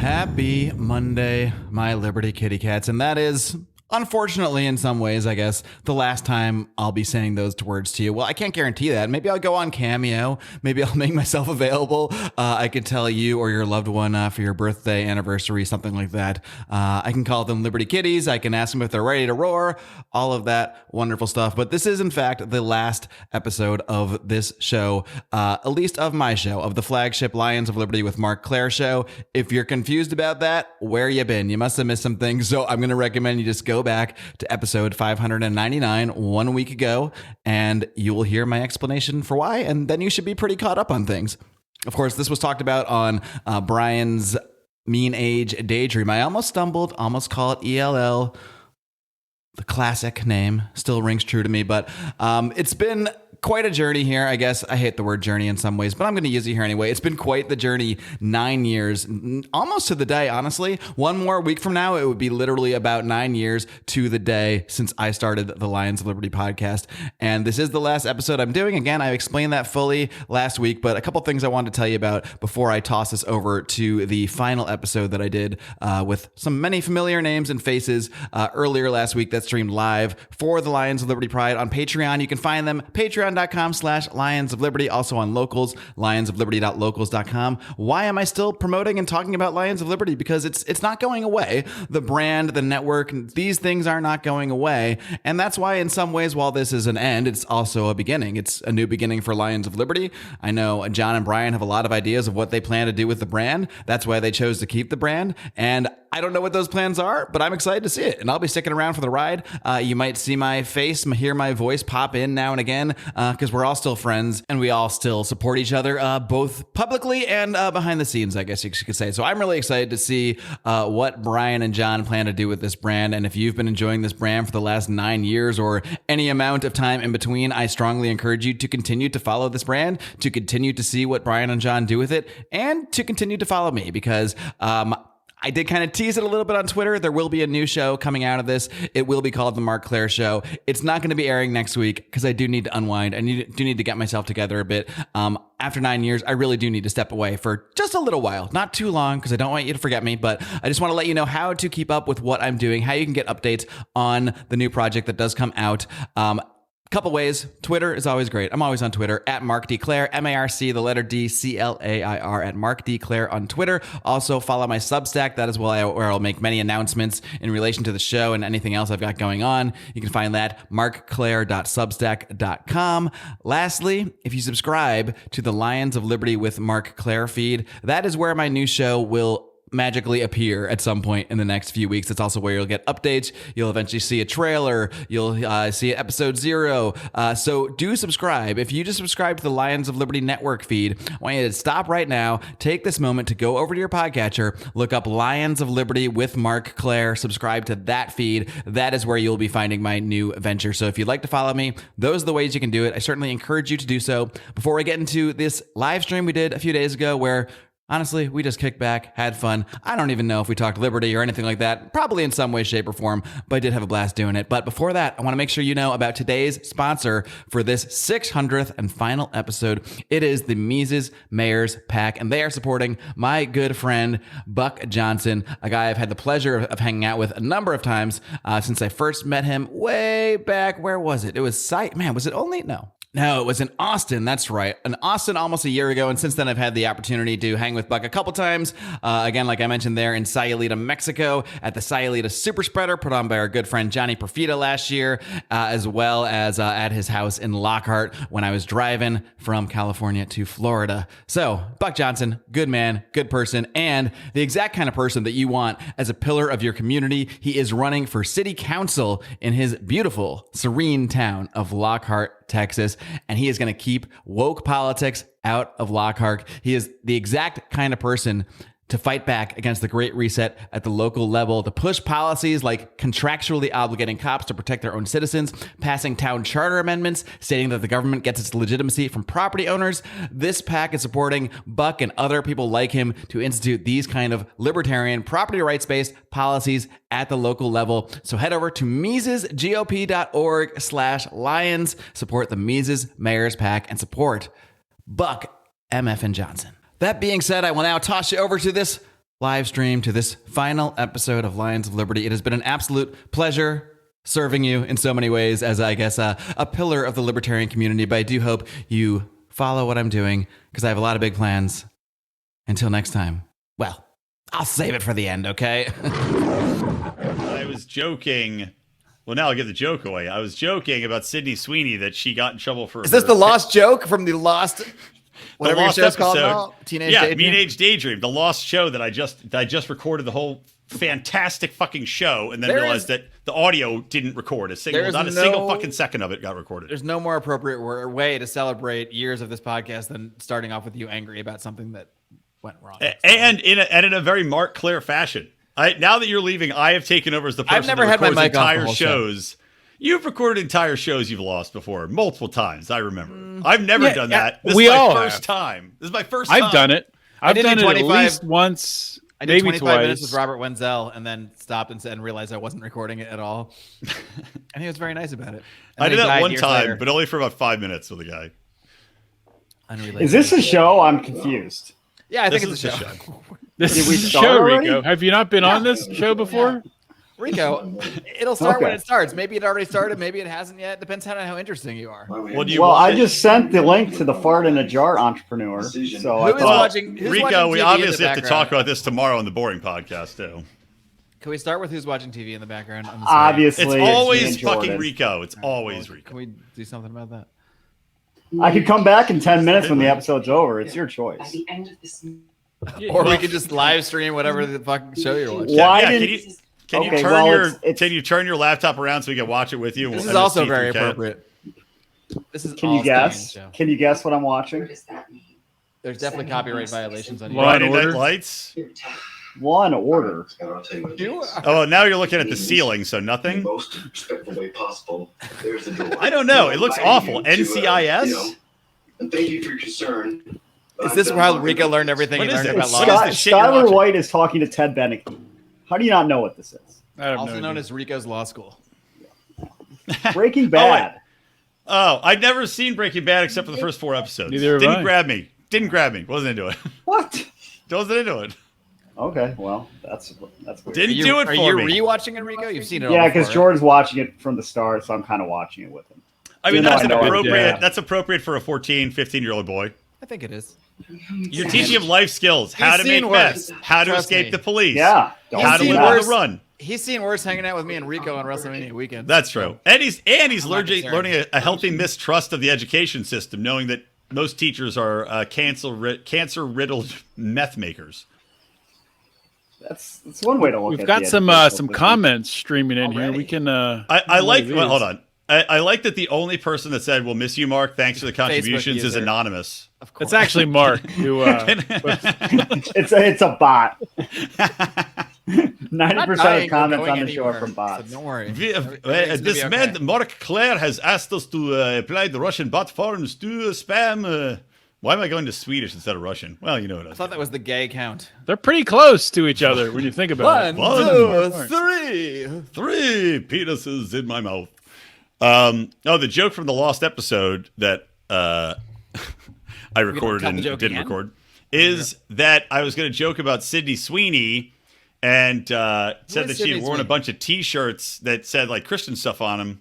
Happy Monday, my Liberty kitty cats. And that is, unfortunately, in some ways, I guess, the last time I'll be saying those words to you. Well, I can't guarantee that. Maybe I'll go on Cameo. Maybe I'll make myself available. I could tell you or your loved one for your birthday, anniversary, something like that. I can call them Liberty Kitties. I can ask them if they're ready to roar. All of that wonderful stuff. But this is, in fact, the last episode of this show, at least of my show, of the flagship Lions of Liberty with Marc Clair show. If you're confused about that, where you been? You must have missed some things. So I'm going to recommend you just go back to episode 599 1 week ago, and you will hear my explanation for why, and then you should be pretty caught up on things. Of course, this was talked about on Brian's Mean Age Daydream. I almost stumbled, almost call it ELL. The classic name still rings true to me, but it's been quite a journey here, I guess. I hate the word journey in some ways, but I'm going to use it here anyway. It's been quite the journey, 9 years, almost to the day, honestly. One more week from now, it would be literally about 9 years to the day since I started the Lions of Liberty podcast. And this is the last episode I'm doing. Again, I explained that fully last week, but a couple things I wanted to tell you about before I toss this over to the final episode that I did with some many familiar names and faces earlier last week that streamed live for the Lions of Liberty Pride on Patreon. You can find them patreon.com/Lions of Liberty, also on Locals, lionsofliberty.locals.com. Why am I still promoting and talking about Lions of Liberty? Because it's not going away. The brand, the network, these things are not going away. And that's why in some ways, while this is an end, it's also a beginning. It's a new beginning for Lions of Liberty. I know John and Brian have a lot of ideas of what they plan to do with the brand. That's why they chose to keep the brand. And I don't know what those plans are, but I'm excited to see it. And I'll be sticking around for the ride. You might see my face, hear my voice pop in now and again, because we're all still friends and we all still support each other, both publicly and behind the scenes, I guess you could say. So I'm really excited to see what Brian and John plan to do with this brand. And if you've been enjoying this brand for the last 9 years or any amount of time in between, I strongly encourage you to continue to follow this brand, to continue to see what Brian and John do with it, and to continue to follow me because I did kind of tease it a little bit on Twitter. There will be a new show coming out of this. It will be called The Marc Clair Show. It's not going to be airing next week because I do need to unwind. I do need to get myself together a bit. After 9 years, I really do need to step away for just a little while. Not too long because I don't want you to forget me, but I just want to let you know how to keep up with what I'm doing, how you can get updates on the new project that does come out. Couple ways. Twitter is always great. I'm always on Twitter at Marc D. Clair, MARC, the letter D, CLAIR, at Marc D. Clair on Twitter. Also follow my Substack. That is where I'll make many announcements in relation to the show and anything else I've got going on. You can find that marcclair.substack.com. Lastly, if you subscribe to the Lions of Liberty with Marc Clair feed, that is where my new show will magically appear at some point in the next few weeks. That's also where you'll get updates. You'll eventually see a trailer. You'll see episode 0. So do subscribe. If you just subscribe to the Lions of Liberty network feed, I want you to stop right now, take this moment to go over to your podcatcher, look up Lions of Liberty with Marc Clair, subscribe to that feed. That is where you'll be finding my new venture. So if you'd like to follow me, those are the ways you can do it. I certainly encourage you to do so. Before we get into this live stream we did a few days ago where honestly, we just kicked back, had fun. I don't even know if we talked liberty or anything like that. Probably in some way, shape, or form, but I did have a blast doing it. But before that, I want to make sure you know about today's sponsor for this 600th and final episode. It is the Mises Mayors Pack, and they are supporting my good friend, Buck Johnson, a guy I've had the pleasure of hanging out with a number of times since I first met him way back. Where was it? It was was it only? No, it was in Austin. That's right. In Austin almost a year ago. And since then, I've had the opportunity to hang with Buck a couple times. Again, like I mentioned there in Sayulita, Mexico at the Sayulita Super Spreader put on by our good friend Johnny Perfita last year, as well as at his house in Lockhart when I was driving from California to Florida. So Buck Johnson, good man, good person, and the exact kind of person that you want as a pillar of your community. He is running for city council in his beautiful, serene town of Lockhart, Texas, and he is going to keep woke politics out of Lockhart. He is the exact kind of person to fight back against the Great Reset at the local level, to push policies like contractually obligating cops to protect their own citizens, passing town charter amendments stating that the government gets its legitimacy from property owners. This pack is supporting Buck and other people like him to institute these kind of libertarian, property rights-based policies at the local level. So head over to MisesGOP.org/Lions, support the Mises Mayors Pack, and support Buck MF and Johnson. That being said, I will now toss you over to this live stream to this final episode of Lions of Liberty. It has been an absolute pleasure serving you in so many ways as, I guess, a pillar of the libertarian community. But I do hope you follow what I'm doing because I have a lot of big plans. Until next time. Well, I'll save it for the end, okay? I was joking. Well, now I'll give the joke away. I was joking about Sydney Sweeney that she got in trouble for... Is this the lost joke from the lost... Whatever the lost your show's episode. called now? Teenage Daydream? Teenage Daydream. The lost show that I just recorded the whole fantastic fucking show and then realized that the audio didn't record a single... Not a single fucking second of it got recorded. There's no more appropriate way to celebrate years of this podcast than starting off with you angry about something that went wrong. And in a very Marc Claire fashion. Now that you're leaving, I have taken over as the person I've never had my mic off the whole shows. Show. You've recorded entire shows you've lost before, multiple times, I remember. I've never done that. This is my first time. This is my first time. I've done it. I've done it at least once, I did maybe 25 twice. minutes with Robert Wenzel and then stopped and realized I wasn't recording it at all. And he was very nice about it. I did that one time, but only for about 5 minutes with a guy. Is this a show? I'm confused. Yeah, I think it's a show. This Did we is a start show, already? Rico. Have you not been on this show before? Rico, it'll start when Okay. it starts. Maybe it already started. Maybe it hasn't yet. Depends on how interesting you are. Well, I just sent the link to the Fart in a Jar entrepreneur. So I Who is thought, watching? Who's Rico, watching we TV in obviously the have to talk background? about this tomorrow on the Boring Podcast, too. Can we start with who's watching TV in the background? On the screen? obviously, It's me always and fucking Jordan. Rico. It's always Rico. Can we do something about that? I could come back in 10 minutes when the episode's over. It's your choice. At the end of this, Or we could just live stream whatever the fucking show you're watching. Why Yeah, didn't? can you Okay, turn well, your it's- can you turn your laptop around so we can watch it with you? This and is also see very through Ken? appropriate. This is Can all you guess? staying in the show. Can you guess what I'm watching? what does that mean? There's definitely copyright violations on Law Friday and YouTube. Night Order? Lights. Your attack. Law and Order. I'll tell you what it You means. are- Oh, now you're looking at the ceiling, so In the nothing. most respectful way possible. There's the door. I don't know. It looks Inviting awful. you to, NCIS? and thank you for your concern. Is this how Rico learned everything What he is learned it? about What law? is this shit you're Skylar watching? White is talking to Ted Beneke. How do you not know what this is? I have Also no known idea. as Rico's Law School. Breaking Bad. Oh, I'd never seen Breaking Bad except for the first 4 episodes. Neither have Didn't I. grab me. Didn't grab me. Wasn't into it. What? Wasn't into it. Okay, well, that's weird. Didn't do it Are for you me. rewatching it, Rico? You've seen it all Yeah, because before, Jordan's watching it from the start, so I'm kind of watching it with him. I mean, You know that's I an know it. appropriate. Yeah. That's appropriate for a 14, 15-year-old boy. right? I think it is. You're teaching him life skills: how to seen make worse. meth, how to Trust escape me. the police, Yeah. how to seen live on worse. the run. He's seen worse hanging out with me and Rico on WrestleMania weekend. That's true. And he's not learning concerned. a healthy mistrust of the education system, knowing that most teachers are cancer-riddled meth makers. That's one way to look We've at got the some educational some system. comments streaming in here. Already. We can. I like. it Well, is. hold on. I like that the only person that said "We'll miss you, Mark. Thanks for the contributions" is user. anonymous. Of course. It's actually Mark who. It's a bot. I'm not 90% dying of or comments going on the show are anywhere, from bots. So don't worry. This Everything's gonna be man, okay. Marc Claire, has asked us to apply the Russian bot forms to spam. Why am I going to Swedish instead of Russian? Well, you know what I I thought that was the gay count. They're pretty close to each other when you think about One, it. two, three. 3 penises in my mouth. The joke from the lost episode that I recorded tell and the joke didn't again? record is that I was going to joke about Sydney Sweeney and said is that she Sydney had worn a Sweeney? bunch of T-shirts that said like Christian stuff on them.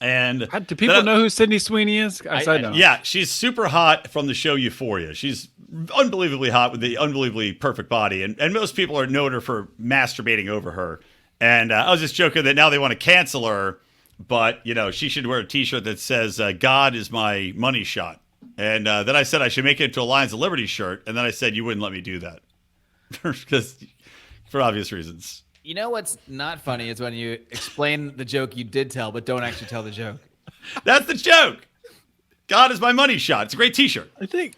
And Do people know who Sydney Sweeney is? I don't. yeah, she's super hot from the show Euphoria. She's unbelievably hot with the unbelievably perfect body, and most people are known her for masturbating over her. And I was just joking that now they want to cancel her, but she should wear a T-shirt that says "God is my money shot." And then I said I should make it into a Lions of Liberty shirt, and then I said you wouldn't let me do that because for obvious reasons. You know what's not funny is when you explain the joke you did tell, but don't actually tell the joke. That's the joke. God is my money shot. It's a great T-shirt. I think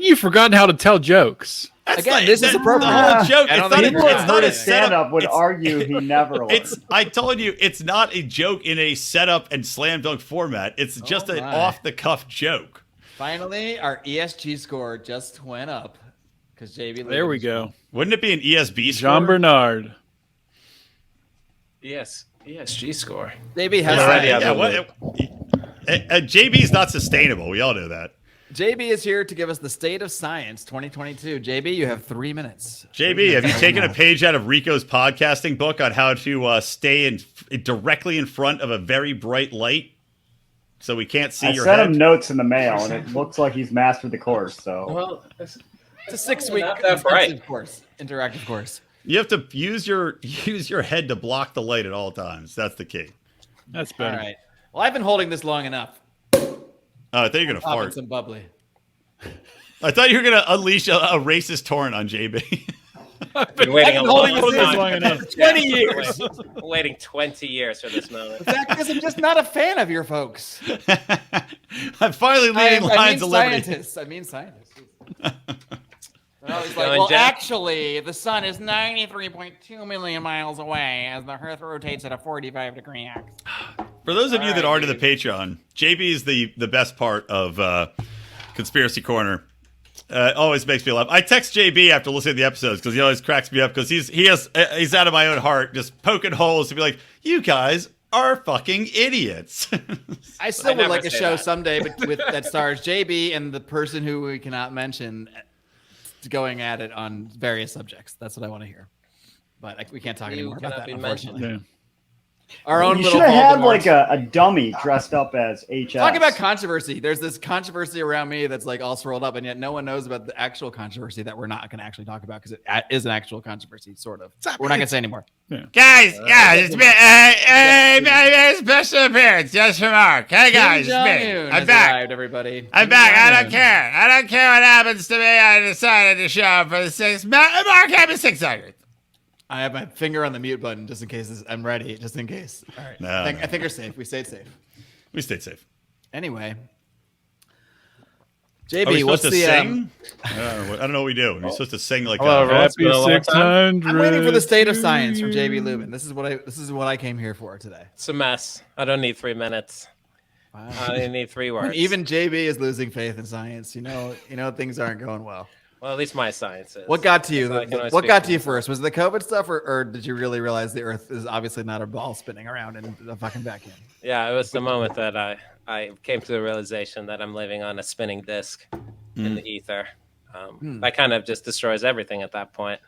you've forgotten how to tell jokes. That's Again, this is appropriate. The whole joke. I It's don't not, think People it's that not heard a a stand-up setup. would It's- argue he never learned. I told you, it's not a joke in a setup and slam dunk format. It's just an my. off-the-cuff joke. Finally, our ESG score just went up because JB. There we go. Wouldn't it be an ESB score? Jean Bernard. Yes, ESG score. JB has Yeah, Already yeah, out of JB's not sustainable. We all know that. JB is here to give us the state of science 2022. JB, you have 3 minutes. JB, have you taken a page out of Rico's podcasting book on how to stay directly in front of a very bright light so we can't see I your sent head? him notes in the mail, and it looks like he's mastered the course. So Well, It's a 6-week Not that bright. intensive course, interactive course. You have to use your head to block the light at all times. That's the key. That's All better. right. Well, I've been holding this long enough. I thought you were going to Popping fart. some bubbly. I thought you were going to unleash a racist torrent on JB. been waiting a holding long this time. long enough. 20 years. Waiting 20 years for this moment. Because I'm just not a fan of your folks. I'm finally leading lines of liberty. scientists. I mean scientists. They're always Going like, well, Jack. actually, the sun is 93.2 million miles away as the Earth rotates at a 45-degree axis. For those of you that All are right, to the Patreon, JB is the best part of Conspiracy Corner. Always makes me laugh. I text JB after listening to the episodes because he always cracks me up because he's out of my own heart, just poking holes to be like, you guys are fucking idiots. I still would never like a say show that. someday that stars JB and the person who we cannot mention going at it on various subjects. That's what I want to hear. But we can't talk You anymore about cannot that, be unfortunately. Yeah. Our own you little should have had Voldemort. like a dummy dressed up as HS. Talk about controversy. There's this controversy around me that's like all swirled up, and yet no one knows about the actual controversy that we're not going to actually talk about because it is an actual controversy, sort of. We're not going to say anymore. Guys, it's me. Special appearance just for Marc. Hey guys, Kim it's me. Jong-un I'm has back. arrived, everybody. I'm Kim back. I Jong-un. don't care. I don't care what happens to me. I decided to show up for the 6th. Marc had me 600. I have my finger on the mute button just in case I'm ready, just in case. All right. No, I think we're safe. We stayed safe. We stayed safe. Anyway. Are we JB, supposed what's to the sing? I don't know what we do. We're supposed to sing like Hello, a, It's been a happy long time. 600. I'm waiting for the state of science from JB Lubin. This is what I came here for today. It's a mess. I don't need 3 minutes. Wow. I only need 3 words. When even JB is losing faith in science, you know things aren't going well. Well, at least my science is. What got to you? So I can always What speak got for to you myself. first? Was it the COVID stuff, or did you really realize the Earth is obviously not a ball spinning around in a fucking vacuum? Yeah, it was the moment that I came to the realization that I'm living on a spinning disc in the ether. That kind of just destroys everything at that point.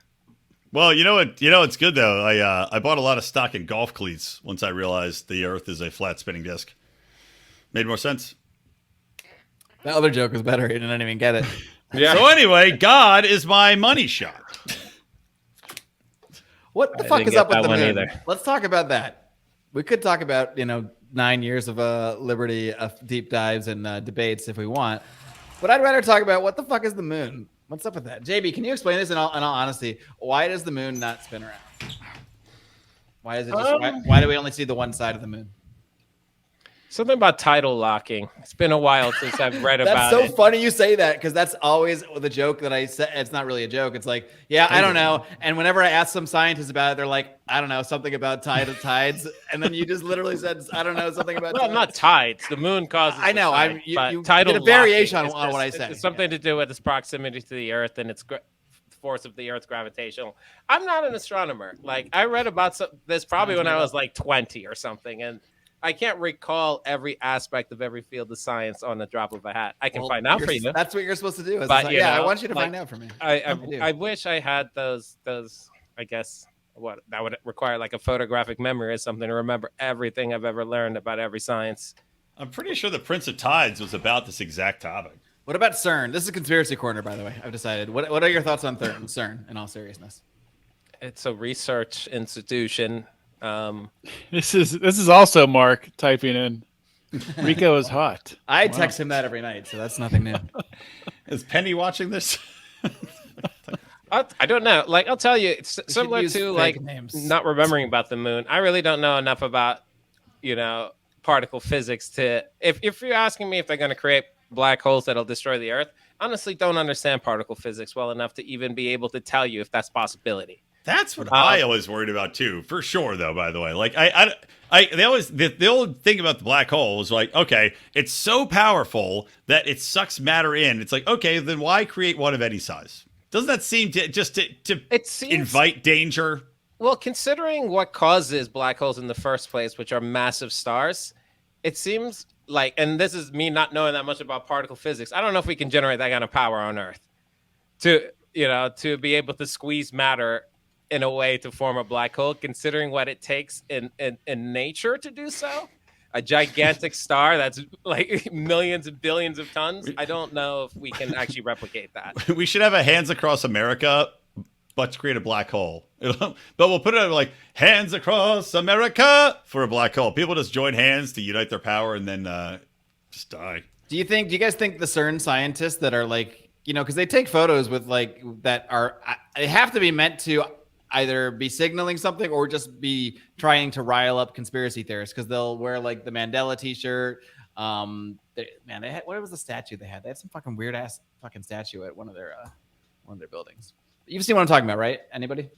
Well, you know what? You know it's good though. I bought a lot of stock in golf cleats once I realized the Earth is a flat spinning disc. Made more sense. That other joke was better. You didn't even get it. Yeah. So anyway, God is my money shot. What the I fuck didn't is get up with that the one moon? either. Let's talk about that. We could talk about 9 years of liberty, deep dives and debates if we want, but I'd rather talk about what the fuck is the moon. What's up with that, JB? Can you explain this in all honesty? Why does the moon not spin around? Why is it just? Why do we only see the one side of the moon? Something about tidal locking. It's been a while since I've read That's about so it. funny you say that because that's always the joke that I said. It's not really a joke. It's like, yeah, I don't know. And whenever I ask some scientists about it, they're like, I don't know, something about tides. And then you just literally said, I don't know, something about Well, tides. not tides. The moon causes. I know. the tide, You but did tidal a variation locking on is what I just- said. It's something to do with its proximity to the Earth and its force of the Earth's gravitational. I'm not an astronomer. Like I read about this probably when I was like 20 or something, and I can't recall every aspect of every field of science on the drop of a hat. I can Well, find out for you. That's what you're supposed to do. But, I you know, want you to like, find out for me. I wish I had those. I guess what that would require like a photographic memory or something to remember everything I've ever learned about every science. I'm pretty sure the Prince of Tides was about this exact topic. What about CERN? This is Conspiracy Corner, by the way. I've decided. What are your thoughts on CERN, in all seriousness? It's a research institution. This is also Mark typing in. Rico is hot. I text him that every night, so that's nothing new. Is Penny watching this? I don't know. Like I'll tell you, it's should similar use to fake like names. not remembering about the moon. I really don't know enough about particle physics to. If you're asking me if they're going to create black holes that'll destroy the Earth, honestly, don't understand particle physics well enough to even be able to tell you if that's a possibility. That's what I always worried about too, for sure. Though, by the way, like the old thing about the black hole is like, okay, it's so powerful that it sucks matter in. It's like, okay, then why create one of any size? Doesn't that seem to It seems invite danger? Well, considering what causes black holes in the first place, which are massive stars, it seems like, and this is me not knowing that much about particle physics. I don't know if we can generate that kind of power on Earth to be able to squeeze matter in a way to form a black hole, considering what it takes in nature to do so. A gigantic star that's like millions and billions of tons. I don't know if we can actually replicate that. We should have a Hands Across America, but to create a black hole. But we'll put it like Hands Across America for a black hole. People just join hands to unite their power and then just die. Do you guys think the CERN scientists that are like, because they take photos with like that are, they have to be meant to either be signaling something or just be trying to rile up conspiracy theorists, because they'll wear like the Mandela t-shirt. They had, what was the statue they had? They had some fucking weird ass fucking statue at one of their buildings. You've seen what I'm talking about, right? Anybody?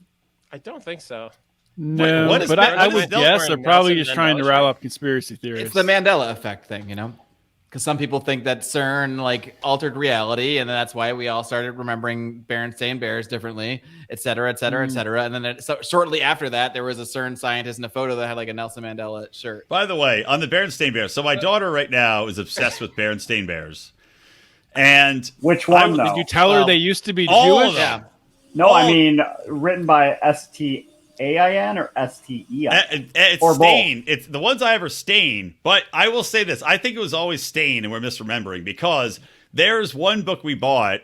I don't think so. No, what is but that? I What is would that? guess they're probably Nelson just trying to Mandela rile up conspiracy theories. It's the Mandela effect thing, because some people think that CERN like altered reality, and that's why we all started remembering Berenstain Bears differently, et cetera, et cetera, et cetera. And then shortly after that, there was a CERN scientist in a photo that had like a Nelson Mandela shirt. By the way, on the Berenstain Bears, so my daughter right now is obsessed with Berenstain Bears. And Which one, though? Did you tell her they used to be all of Jewish? them. No, I mean written by Stain or Stein? It's Or Stain. It's the ones I have are Stain. But I will say this: I think it was always Stain, and we're misremembering, because there's one book we bought,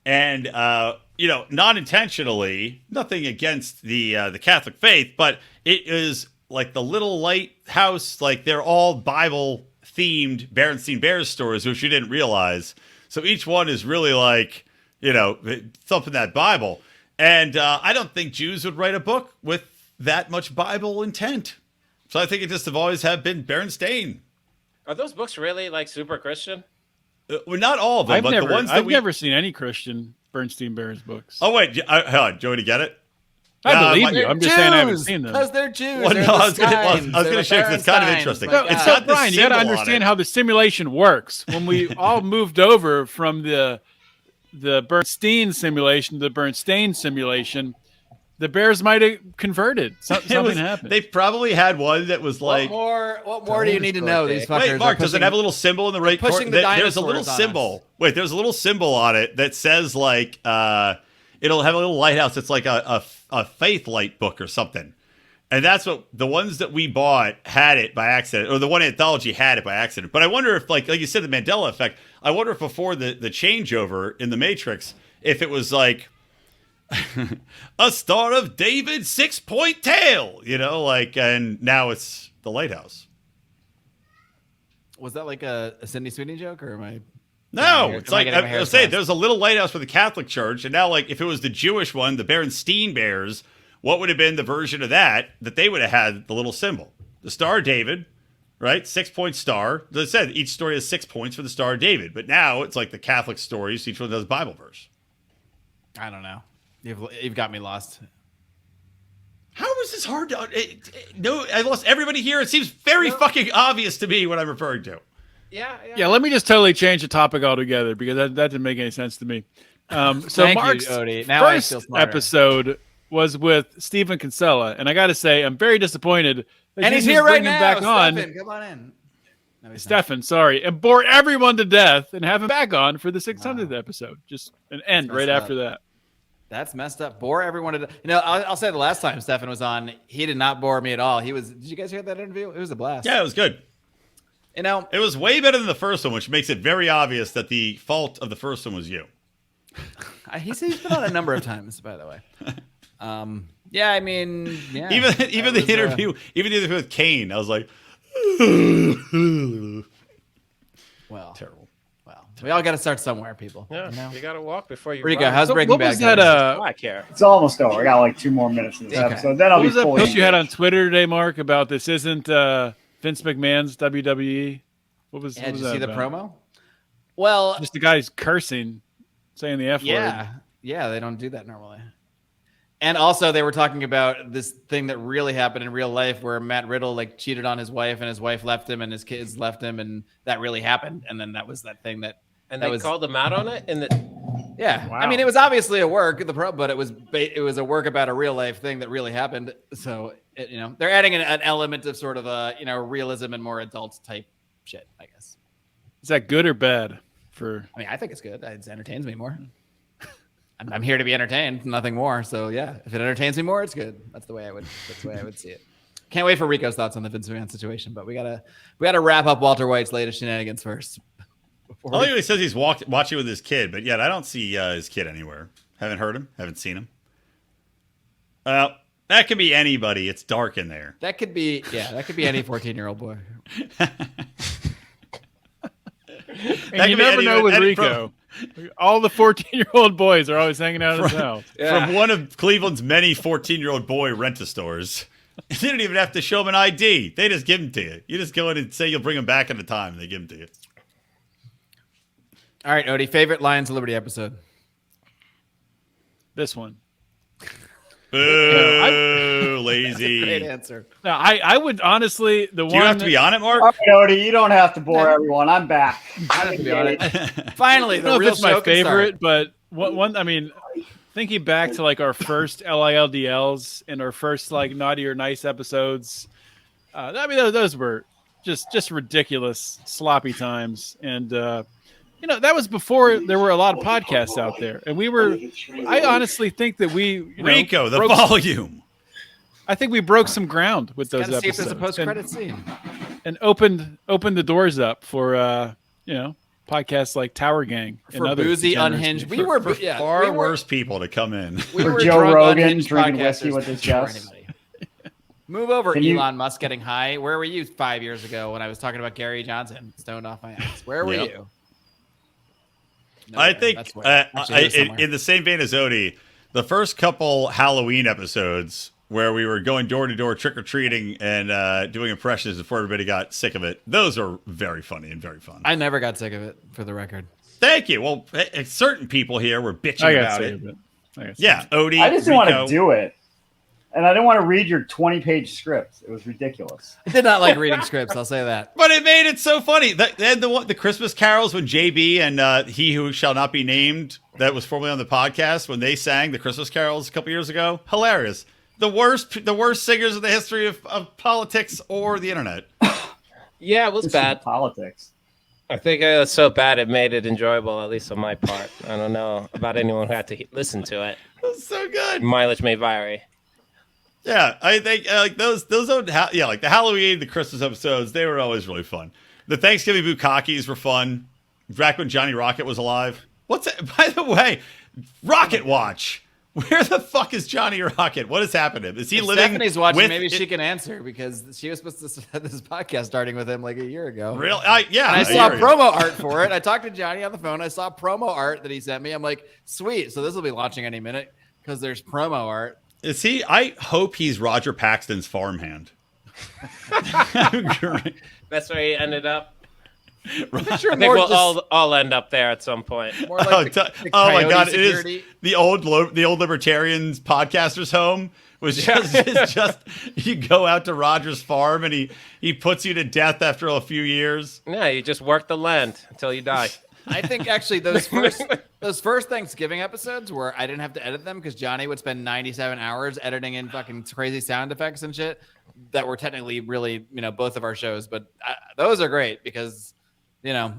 and not intentionally, nothing against the Catholic faith, but it is like the Little Lighthouse, like they're all Bible themed Berenstain Bears stories, which you didn't realize. So each one is really like thumping that Bible. And I don't think Jews would write a book with that much Bible intent. So I think it just have always have been Berenstain. Are those books really like super Christian? Well, not all of them, but the ones that I've never seen any Christian Berenstain Bears books. Oh, wait. Hold on. Joey, to get it? I believe you. I'm just saying I haven't seen them. Because they're Jews. Well, no, I was going to say, 'cause it's kind of interesting. No, It's So, got the Brian, you got to symbol on understand it. how the simulation works. When we all moved over from the Bernstein simulation to the Berenstain simulation, the Bears might have converted. Something happened. They probably had one that was like. What more do you need to know? These fuckers. Wait, Mark, are does it have a little symbol in the right pushing corner? the There's a little dinosaurs on symbol. us. Wait, there's a little symbol on it that says like it'll have a little lighthouse. It's like a faith light book or something. And that's what the ones that we bought had it by accident, or the one anthology had it by accident. But I wonder if, like you said, the Mandela effect. I wonder if before the changeover in the Matrix, if it was like a Star of David 6-point tail, and now it's the lighthouse. Was that like a Sydney Sweeney joke, or am I? No, Am it's I like getting my I hair was saying, crossed? there's a little lighthouse for the Catholic Church, and now like if it was the Jewish one, the Berenstain Bears, what would have been the version of that they would have had the little symbol, the Star of David, right? 6-point star. As I said, each story has 6 points for the Star of David, but now it's like the Catholic stories. Each one does a Bible verse. I don't know. You've got me lost. How is this hard to? No, I lost everybody here. It seems very fucking obvious to me what I'm referring to. Yeah, let me just totally change the topic altogether, because that didn't make any sense to me. So Thank you, Mark's Odie. Now I first feel smarter. episode was with Stephen Kinsella, and I got to say, I'm very disappointed that And you he's just here right bring him now. back on. Stephen, come on in. No, he's not. Stefan, sorry, and bore everyone to death and have him back on for the 600th episode. Just an end That's right messed after that. That's messed up. Bore everyone to. I'll say the last time Stefan was on, he did not bore me at all. Did you guys hear that interview? It was a blast. Yeah, it was good. It was way better than the first one, which makes it very obvious that the fault of the first one was you. He's been on a number of times, by the way. Yeah, I mean, yeah. Even the interview with Kane, I was like, well, terrible. Well, we all got to start somewhere, people. Yeah, you got to walk before you Rico, run. how's What Breaking Bad was that? going? Black hair. It's almost over. I got like 2 more minutes in this Okay. episode. Then I'll What be was that fully post you had on engaged. Twitter today, Mark, about this isn't Vince McMahon's WWE? What was Did you that see the about? promo? Well, Just the guys cursing, saying the F word. yeah, they don't do that normally. And also, they were talking about this thing that really happened in real life, where Matt Riddle cheated on his wife, and his wife left him, and his kids left him, and that really happened. And then that was that thing that. And that they was, called them out on it. Yeah, Wow. I mean, it was obviously a work, but it was a work about a real life thing that really happened. So they're adding an element of sort of a realism and more adult type shit, I guess. Is that good or bad? I mean, I think it's good. It entertains me more. I'm here to be entertained, nothing more. So yeah, if it entertains me more, it's good. That's the way I would see it. Can't wait for Rico's thoughts on the Vince McMahon situation, but we gotta wrap up Walter White's latest shenanigans first. He says he's watching with his kid, but yet I don't see his kid anywhere. Haven't heard him. Haven't seen him. That could be anybody. It's dark in there. That could be any 14-year-old boy. And you never know with Rico. All the 14-year-old boys are always hanging out at his house. From one of Cleveland's many 14-year-old boy rent-a-stores. They don't even have to show them an ID. They just give them to you. You just go in and say you'll bring them back at a time, and they give them to you. All right, Odie, favorite Lions of Liberty episode? This one. Boo, lazy. Great answer. No, I would honestly Do you have to be on it, Mark? All right, Odie, you don't have to bore everyone. I'm back. I have to be on it. Finally, I don't know the if real it's my favorite, start. but I mean, thinking back to like our first LILDLs and our first like Naughty or Nice episodes, I mean those were just ridiculous, sloppy times, and that was before there were a lot of podcasts out there, and I honestly think that Rico, the volume. I think we broke some ground with those Gotta see if episodes. there's a post-credit scene. And opened the doors up for podcasts like Tower Gang and For other boozy, degeneracy. unhinged. We were Far worse people to come in. We For were Joe drunk, Rogan unhinged drinking podcasters whiskey with his before guests. anybody. Move over, Can you- Elon Musk getting high. Where were you 5 years ago when I was talking about Gary Johnson stoned off my ass? Where were Yep. you? I Nowhere. think That's where. Actually, it was somewhere. in the same vein as Odie, the first couple Halloween episodes where we were going door to door trick or treating and doing impressions before everybody got sick of it, those are very funny and very fun. I never got sick of it, for the record. Thank you. Well, certain people here were bitching I got about sick it. of it. Yeah, Odie. I just didn't want Rico. to do it. And I didn't want to read your 20-page script. It was ridiculous. I did not like reading scripts, I'll say that. But it made it so funny. The Christmas carols when JB and He Who Shall Not Be Named, that was formerly on the podcast, when they sang the Christmas carols a couple years ago, hilarious. The worst singers in the history of politics or the internet. Yeah, it was This is bad. Politics. I think it was so bad it made it enjoyable, at least on my part. I don't know about anyone who had to listen to it. It was so good. Mileage may vary. Yeah, I think like those like the Halloween, the Christmas episodes, they were always really fun. The Thanksgiving Bukakis were fun. Back when Johnny Rocket was alive. What's that? By the way, Rocket Watch. Where the fuck is Johnny Rocket? What has happened to him? Is he If living? Stephanie's watching, with maybe she can answer because she was supposed to have this podcast starting with him like a year ago. Really? And I I saw hear you. promo art for it. I talked to Johnny on the phone. I saw promo art that he sent me. I'm like, sweet. So this will be launching any minute because there's promo art. Is he? I hope he's Roger Paxton's farmhand. That's where he ended up. I'm sure I think more we'll just- all end up there at some point. more like the Oh my coyote god! security. It is the old libertarians podcasters home. Was just it's just you go out to Roger's farm and he puts you to death after a few years. Yeah, you just work the land until you die. I think actually those first Thanksgiving episodes where I didn't have to edit them because Johnny would spend 97 hours editing in fucking crazy sound effects and shit that were technically really, both of our shows. But those are great because, I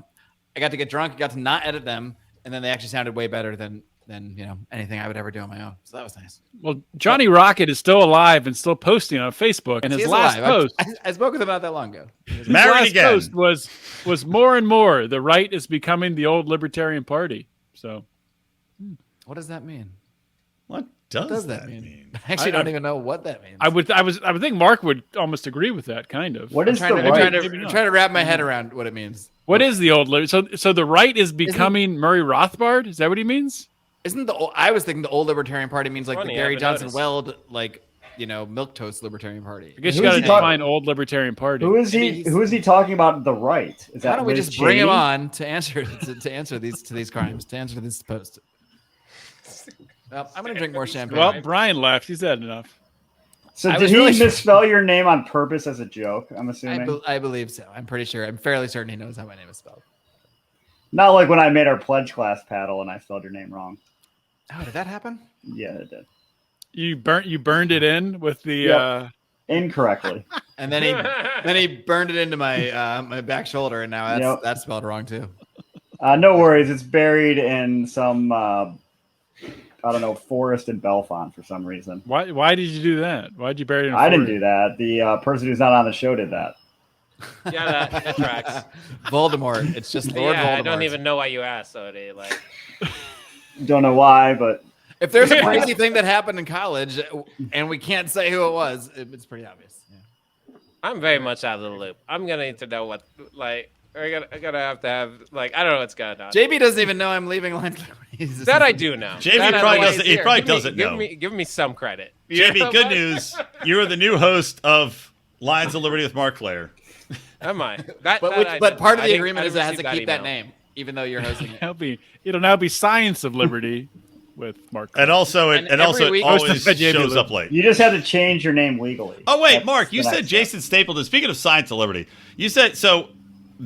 got to get drunk, got to not edit them, and then they actually sounded way better than anything I would ever do on my own. So that was nice. Well, Johnny Rocket is still alive and still posting on Facebook. And He his is last alive. post, I spoke with him not that long ago. his Married last again. post was more and more the right is becoming the old libertarian party. So What does that mean? What What does that mean? I actually don't even know what that means. I would think Mark would almost agree with that kind of. What is the I'm right? trying to wrap my head around what it means. What is the old so the right is becoming Murray Rothbard? Is that what he means? Isn't I was thinking the old Libertarian Party means like Funny, the I Gary haven't Johnson noticed. Weld, like, milk toast Libertarian Party. I guess Who you is got to he talking- define old libertarian party. Who is Maybe he? he's- Who is he talking about? The right? Is that Why don't we Liz just bring him Cheney? on to answer these crimes, to answer this post? Well, I'm gonna drink more champagne. Well, Brian left. He's had enough. So I did was he really- misspell your name on purpose as a joke? I'm assuming. I believe so. I'm pretty sure. I'm fairly certain he knows how my name is spelled. Not like when I made our pledge class paddle and I spelled your name wrong. Oh, did that happen? Yeah, it did. You burned it in with the Yep. incorrectly. And then he burned it into my my back shoulder, and now that's spelled wrong too. No worries. It's buried in some I don't know, forest in Belfont for some reason. Why did you do that? Why did you bury it in a I didn't forest? do that. The person who's not on the show did that. Yeah, that tracks. Voldemort. It's just Lord Voldemort. I don't even know why you asked, Odie. Like, Don't know why, but If there's a crazy thing that happened in college and we can't say who it was, it's pretty obvious. Yeah. I'm very much out of the loop. I'm gonna need to know what, like, I gotta have to have, like, I don't know what's going on. JB doesn't even know I'm leaving Lines of Liberty. That I do know. JB That I probably know doesn't. he's He probably here. doesn't know. Give me some credit. JB, good news. You are the new host of Lions of Liberty with Marc Claire. Am I? But part of the agreement is it has to keep that name, even though you're hosting it. It'll now be Science of Liberty with Marc. And also, it every week- always Hosted by JB shows up Lou. late. you just had to change your name legally. Oh wait, That's Marc, the you next said step. Jason Stapleton. Speaking of Science of Liberty, you said so.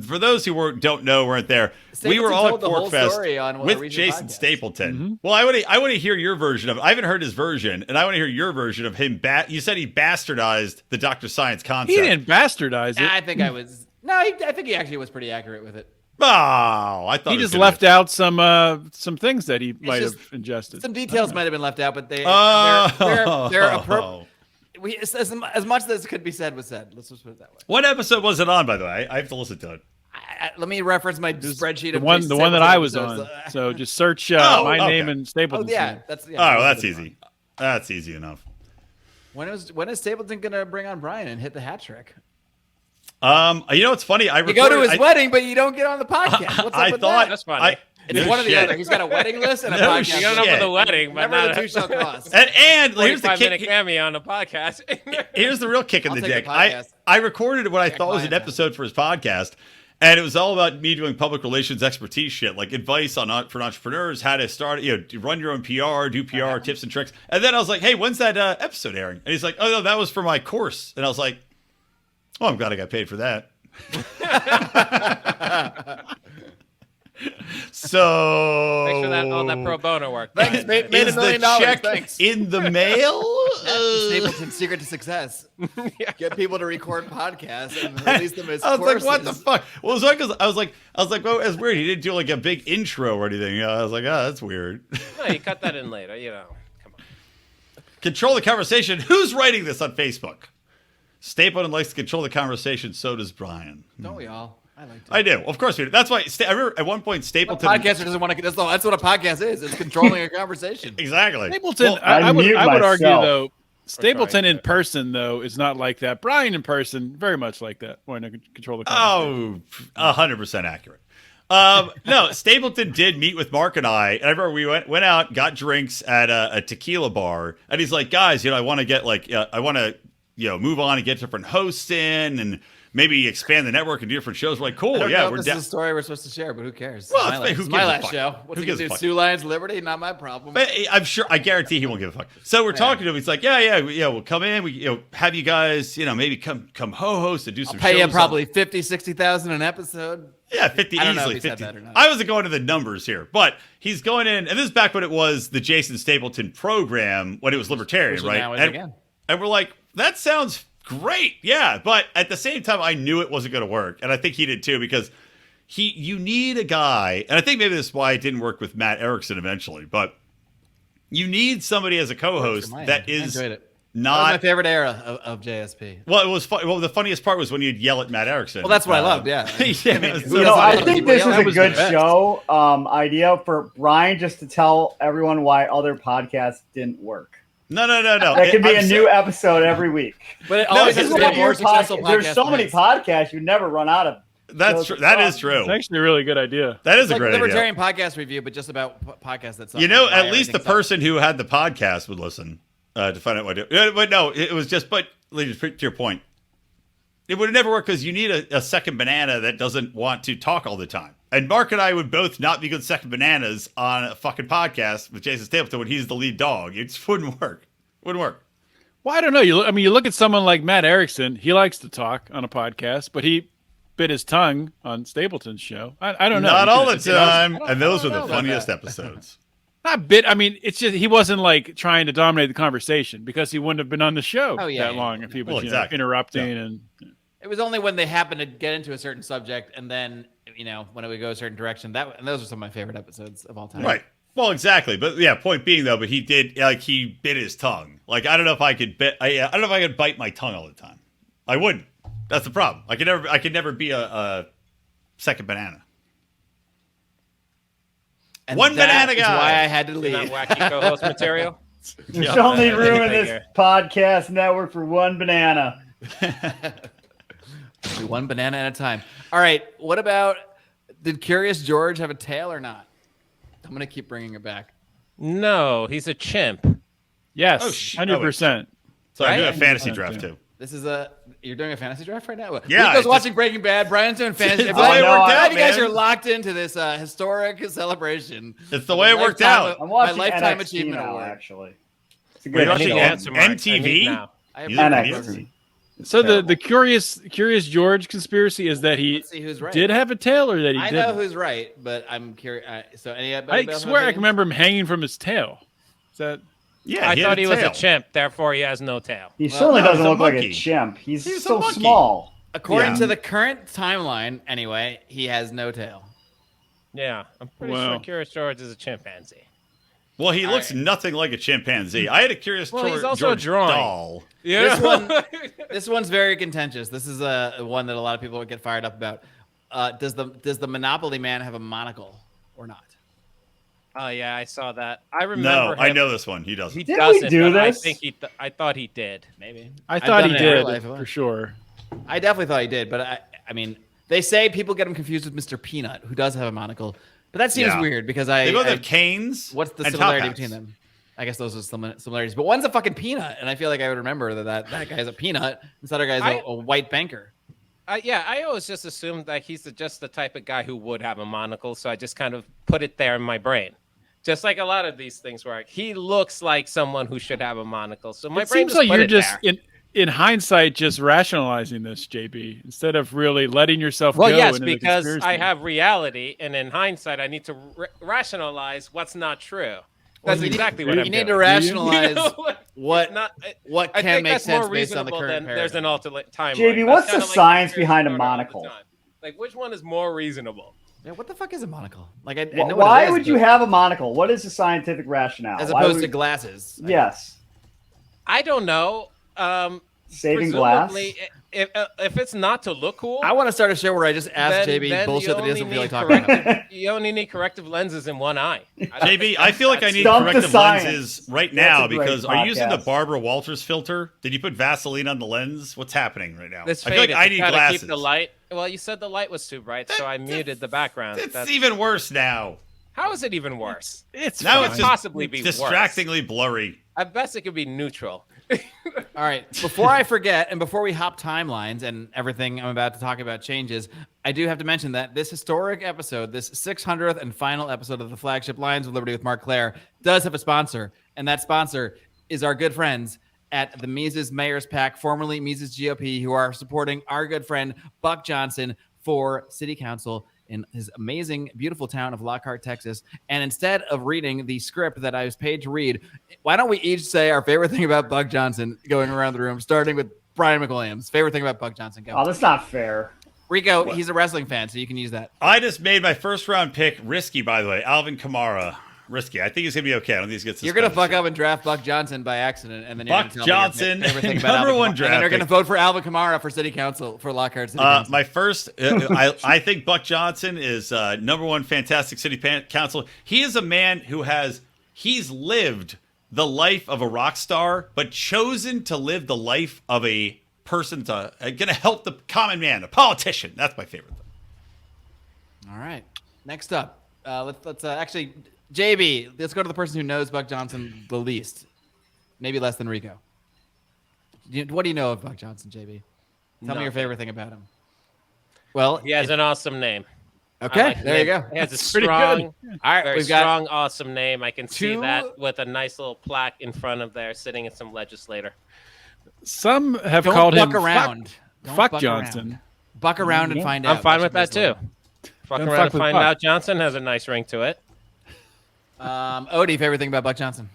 For those who weren't there. We were Stapleton all at told the whole Porkfest story on a with recent Jason podcast. Stapleton. Mm-hmm. Well, I want to hear your version of it. I haven't heard his version, and I want to hear your version of him. You said he bastardized the Dr. Science concept. He didn't bastardize it. I think I was. No, I think he actually was pretty accurate with it. Oh, I thought He it was just gonna left be- out some things that he might just- have ingested. Some details might have been left out, but they're Oh, appropriate. As much as could be said was said. Let's just put it that way. What episode was it on, by the way? I have to listen to it. Let me reference my spreadsheet. the of one Jason that Stapleton I was episodes. on. So just search Oh, my okay. name and Stapleton. Oh yeah, Oh, that's easy. That's easy enough. When is Stapleton gonna bring on Brian and hit the hat trick? You know what's funny? You go to his wedding, but you don't get on the podcast. What's up I with thought that? That's funny. It's no one or the shit. other. He's got a wedding list and a No podcast. You don't know shit. for the wedding, but Never not the two shall cross. And here's the 45-minute kick. cameo on the podcast. Here's the real kick in I'll the take dick. the podcast. I recorded what I Check thought was an mine. episode for his podcast, and it was all about me doing public relations expertise shit, like advice for entrepreneurs, how to start, run your own PR, do PR tips and tricks. And then I was like, "Hey, when's that episode airing?" And he's like, "Oh no, that was for my course." And I was like, "Oh, I'm glad I got paid for that." So Make sure that all that pro bono work. Thanks, made is $1 million. the check Thanks. in the mail? Stapleton's secret to success: get people to record podcasts and release them as I was courses. like, what the fuck? Well, it was because I was like, well, that's weird. He didn't do like a big intro or anything. I was like, oh, that's weird. No, you cut that in later. Come on. Control the conversation. Who's writing this on Facebook? Stapleton likes to control the conversation. So does Brian. Don't we all? I like to. I do. Of course we do. That's why I remember at one point A Stapleton. podcaster doesn't want to. That's what a podcast is. It's controlling a conversation. Exactly. Stapleton, Well, I would mute argue myself. though, Stapleton trying in person though is not like that. Brian in person, very much like that. Wanting to control the conversation. Oh, 100% accurate. No, Stapleton did meet with Marc and I remember we went out, got drinks at a tequila bar, and he's like, guys, I want to get I want to, move on and get different hosts in and maybe expand the network and do different shows. We're like, cool, I don't yeah, know if we're this down. is a story we're supposed to share, but who cares? Well, it's who my gives a last fuck? show. What's Who he gives gonna a do? fuck? Sue Lions Liberty? Not my problem. But I'm sure, I guarantee he won't give a fuck. So we're talking to him. He's like, yeah, we'll come in. We, have you guys, maybe come ho-host and do some Pay shows. you probably 50, 60,000 an episode. Yeah, 50 I don't know easily. if he said 50. that or not. I wasn't going to the numbers here, but he's going in, and this is back when it was the Jason Stapleton program, when it was libertarian, Which right? now is And, again. and we're like, that sounds great, yeah. But at the same time, I knew it wasn't going to work, and I think he did too, because you need a guy, and I think maybe this is why it didn't work with Matt Erickson eventually, but you need somebody as a co-host that I is enjoyed it. That was not. my favorite era of JSP. Well, it was fun. Well, the funniest part was when you'd yell at Matt Erickson. Well, that's what I loved, yeah. yeah, I mean, so- who You know, doesn't I love think people this is yelling? a That was good the best. show idea for Brian just to tell everyone why other podcasts didn't work. No. That could be I'm a new episode every week. But it No, always this has is to be what a more Your successful podcast- podcast. There's so than many his. podcasts, you never run out of. That's shows true. to That talk. is true. It's actually a really good idea. That is It's a like great libertarian idea. podcast review, but just about podcasts that suck. You know, Why at least the everything sucks. person who had the podcast would listen to find out what to do. But no, it was just. But to your point, it would never work because you need a second banana that doesn't want to talk all the time. And Marc and I would both not be good second bananas on a fucking podcast with Jason Stapleton when he's the lead dog. It just wouldn't work. Wouldn't work. Well, I don't know. You look at someone like Matt Erickson. He likes to talk on a podcast, but he bit his tongue on Stapleton's show. I don't know. Not You all can- the time. I don't- And those I were don't the know about funniest that. episodes. Not bit. I mean, it's just he wasn't like trying to dominate the conversation because he wouldn't have been on the show that long if he was interrupting and. It was only when they happened to get into a certain subject, and then when it would go a certain direction. And those are some of my favorite episodes of all time. Right. Well, exactly. But yeah, point being though, but he did he bit his tongue. Like I don't know if I could I don't know if I could bite my tongue all the time. I wouldn't. That's the problem. I could never be a second banana. And one banana guy. guy. Why I had to leave. Not wacky co-host material. There's only room in this podcast network for one banana. One banana at a time. All right. What about, did Curious George have a tail or not? I'm going to keep bringing it back. No, he's a chimp. Yes, 100%. So I'm doing a fantasy draft too. This is you're doing a fantasy draft right now? Yeah. Rico's watching Breaking Bad. Brian's doing fantasy. It's the way it worked out, you guys are locked into this historic celebration. It's the way it worked out. I'm watching my lifetime NXT achievement now, award. actually. It's a good watching MTV? NXT. So the curious George conspiracy is that he right. did have a tail or that he didn't. I know who's right, but I'm curious. So I swear I can remember him hanging from his tail. Is that? Yeah, I thought he was a chimp, therefore he has no tail. He certainly doesn't look like a chimp. He's so small. According to the current timeline, anyway, he has no tail. Yeah, I'm pretty sure Curious George is a chimpanzee. Well, he looks nothing like a chimpanzee. I had a Curious George, he's also a drawing doll. Yeah. This one's very contentious. This is one that a lot of people would get fired up about. Does the Monopoly Man have a monocle or not? Oh yeah, I saw that. I remember. No, I know this one. He doesn't. He Did doesn't. we do but this? I think I thought he did. Maybe. I thought he did life, for sure. I definitely thought he did, but I mean, they say people get him confused with Mr. Peanut, who does have a monocle, but that seems weird because they both have canes. What's the and similarity top between them? I guess those are similarities, but one's a fucking peanut, and I feel like I would remember that guy's a peanut, and this other guy's a white banker. I always just assumed that he's just the type of guy who would have a monocle, so I just kind of put it there in my brain. Just like a lot of these things where he looks like someone who should have a monocle. So my It brain seems like you're just there. in hindsight just rationalizing this, JB, instead of really letting yourself go. Well, yes, into the because conspiracy. I have reality, and in hindsight, I need to rationalize what's not true. That's exactly what I'm doing. You need to rationalize what I can think make that's sense more based on the reasonable current than there's an alternate timeline. JB, what's the That's kinda science like behind a all the monocle? time. Like, which one is more reasonable? Yeah, what the fuck is a monocle? Like, I know Why what it is, would you but- have a monocle? What is the scientific rationale? as Why opposed would- to glasses? Yes. I don't know. Saving glass? Presumably, if it's not to look cool, I want to start a show where I just ask then JB bullshit you that he doesn't only really need talk about. corrective- You only need corrective lenses in one eye. JB, I feel like I need Stump the corrective science. lenses right That's now a great because are you using the podcast. Barbara Walters filter? Did you put Vaseline on the lens? What's happening right now? It's I feel like faded I to need kinda glasses. keep the light. Well, you said the light was too bright, so I muted the background. It's even worse now. How is it even worse? it's Now fine. it's just possibly be distractingly blurry. At best, it could be neutral. All right. Before I forget, and before we hop timelines and everything I'm about to talk about changes, I do have to mention that this historic episode, this 600th and final episode of the flagship Lions of Liberty with Marc Claire, does have a sponsor, and that sponsor is our good friends at the Mises Mayor's PAC, formerly Mises GOP, who are supporting our good friend Buck Johnson for city council in his amazing, beautiful town of Lockhart, Texas. And instead of reading the script that I was paid to read, why don't we each say our favorite thing about Buck Johnson going around the room, starting with Brian McWilliams. Favorite thing about Buck Johnson. Go. Oh, that's not fair. Rico, he's a wrestling fan, so you can use that. I just made my first round pick risky, by the way. Alvin Kamara. Risky. I think he's going to be okay. I don't think he's going to You're going to fuck up and draft Buck Johnson by accident, and then you're Buck gonna tell Johnson, me your favorite thing about number Alvin one Kamara. draft And then you're going to pick. vote for Alvin Kamara for city council, for Lockhart City Council. My first, I think Buck Johnson is number one fantastic city council. He is a man who he's lived the life of a rock star, but chosen to live the life of a person going to help the common man, a politician. That's my favorite thing. All right. Next up, let's actually, JB, let's go to the person who knows Buck Johnson the least. Maybe less than Rico. What do you know of Buck Johnson, JB? Tell me your favorite thing about him. Well, He has an awesome name. okay, like there you him. go. He has a That's pretty strong, good. All right, very we've got strong, awesome name. I can see two- that with a nice little plaque in front of there, sitting in some legislator. Some have Don't called buck him around. Don't Fuck buck Johnson. around. Buck around and find out. I'm fine should with be that slow. too. Fucking Don't around fuck and with find Buck. out. Johnson has a nice ring to it. Odie, favorite thing about Buck Johnson?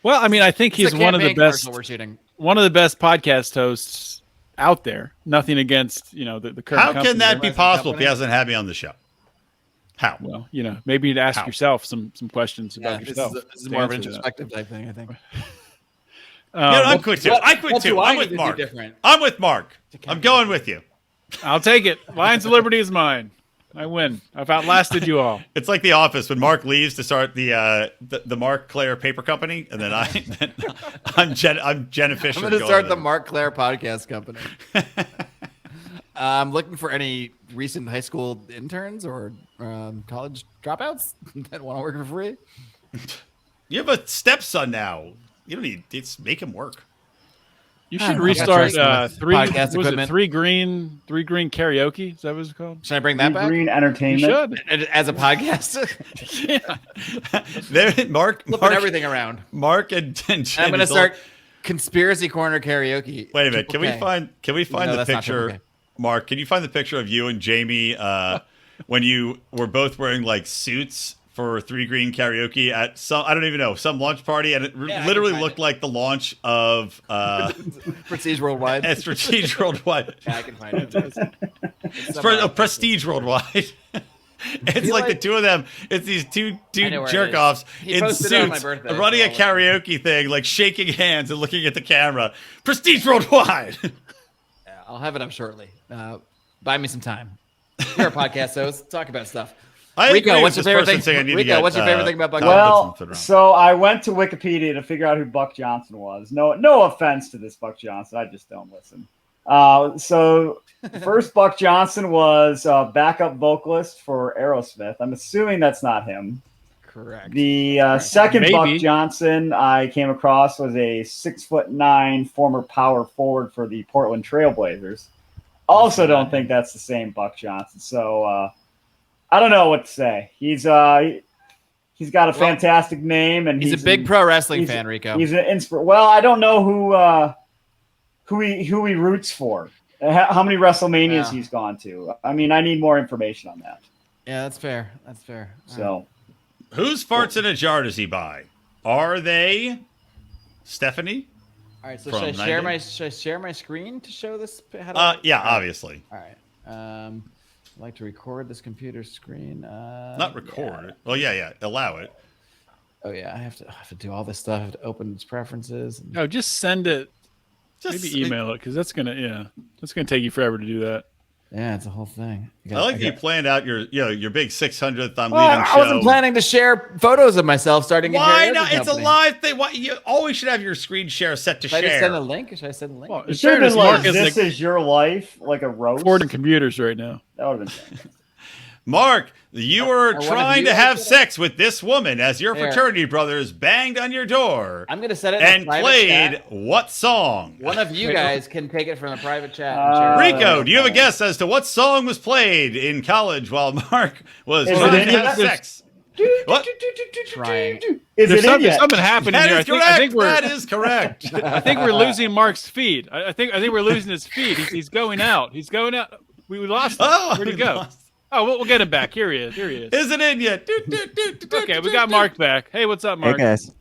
Well, I mean, I think It's he's a one of the campaign commercial best. we're shooting. One of the best podcast hosts out there. Nothing against the current. How can that be Present possible if company? he hasn't had me on the show? How? Well, maybe you'd ask How? yourself some questions Yeah, about yourself. this is to more of an answer that. introspective type thing, I think. I'm quit too. I quit what too. do I I'm need with to do Mark. different? I'm with Mark. I'm going with you. I'll take it. Lions of Liberty is mine. I win. I've outlasted you all. It's like The Office when Mark leaves to start the Mark Claire paper company, and then I'm Jenna Fisher. I'm going to start the with Mark Claire podcast company. I'm looking for any recent high school interns or college dropouts that want to work for free. You have a stepson now. You don't need. It's make him work. You should I restart got three. podcast Was it equipment. three green karaoke? Is that what it's called? Should I bring that back? Green You Entertainment. should. As a podcast? Mark, Flipping everything around. Mark and Jen. And I'm going to start Conspiracy Corner Karaoke. Wait a minute. Can we Triple K. find No, the that's not Triple picture? K. Mark, can you find the picture of you and Jamie when you were both wearing like suits for Three Green Karaoke at some, I don't even know, some launch party, and it Yeah, I literally can find looked it. like the launch of Prestige Worldwide. Prestige Worldwide. Yeah, I can find it. It's It's somewhere. Prestige Worldwide. It's feel like the like- two of them. It's these two I know where it jerk is. offs He in posted it on my suits birthday, running a so I'll let karaoke thing, like shaking hands and looking at the camera. Prestige Worldwide. Yeah, I'll have it up shortly. Buy me some time. You're a podcast host. Talk about stuff. I Rico, agree what's with your this favorite person thing? saying I need to Rico, get, what's your favorite thing about Buck Kyle Well, Goodson around. so I went to Wikipedia to figure out who Buck Johnson was. No offense to this Buck Johnson. I just don't listen. So first Buck Johnson was a backup vocalist for Aerosmith. I'm assuming that's not him. Correct. The second Maybe. Buck Johnson I came across was a 6'9" former power forward for the Portland Trailblazers. Also don't think that's the same Buck Johnson. So I don't know what to say. He's got a fantastic name, and He's a big pro wrestling he's- fan, Rico. He's an Well, I don't know who he roots for. How many WrestleManias Yeah. he's gone to. I mean, I need more information on that. Yeah, that's fair. That's fair. So Whose farts in a jar does he buy? Are they Stephanie? All right. So From should I 90? share my screen to show this? How do I- Yeah, obviously. All right. I'd like to record this computer screen. Not record. Well, yeah. Allow it. Oh yeah, I have to do all this stuff. I have to open its preferences. And, No, just send it. Just, Maybe email it because that's gonna take you forever to do that. yeah, it's a whole thing. I like that you planned out your big 600th I'm Well, leaving I show. wasn't planning to share photos of myself starting. Why a karaoke not? It's a company. live thing. Why you always should have your screen share set to Should I just send a share. link? Should I send a link? Well, it in should have been fairness, like, Mark is "This is your life," like a roast. Ford and computers right now. That would have been fantastic. Mark, you were one of trying you to have did that? sex with this woman as your There. fraternity brothers banged on your door I'm gonna set it in and a private played chat. what song? One of you guys can take it from the private chat. And share it. Rico, do you have a guess as to what song was played in college while Mark was Is it trying in to have yet? sex? What? Trying. Is There's it in yet? something happening That here. is correct. I think we're That is correct. I think we're losing Mark's feed. I think we're losing his feed. He's going out. He's going out. We lost him. Oh, Where'd he we go? lost. Oh, we'll get him back. Here he is. Is it in yet? Okay, we got Mark back. Hey, what's up, Mark? Hey guys.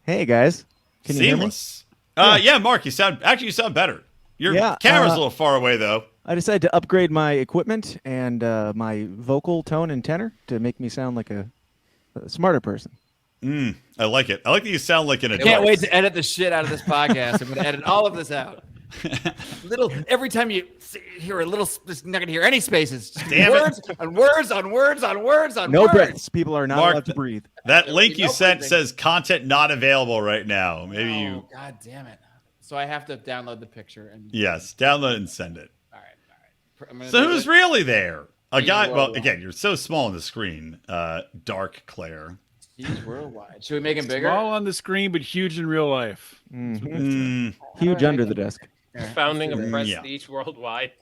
Hey guys. Can you hear me? Seamless. Yeah, Mark, you sound better. Your Yeah, camera's a little far away though. I decided to upgrade my equipment and my vocal tone and tenor to make me sound like a smarter person. I like it. I like that you sound like an adult. Can't wait to edit the shit out of this podcast. I'm going to edit all of this out. Every time you hear a little, just not going to hear any spaces. Just Damn it. words on words on words on words on No words. breaths. People are not Mark, allowed to breathe. That link you No sent breathing. says content not available right now. Maybe you. God damn it! So I have to download the picture and. Yes, download and send it. All right. I'm gonna So do who's it. really there? A He's guy. Well, worldwide. again, you're so small on the screen. Dark Claire. He's worldwide. Should we make him bigger? Small on the screen, but huge in real life. Huge under the desk. Here, Founding let's of do this. Prestige Worldwide.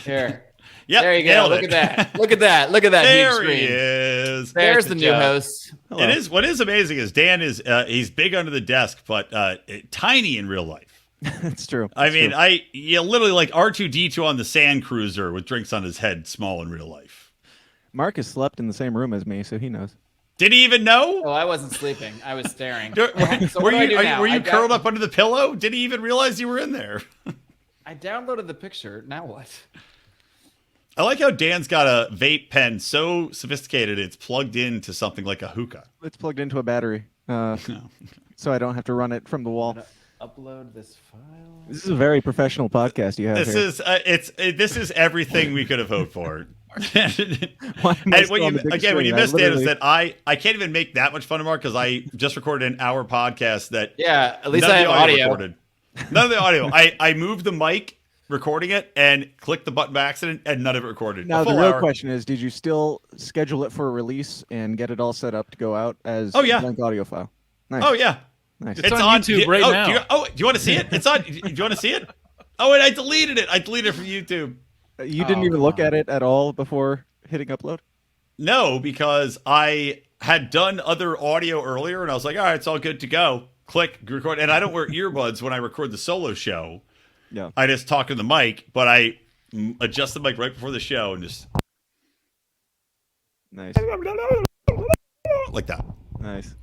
Here. Yep, There you go. nailed Look it. at that. Look at that. Look at that huge There screen. he is. There's the new job. host. Hello. It is. What is amazing is Dan is he's big under the desk, but tiny in real life. That's true. I That's mean, true. literally like R2D2 on the Sand Cruiser with drinks on his head, small in real life. Mark has slept in the same room as me, so he knows. Did he even know? Oh, I wasn't sleeping. I was staring. Were, So were what do I do you, now? were you I curled up under the pillow? Did he even realize you were in there? I downloaded the picture. Now what? I like how Dan's got a vape pen so sophisticated it's plugged into something like a hookah. It's plugged into a battery, so I don't have to run it from the wall. Upload this file. This is a very professional podcast you have This here. this is everything we could have hoped for. Why am I And still on the big when you screen? missed it, is literally- that I can't even make that much fun of Mark because I just recorded an hour podcast that Yeah, at least none I of have the audio. recorded. None of the audio. I moved the mic recording it and clicked the button by accident and none of it recorded. Now A the full real hour. question is, did you still schedule it for a release and get it all set up to go out as Oh, yeah. a blank audio file? Nice. Oh yeah. Nice. It's on YouTube right now. Do you want to see it? It's on. Do you want to see it? Oh, wait, I deleted it. I deleted it from YouTube. You didn't Oh, even come look on. at it at all before hitting upload? No, because I had done other audio earlier, and I was like, all right, it's all good to go. Click, record. And I don't wear earbuds when I record the solo show. Yeah. I just talk to the mic, but I adjust the mic right before the show and just Nice. like that. Nice.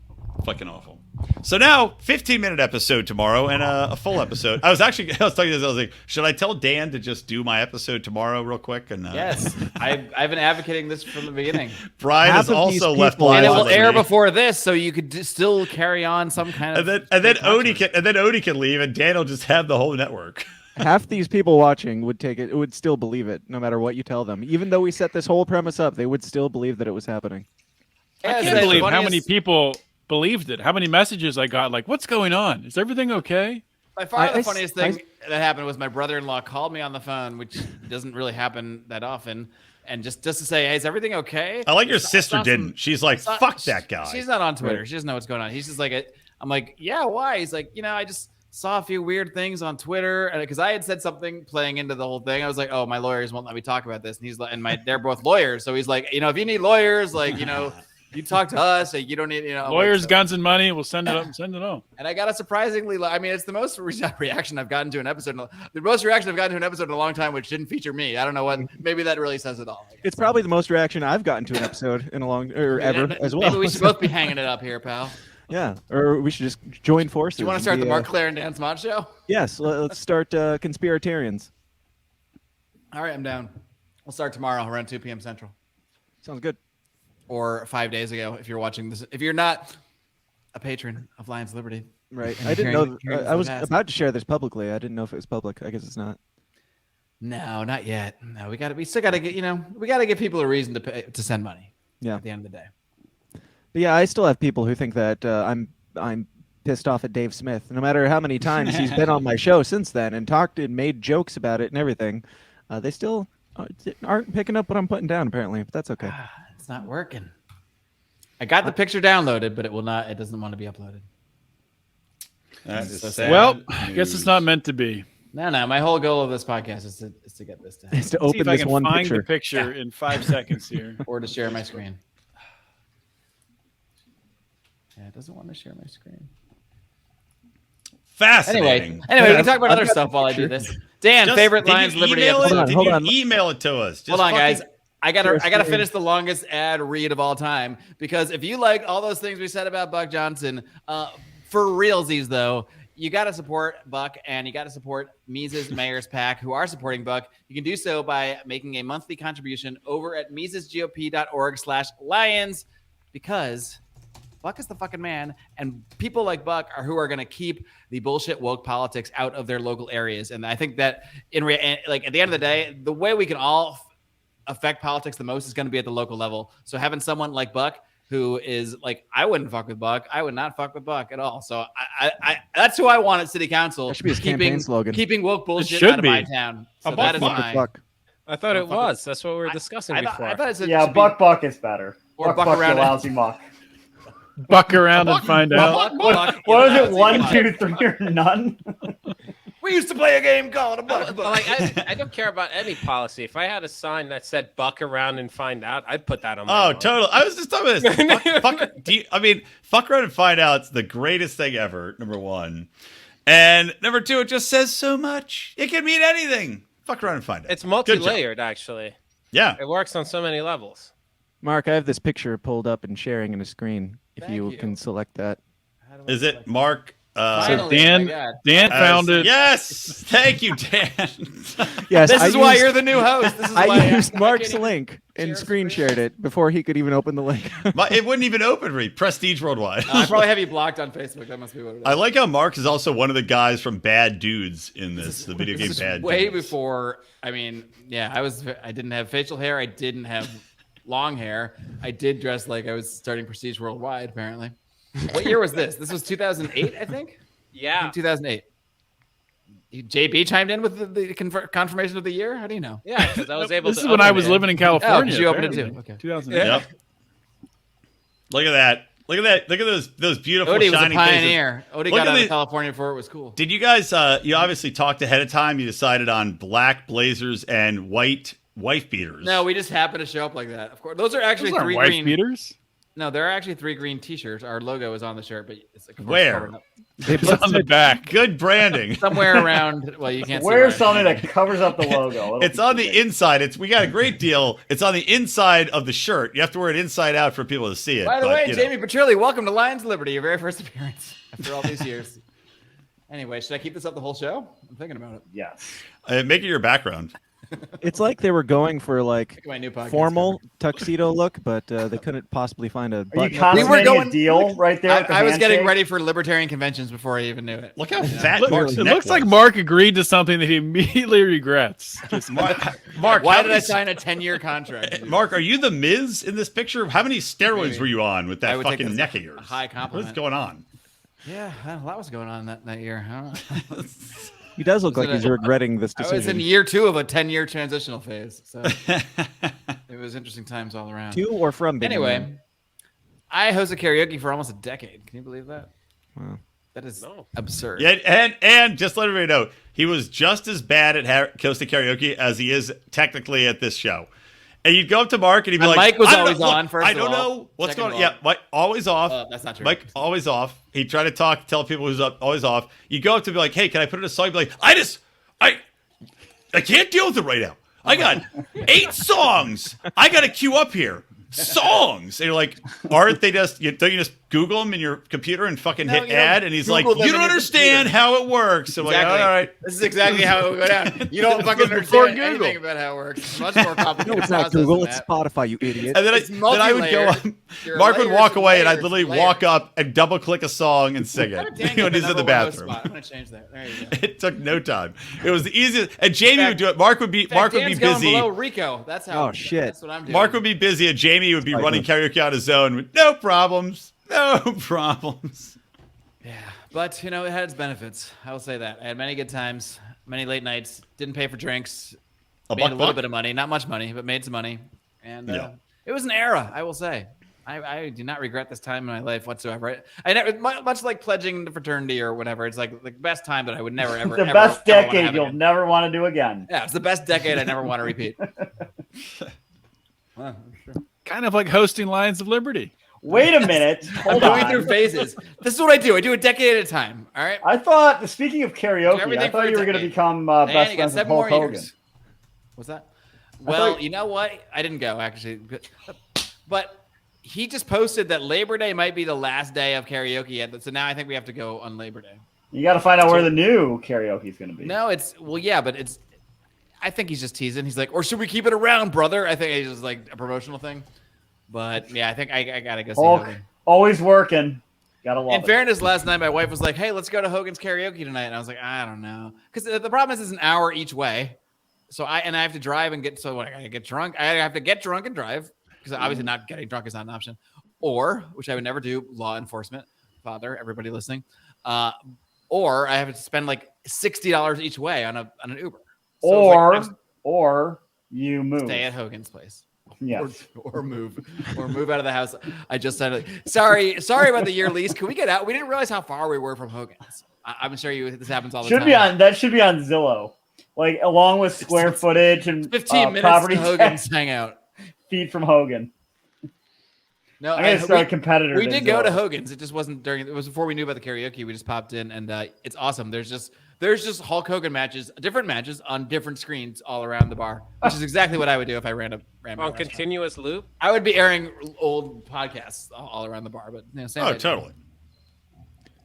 Fucking awful. So now, 15-minute episode tomorrow and a full episode. I was talking to this. I was like, should I tell Dan to just do my episode tomorrow real quick? And Yes, I've been advocating this from the beginning, Brian Half has of these also left people- and it lines will on air me. before this, so you could still carry on some kind of. And then Odie can leave, and Dan will just have the whole network. Half these people watching would take it, would still believe it, no matter what you tell them. Even though we set this whole premise up, they would still believe that it was happening. Yeah, I it's can't the believe how funniest- many people believed it. How many messages I got like, what's going on? Is everything okay? By far I- the I- funniest thing that happened was my brother-in-law called me on the phone, which doesn't really happen that often, and just to say, "Hey, is everything okay?" I like your I saw sister some- didn't. She's like, saw- fuck that guy. She's not on Twitter. Right. She doesn't know what's going on. He's just like, I'm like, yeah, why? He's like, I just saw a few weird things on Twitter, and because I had said something playing into the whole thing, I was like, oh, my lawyers won't let me talk about this, and he's like, they're both lawyers, so he's like, if you need lawyers, like, you talk to us, like, you don't need, I'm like, Lawyers, so- guns, and money. We'll send it up and send it on. And I got a surprisingly, it's the most reaction I've gotten to an episode. The most reaction I've gotten to an episode in a long time, which didn't feature me. I don't know what. Maybe that really says it all. It's probably the most reaction I've gotten to an episode in a long or ever as well. Maybe we should both be hanging it up here, pal. Yeah, or we should just join forces. Do you want to and start be, the Mark, Claire, and Dan Smott show? Yes, let's start conspiratarians. All right, I'm down. We'll start tomorrow around 2 p.m. Central, Sounds good. or 5 days ago if you're watching this. If you're not a patron of Lions Liberty, Right. And I didn't hearing- know. hearing this I was in the past. about to share this publicly. I didn't know if it was public. I guess it's not. no, not yet. No, we still got to get. We got to give people a reason to pay, to send money. Yeah. At the end of the day. But yeah, I still have people who think that I'm pissed off at Dave Smith. No matter how many times he's been on my show since then and talked and made jokes about it and everything, they still aren't picking up what I'm putting down. Apparently, but that's okay. It's not working. I got the picture downloaded, but it will not. It doesn't want to be uploaded. That is So sad Well, I guess news. it's not meant to be. No. My whole goal of this podcast is to get this down It's to See open if I this can one find picture. the picture in 5 seconds here. or to share my screen. Yeah, it doesn't want to share my screen. Fascinating. Anyway, we can I've- talk about I've other got stuff the while I do picture. this. Dan, Just- favorite did you Lions Liberty email it? episode. Did Hold you on. email it to us? Just Hold on, fucking- guys. I gotta Share finish the longest ad read of all time because if you like all those things we said about Buck Johnson, for realsies though, you gotta support Buck and you gotta support Mises Mayor's PAC who are supporting Buck. You can do so by making a monthly contribution over at misesgop.org/lions because Buck is the fucking man, and people like Buck are who are going to keep the bullshit woke politics out of their local areas. And I think that at the end of the day, the way we can all affect politics the most is going to be at the local level. So having someone like Buck who is like, I wouldn't fuck with Buck. I would not fuck with Buck at all. So I that's who I want at city council. That should be his campaign slogan. Keeping woke bullshit should out of be. my town. So Buck that is Fuck with mine. Buck. I thought it Fuck was. That's what we were discussing I before. thought it should Yeah, be Buck is better. Or Buck, Buck Buck, around you it. lousy muck. Buck around and find out. Buck, What was you it? know, 1, Buck. 2, 3, or none? We used to play a game called a But, Buck. like, I don't care about any policy. If I had a sign that said "buck around and find out," I'd put that on my Oh, lawn. totally. I was just talking about this. Fuck around and find out. It's the greatest thing ever. Number one, and number two, it just says so much. It can mean anything. Fuck around and find out. It's Good job. multi-layered, actually. Yeah. It works on so many levels. Mark, I have this picture pulled up and sharing in a screen. If Thank you you. can select that. How do I Is it select- Mark? Finally, Dan- my God. Dan found it. Yes, thank you, Dan. Yes, This I is why used- you're the new host. This is I why used I Mark's can't even link and share screen screen. shared it before he could even open the link. It wouldn't even open me. Prestige Worldwide. I probably have you blocked on Facebook. That must be what it is. I like how Mark is also one of the guys from Bad Dudes in the video game This is Bad way Dudes. before. I mean, yeah, I didn't have facial hair. I didn't have long hair. I did dress like I was starting Prestige Worldwide. Apparently, what year was this? This was 2008, I think. Yeah. 2008. JB chimed in with the confirmation of the year. How do you know? Yeah, because I was able This to. is when I open was it. living in Oh, California. because you opened it too. apparently. Okay. 2008. Yep. Look at that. Look at that. Look at those beautiful Odie was a shining faces. pioneer. Odie Look got at out the- of California before it was cool. Did you guys? You obviously talked ahead of time. You decided on black blazers and white wife beaters. No, we just happened to show up like that. Of course, those are actually Those aren't three wife green. beaters. No, there are actually 3 green T-shirts. Our logo is on the shirt, but it's of course Where? covered up. It's on the back. Good branding. Somewhere around. Well, you can't. Where's see where. something that covers up the logo? It'll It's be on the great. inside. We got a great deal. It's on the inside of the shirt. You have to wear it inside out for people to see it. By the but, way, you know. Jamie Petrilli, welcome to Lions Liberty, your very first appearance after all these years. Anyway, should I keep this up the whole show? I'm thinking about it. Yes. Make it your background. It's like they were going for like My new podcast formal tuxedo look, but they couldn't possibly find a Are you button. consummating going- a deal right there? with the I was getting handshake? ready for libertarian conventions before I even knew it. Look how fat Look, Mark's it neck looks like was. Mark agreed to something that he immediately regrets. Just Mark, Why how did I many- sign a 10-year contract? Mark, are you the Miz in this picture? How many steroids Maybe. were you on with I that would take fucking this neck a of yours? high compliment. What is going on? Yeah, a lot was going on that year. I don't know. He does look Was like it he's a- regretting this I was in decision. year 2 of a 10-year transitional phase, so it was interesting times all around. To or from being a Anyway, man. I hosted karaoke for almost a decade. Can you believe that? Wow. That is No. absurd. Yeah, and just let everybody know, he was just as bad at Costa Karaoke as he is technically at this show. And you'd go up to Mark and he'd be And like, Mike was "I don't always know, look, on, first I of don't all. know what's Second going of on." all- Yeah, Mike always off. That's not true. Mike always off. He'd try to tell people who's up, always off. You go up to be like, "Hey, can I put in a song?" He'd be like, I can't deal with it right now. I got 8 songs. I got to queue up here. Songs. And you're like, aren't they just, don't you just Google them in your computer and fucking No, hit you don't add? And he's Google like, them you don't in your understand computer. how it works. I'm Exactly. like, all right. This is exactly how it would go down. You don't fucking Before understand Google. anything about how it works. It's much more complicated. No, it's not process Google. than It's that. Spotify, you idiot. And then It's I would go multi-layered. up. There are Mark would layers walk and away, and I'd layers literally and walk layers. up and double click a song and sing How it did Daniel when he's in the number one host bathroom. spot? I'm gonna change that. There you go. It took no time. It was the easiest. And Jamie fact- would do it. Mark would be In fact, busy. Dan's going below Rico. That's how. Oh, shit. That's what I'm doing. Mark would be busy, and Jamie would be Like running this. karaoke on his own with no problems. No problems. Yeah, but you know, it had its benefits. I will say that. I had many good times, many late nights. Didn't pay for drinks. A Made buck a little buck? bit of money, not much money, but made some money. And Yeah. it was an era, I will say. I do not regret this time in my life whatsoever. I never, much like pledging the fraternity or whatever. It's like the best time, but I would never ever. The ever, best ever wanna decade have you'll again. never want to do again. Yeah, it's the best decade I never want to repeat. Wow, sure. kind of like hosting Lions of Liberty. Wait a minute. I'm Hold going on. through phases. This is what I do. I do a decade at a time. All right. I thought, speaking of karaoke, Everything I thought for you were a going to decade. become And best you got friends with 7 more Hulk Hogan. years. What's that? Well, thought- you know what? I didn't go actually, but he just posted that Labor Day might be the last day of karaoke yet. So now I think we have to go on Labor Day. You got to find out where the new karaoke is going to be. No, yeah, but it's. I think he's just teasing. He's like, or should we keep it around, brother? I think it's just like a promotional thing. But yeah, I think I gotta go see Hulk, Hogan. always working. Gotta love In it. fairness, last night my wife was like, "Hey, let's go to Hogan's karaoke tonight," and I was like, "I don't know," because the problem is it's an hour each way. So I have to drive and get. So what? I gotta get drunk. I have to get drunk and drive because obviously not getting drunk is not an option. Or, which I would never do, law enforcement, father, everybody listening. Or I have to spend like $60 each way on an Uber. So it's like, or you move. stay at Hogan's place. Yes. Or move out of the house. I just said, sorry about the year lease. Can we get out? We didn't realize how far we were from Hogan's. I'm sure this happens all the time. That should be on Zillow, like along with square footage and 15 minutes property to Hogan's hangout. feet from Hogan. No, I'm gonna start a competitor. we to did go to Zillow. Hogan's. It just wasn't it was before we knew about the karaoke. We just popped in and it's awesome. There's just There's just Hulk Hogan matches, different matches on different screens all around the bar, which is exactly what I would do if I ran my On restaurant. continuous loop. I would be airing old podcasts all around the bar, but same idea. Totally.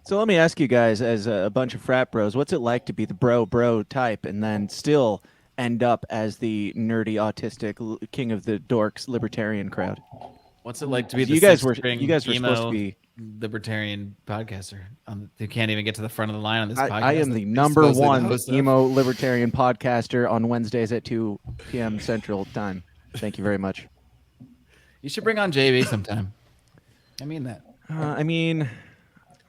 So let me ask you guys, as a bunch of frat bros, what's it like to be the bro type and then still end up as the nerdy, autistic king of the dorks libertarian crowd? What's it like to be the You guys were emo supposed to be. libertarian podcaster who can't even get to the front of the line on this podcast? I am the number one emo libertarian podcaster on Wednesdays at 2 p.m. Central Time. Thank you very much. You should bring on JB sometime. I mean that.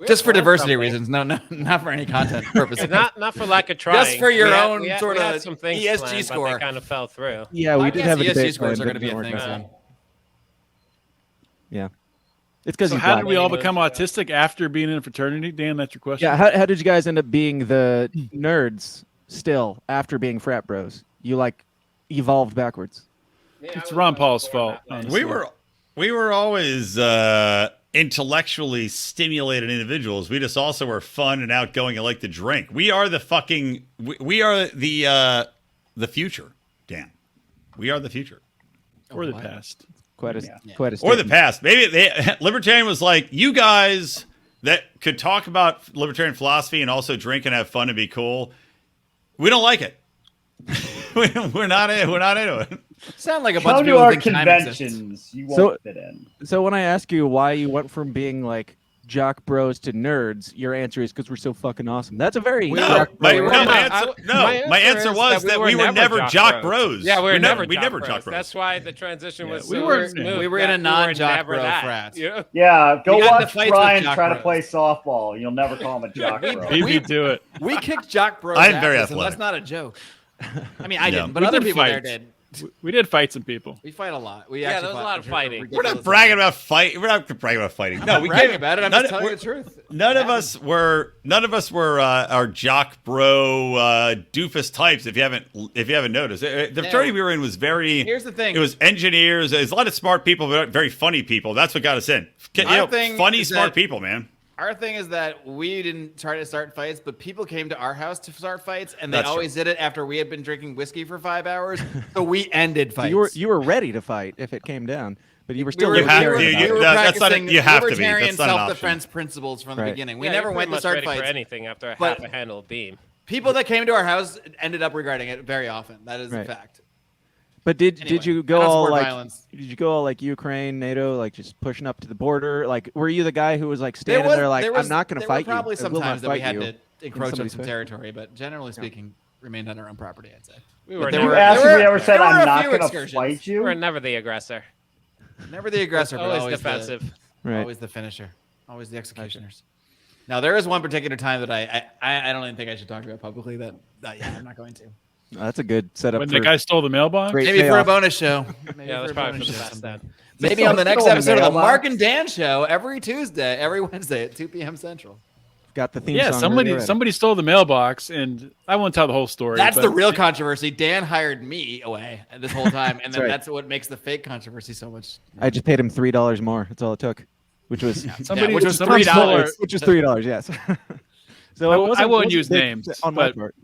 Just for diversity reasons. No, not for any content purposes. Not for lack of trying. Just for your own we sort had of some things ESG planned, score. But they kind of fell through. Yeah, we did have a ESG debate scores plan, are going to but be it a didn't thing work out. soon. Yeah. It's because So how did we all become autistic after being in a fraternity? Dan, that's your question. Yeah, how did you guys end up being the nerds still after being frat bros? You like evolved backwards. Yeah, It's I was Ron born Paul's that fault, way. honestly. We were always intellectually stimulated individuals. We just also were fun and outgoing and like to drink. We are the fucking we are the future, Dan. We are the future. Or the past. Quite a Or the statement. past. Maybe libertarian was like, you guys that could talk about libertarian philosophy and also drink and have fun and be cool. We don't like it. we're not into it. Sound like a bunch Come of to people our who think time exists. conventions. You won't So- fit in. So when I ask you why you went from being like jock bros to nerds, your answer is because we're so fucking awesome. That's a very No, jock my bro answer is was that we were never jock bros. Yeah, we were never jock bros. bros. That's why the transition was we so were- smooth. we were in a that we non-jock never bro that. frat. Yeah. Yeah, go We got into watch fights with Brian jock try to bros. play softball. You'll never call him a jock bro. Beat me to it. We kicked jock bros. I'm very asses, and athletic. that's not a joke. I mean, I Yeah. didn't, but We other did people there fight. did. We did fight some people. We fight a lot. We Yeah, actually there was a fought lot of fighting. We're not bragging about fight. We're not bragging about fighting. I'm No, not we bragging gave about it. I'm none- just telling you the we're- truth. None of us were our jock bro doofus types. If you haven't noticed, the fraternity we were in was very. Here's the thing. It was engineers. There's a lot of smart people, but very funny people. That's what got us in. Our thing Funny, is smart that- people, man. Our thing is that we didn't try to start fights, but people came to our house to start fights, and they That's always did it after we had been drinking whiskey for 5 hours. So we ended fights. You were ready to fight if it came down, but you were We still were, You have we were, to. we You- were that's not a- practicing you have to be. libertarian That's not an self-defense principles from the Right. beginning. We Yeah, never you're went to pretty much start ready fights. for anything after But- half a handle of beam. People that came to our house ended up regretting it very often. That is a Right. fact. But did Anyway, you I go don't all support like violence. did you go all like Ukraine, NATO, like just pushing up to the border? Like were you the guy who was like standing there like I'm not going to fight There were probably you? I some will not times that we fight had you to encroach into somebody's some face. territory, but generally speaking, remained on our own property, I'd say. We But were there You never, asked there if we were- ever said there were I'm a not few going to excursions. fight we were you. never the aggressor. Never the aggressor, but Always always defensive. Right. Always the finisher. Always the executioners. Now there is one particular time that I don't even think I should talk about publicly. That yeah, I'm not going to. That's a good setup When for the guy stole the mailbox? great Maybe for a payoff. bonus show. Maybe Yeah, that's a probably bonus for the show best someday. then. Maybe on the next Still episode of the mailbox. Marc and Dan show every Wednesday at 2 p.m. Central. Got the theme Yeah, song ready already. somebody stole the mailbox, and I won't tell the whole story. That's but the real controversy. Dan hired me away this whole time, and then right. that's what makes the fake controversy so much. I just paid him $3 more. That's all it took, which was Somebody, which was somebody $3. stole- which was $3. Yes. So I it won't wasn't- wasn't use big names, on my but- part.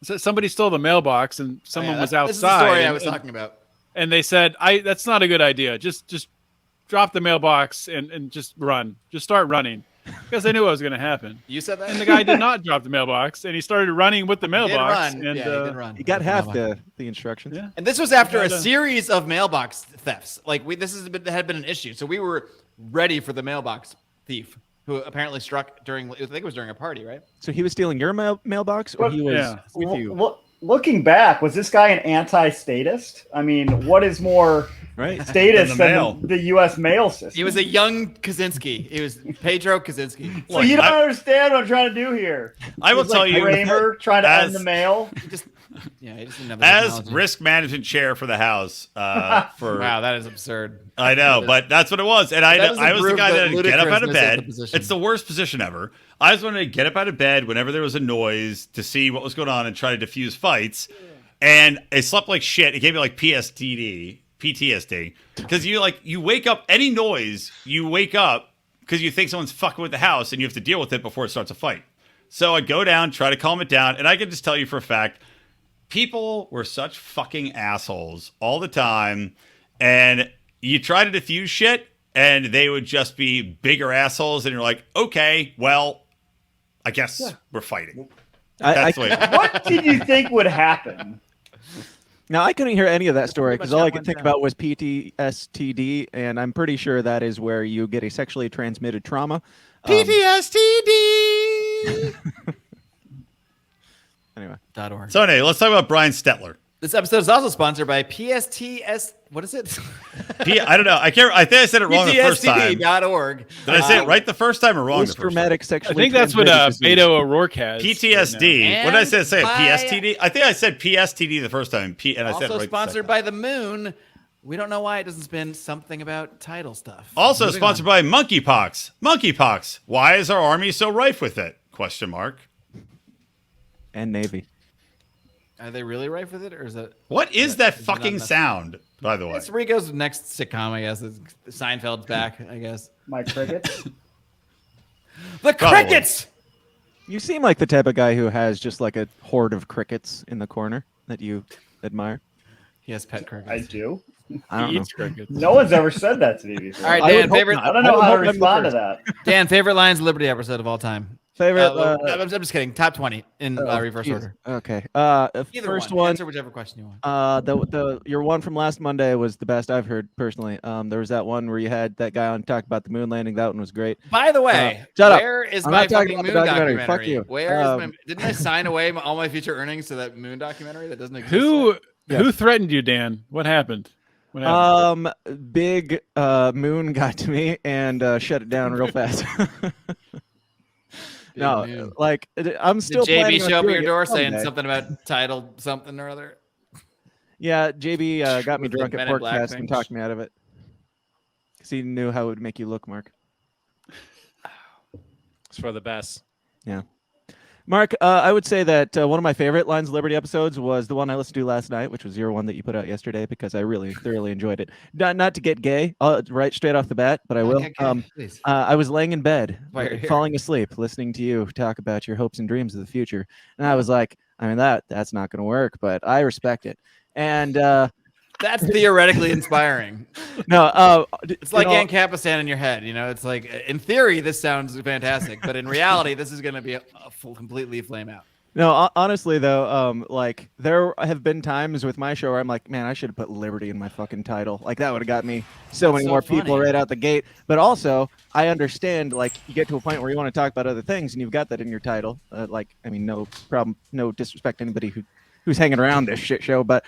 So somebody stole the mailbox, and someone Yeah, was this is the outside. story I and- was talking about. and they said, that's not a good idea. Just drop the mailbox and just run. Just start running. Because they knew what was going to happen. You said that? And the guy did not drop the mailbox, and he started running with the He did mailbox. run. And Yeah, he did run. You got With half mailbox. the instructions. Yeah. And this was after a Yeah. series of mailbox thefts. Like had been an issue, so we were ready for the mailbox thief who apparently struck during. I think it was during a party, right? So he was stealing your mailbox, or he was Yeah. with you, Looking back, was this guy an anti-statist? I mean, what is more right? statist Than the mail. than the U.S. mail system? He was a young Kaczynski. He was Pedro Kaczynski. So you don't understand what I'm trying to do here. I will It's tell like you, Kramer trying to as- end the mail. He just didn't have the as technology. risk management chair for the house, for Wow, that is absurd. I know, but that's what it was. And That doesn't I was the prove guy the that get up out of ludicrousness of bed. the position. It's the worst position ever. I was wanting to get up out of bed whenever there was a noise to see what was going on and try to diffuse fights. And I slept like shit. It gave me like PTSD, because you wake up any noise, you wake up because you think someone's fucking with the house and you have to deal with it before it starts a fight. So I go down, try to calm it down, and I can just tell you for a fact, people were such fucking assholes all the time, and you try to diffuse shit, and they would just be bigger assholes, and you're like, okay, well, I guess we're fighting. That's the way it is. What did you think would happen? Now, I couldn't hear any of that story because Pretty much all I that could think one about was PTSD, and I'm pretty sure that is where you get a sexually transmitted trauma. PTSD! Anyway. .org. So anyway, let's talk about Brian Stetler. This episode is also sponsored by PSTS. What is it? I don't know. I think I said it wrong the first time. PTSD.org. Did I say it right the first time or wrong the first time? Post-traumatic I sexually think that's what transmitted disease. Beto O'Rourke has. PTSD. right What did I say? Say it. by- PSTD? I think I said PSTD the first time. And I said it Also right sponsored by the Moon. We don't know why it doesn't spin something about title stuff. Also Moving sponsored on. by monkeypox. Monkeypox. Why is our army so rife with it? Question mark. And Navy. Are they really right with it, or is it? What is that is it fucking not sound, by the way? It's Rico's next sitcom, I guess. It's Seinfeld's back, I guess. My crickets. The Probably. crickets. You seem like the type of guy who has just like a horde of crickets in the corner that you admire. He has pet crickets. I do. I don't know. Eats crickets. No one's ever said that to me before. All right, I would Dan. hope Favorite. not. I don't know would how to hope I'm the respond to first. that. Dan. Favorite Lions of Liberty episode of all time. Favorite. I'm just kidding. Top 20 in reverse Jesus. order. Okay. Either First one. one. Answer whichever question you want. Your one from last Monday was the best I've heard personally. There was that one where you had that guy on talk about the moon landing. That one was great. By the way, shut up. where is I'm my not talking fucking about moon the documentary. documentary? Fuck you. Where is my? Didn't I sign away all my future earnings to that moon documentary that doesn't exist? yet? Who threatened you, Dan? What happened? What happened? Big moon got to me and shut it down real fast. No, moon. like I'm Did still. planning JB on show up at doing your it door saying someday. something about title something or other? Yeah, JB got me With the drunk Men at in Black Porkfest thing? and talked me out of it because he knew how it would make you look, Mark. It's for the best. Yeah. Mark, I would say that one of my favorite Lines of Liberty episodes was the one I listened to last night, which was your one that you put out yesterday, because I really thoroughly enjoyed it. Not to get gay, right straight off the bat, but I will. Please. I was laying in bed, Why you're here. falling asleep, listening to you talk about your hopes and dreams of the future, and I was like, I mean that's not going to work, but I respect it. And That's theoretically inspiring. no, It's like Ann Capistan in your head. You know, it's like in theory this sounds fantastic, but in reality this is going to be a full, completely flame out. No, honestly though, like there have been times with my show where I'm like, man, I should have put Liberty in my fucking title. Like that would have got me so many so more people funny. right out the gate. But also, I understand like you get to a point where you want to talk about other things, and you've got that in your title. Like, I mean, no problem, no disrespect to anybody who's hanging around this shit show, but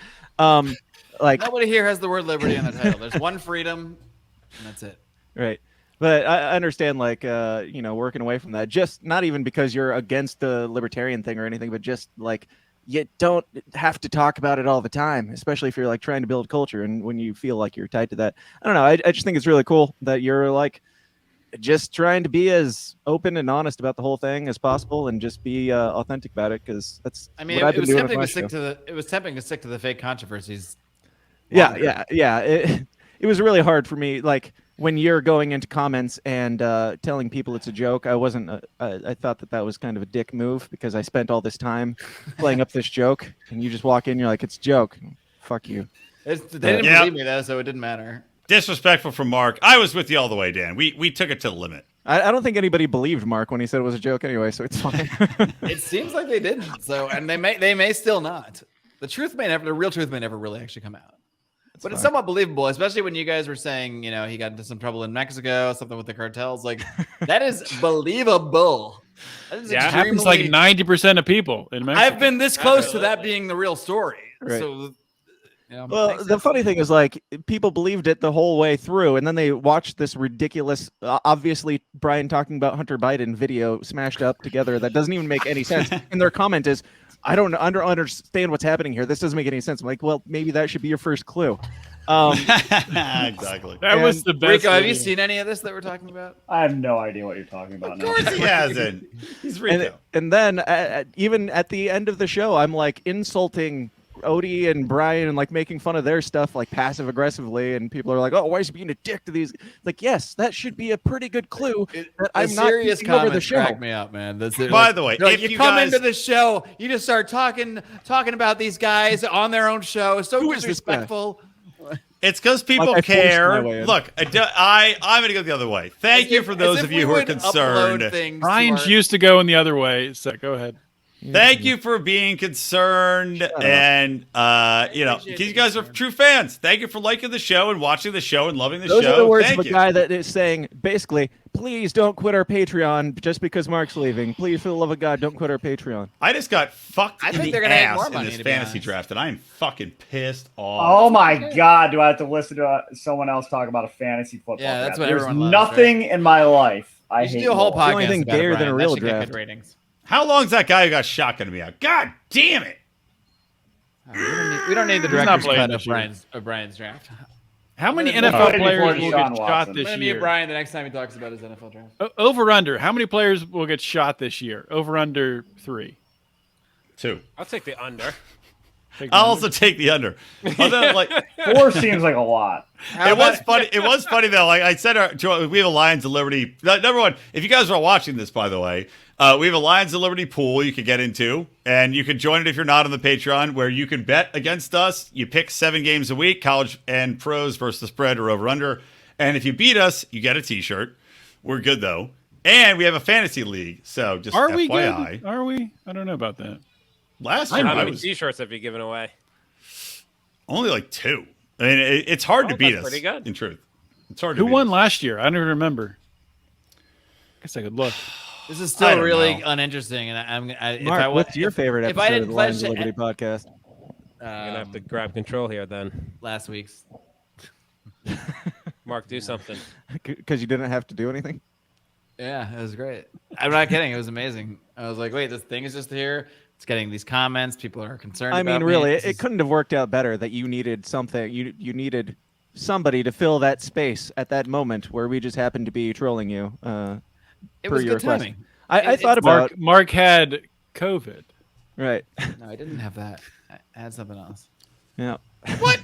like Nobody here has the word liberty in the title. There's one freedom, and that's it. right. But I understand, like, working away from that. Just not even because you're against the libertarian thing or anything, but just like you don't have to talk about it all the time, especially if you're like trying to build culture and when you feel like you're tied to that. I don't know. I just think it's really cool that you're like just trying to be as open and honest about the whole thing as possible and just be authentic about it, because that's I mean, what I've it been was doing tempting with to my stick show. to the. It was tempting to stick to the fake controversies. Yeah, longer. yeah. It was really hard for me, like when you're going into comments and telling people it's a joke. I wasn't. I thought that was kind of a dick move because I spent all this time playing up this joke, and you just walk in, you're like, it's a joke. Fuck you. They didn't Yeah. believe me though, so it didn't matter. Disrespectful from Mark. I was with you all the way, Dan. We took it to the limit. I don't think anybody believed Mark when he said it was a joke anyway, so it's fine. It seems like they didn't. So, and they may still not. The real truth may never really actually come out. But it's fine. somewhat believable, especially when you guys were saying, you know, he got into some trouble in Mexico, something with the cartels. Like, that is believable. That is Yeah, it happens like 90% of people in Mexico. I've been this close to that being the real story. Right. So, you know, Well, makes the sense. funny thing is, like, people believed it the whole way through, and then they watched this ridiculous, obviously Brian talking about Hunter Biden video smashed up together that doesn't even make any sense. And their comment is, I don't understand what's happening here. This doesn't make any sense. I'm like, well, maybe that should be your first clue. Exactly. That was the best. Rico, have you video. seen any of this that we're talking about? I have no idea what you're talking about Of now. course he hasn't. He's Rico. And then even at the end of the show, I'm like insulting Odie and Brian and like making fun of their stuff like passive aggressively, and people are like, "Oh, why is he being a dick to these?" Like, yes, that should be a pretty good clue that I'm not serious taking over the comments show. crack me up, man. By the way, like, if you you come guys- into the show, you just start talking about these guys on their own show. So Who is this guy? disrespectful. It's because people Like I forced my care. way in. Look, I'm going to go the other way. Thank you for those of you who are concerned. Brian's used to going the other way, so go ahead. Thank you for being concerned, and you guys are true fans. Thank you for liking the show and watching the show and loving the Those show. are the words Thank of a you. guy that is saying, basically, please don't quit our Patreon just because Mark's leaving. Please, for the love of God, don't quit our Patreon. I just got fucked I in think the they're gonna make ass more in money, this to be fantasy honest. draft, and I am fucking pissed off. Oh my God! Do I have to listen to someone else talk about a fantasy football? Yeah, that's draft? what There's everyone loves, nothing in my life I You should hate do a whole more. The podcast only thing about it, gayer than a Brian. real That should get draft. good ratings. How long's that guy who got shotgun me out? God damn it! We don't need the He's not director's playing cut this of year. Brian's draft. How many I'm gonna- NFL Before players will Deshaun get Watson. shot I'm this gonna meet year? Brian the next time he talks about his NFL draft. Over under. How many players will get shot this year? Over under 3. 2. I'll take the under. Take I'll the also take the under. Although, like, 4 seems like a lot. it was funny. It was funny though. Like I said, we have a Lions of Liberty. Number one, if you guys are watching this, by the way, we have a Lions of Liberty pool you can get into, and you can join it if you're not on the Patreon, where you can bet against us. You pick 7 games a week, college and pros versus the spread or over under, and if you beat us, you get a T-shirt. We're good though, and we have a fantasy league. So just Are we FYI. good? Are we? I don't know about that. Last year How I many was T-shirts have you given away? only like 2. I mean, it's hard to beat that's us. pretty good. In truth, it's hard to Who beat won us. last year? I don't even remember. Guess I could look. This is I still don't really know. uninteresting, and if Mark, I wa- what's your favorite if I episode didn't of the Lions of pledge Liberty podcast? I'm gonna have to grab control here then. last week's. Mark, do something. Because you didn't have to do anything? Yeah, it was great. I'm not kidding. It was amazing. I was like, wait, this thing is just here. It's getting these comments. People are concerned. I mean, about really, me. it couldn't have worked out better that you needed something. You needed somebody to fill that space at that moment where we just happened to be trolling you. It per was your good request. timing. I thought about Mark had COVID. right. No, I didn't have that. I had something else. Yeah. What?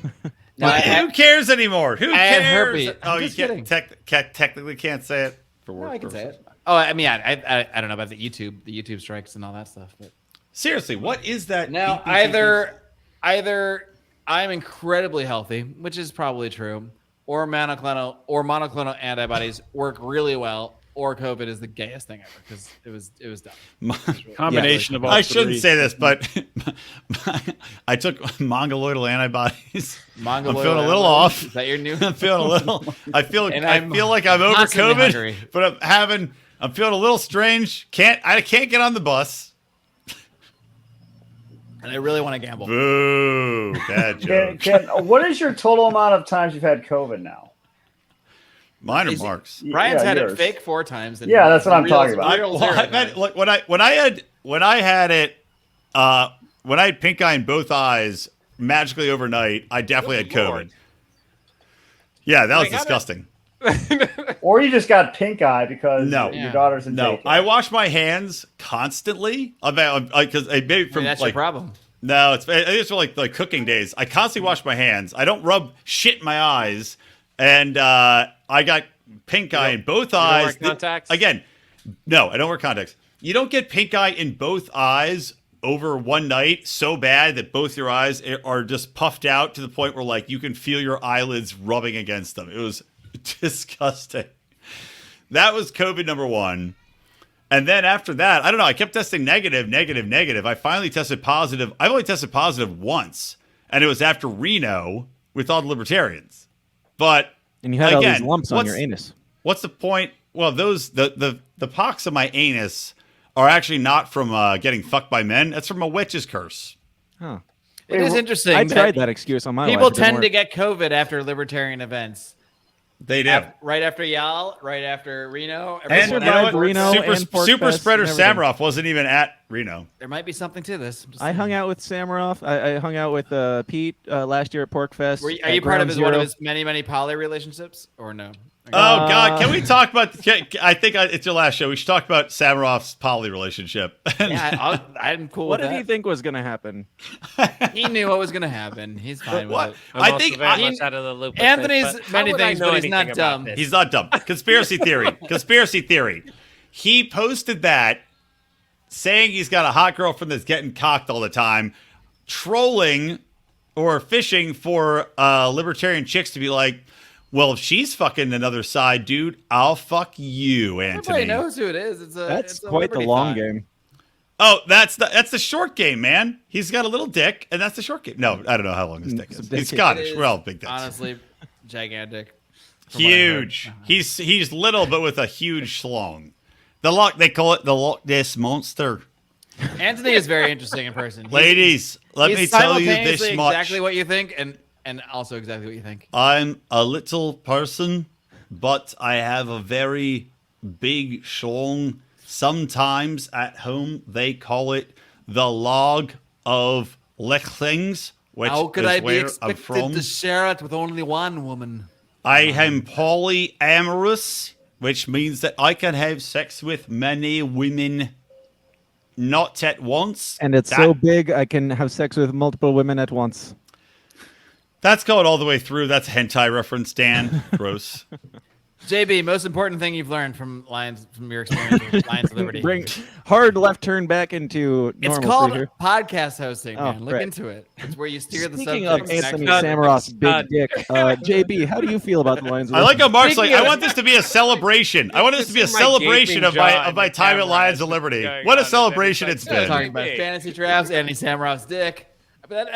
No, I Who cares anymore? Who I had cares? herpes. Oh, I'm you just kidding. technically can't say it for work. No, I can say purposes. it. Oh, I mean, I don't know about the YouTube strikes and all that stuff, but Seriously, what is that? no, either I'm incredibly healthy, which is probably true, or monoclonal antibodies work really well, or COVID is the gayest thing ever because it was dumb. Combination of all I three. shouldn't say this, but I took mongoloidal antibodies. I'm feeling a little off. Is that your new? I'm feeling a little. I feel And like I'm over constantly COVID, hungry. but I'm feeling a little strange. I can't get on the bus. And I really want to gamble. Boo! Bad joke. What is your total amount of times you've had COVID now? Mine are Is it- Mark's. Brian's Yeah, had yours. it fake 4 times. And Yeah, that's what I'm real- talking about. real Well, zero I've had, times. look, when I had pink eye in both eyes magically overnight, I definitely had Good COVID. Lord. Yeah, that was Like, how did- disgusting. Or you just got pink eye because No. your Yeah. daughter's in No, daycare. I wash my hands constantly. Because I made I mean, from that's like your problem. no, it's for like cooking days. I constantly wash my hands. I don't rub shit in my eyes, and I got pink eye in both don't wear eyes. contacts? Again, no, I don't wear contacts. You don't get pink eye in both eyes over one night so bad that both your eyes are just puffed out to the point where like you can feel your eyelids rubbing against them. It was disgusting. That was COVID number 1. And then after that, I don't know. I kept testing negative. I finally tested positive. I've only tested positive once, and it was after Reno with all the libertarians. But And you had all again, these lumps on what's- your anus. What's the point? Well, the pox of my anus are actually not from getting fucked by men. That's from a witch's curse. Huh. It is interesting. I tried that excuse on my People life. It didn't tend to work. get COVID after libertarian events. They do. Right after y'all, right after Reno. And everyone you know survived what? Reno Super, and Pork Super Fest Spreader and everything. Samaroff wasn't even at Reno. There might be something to this. I'm just I saying. hung out with Samaroff. I hung out with Pete last year at Pork Fest. Are you at part of Ground one of Zero. his many poly relationships, or no? Oh God! Can we talk about? I think it's your last show. We should talk about Samarov's poly relationship. Yeah, I'm cool What with did he that. think was going to happen? He knew what was going to happen. He's fine What? with it. I'm I also think very much out of the loop. with Anthony's this, but many how would I things, know but he's not anything about dumb. this? He's not dumb. Conspiracy theory. Conspiracy theory. He posted that saying he's got a hot girlfriend that's getting cocked all the time, trolling or fishing for libertarian chicks to be like, well, if she's fucking another side dude, I'll fuck you, Anthony. Everybody knows who it is. That's it's a quite the Liberty long thought. game. Oh, that's the short game, man. He's got a little dick, and that's the short game. No, I don't know how long his dick It's a is. big He's dick. Scottish. It is We're all big dicks. Honestly, gigantic. From what I Huge. heard. He's little, but with a huge schlong. They call it the Loch Ness monster. Anthony is very interesting in person. Ladies, let He's me tell you this simultaneously much. exactly what you think, and also exactly what you think. I'm a little person, but I have a very big schlong. Sometimes at home they call it the log of Lechlings, which How could is I be where I'm expected from. to share it with only one woman? I am polyamorous, which means that I can have sex with many women, not at once. And it's so big, I can have sex with multiple women at once. That's going all the way through. That's a hentai reference, Dan. Gross. JB, most important thing you've learned from your experience with Lions of Liberty. Bring hard left turn back into It's normalcy called here. podcast hosting, man. Oh, Look right. into it. It's where you steer the Speaking subject. of Anthony Done. Samarov's big Done. dick, JB, how do you feel about the Lions? I like how Mark's like, Speaking I of- want this to be a celebration. I want this to be a This is my celebration of gaping my jaw of in my the time at camera Lions of as Liberty. going What a on, and then celebration it's it's like- We're talking been. about fantasy drafts, Andy Samarov's dick. But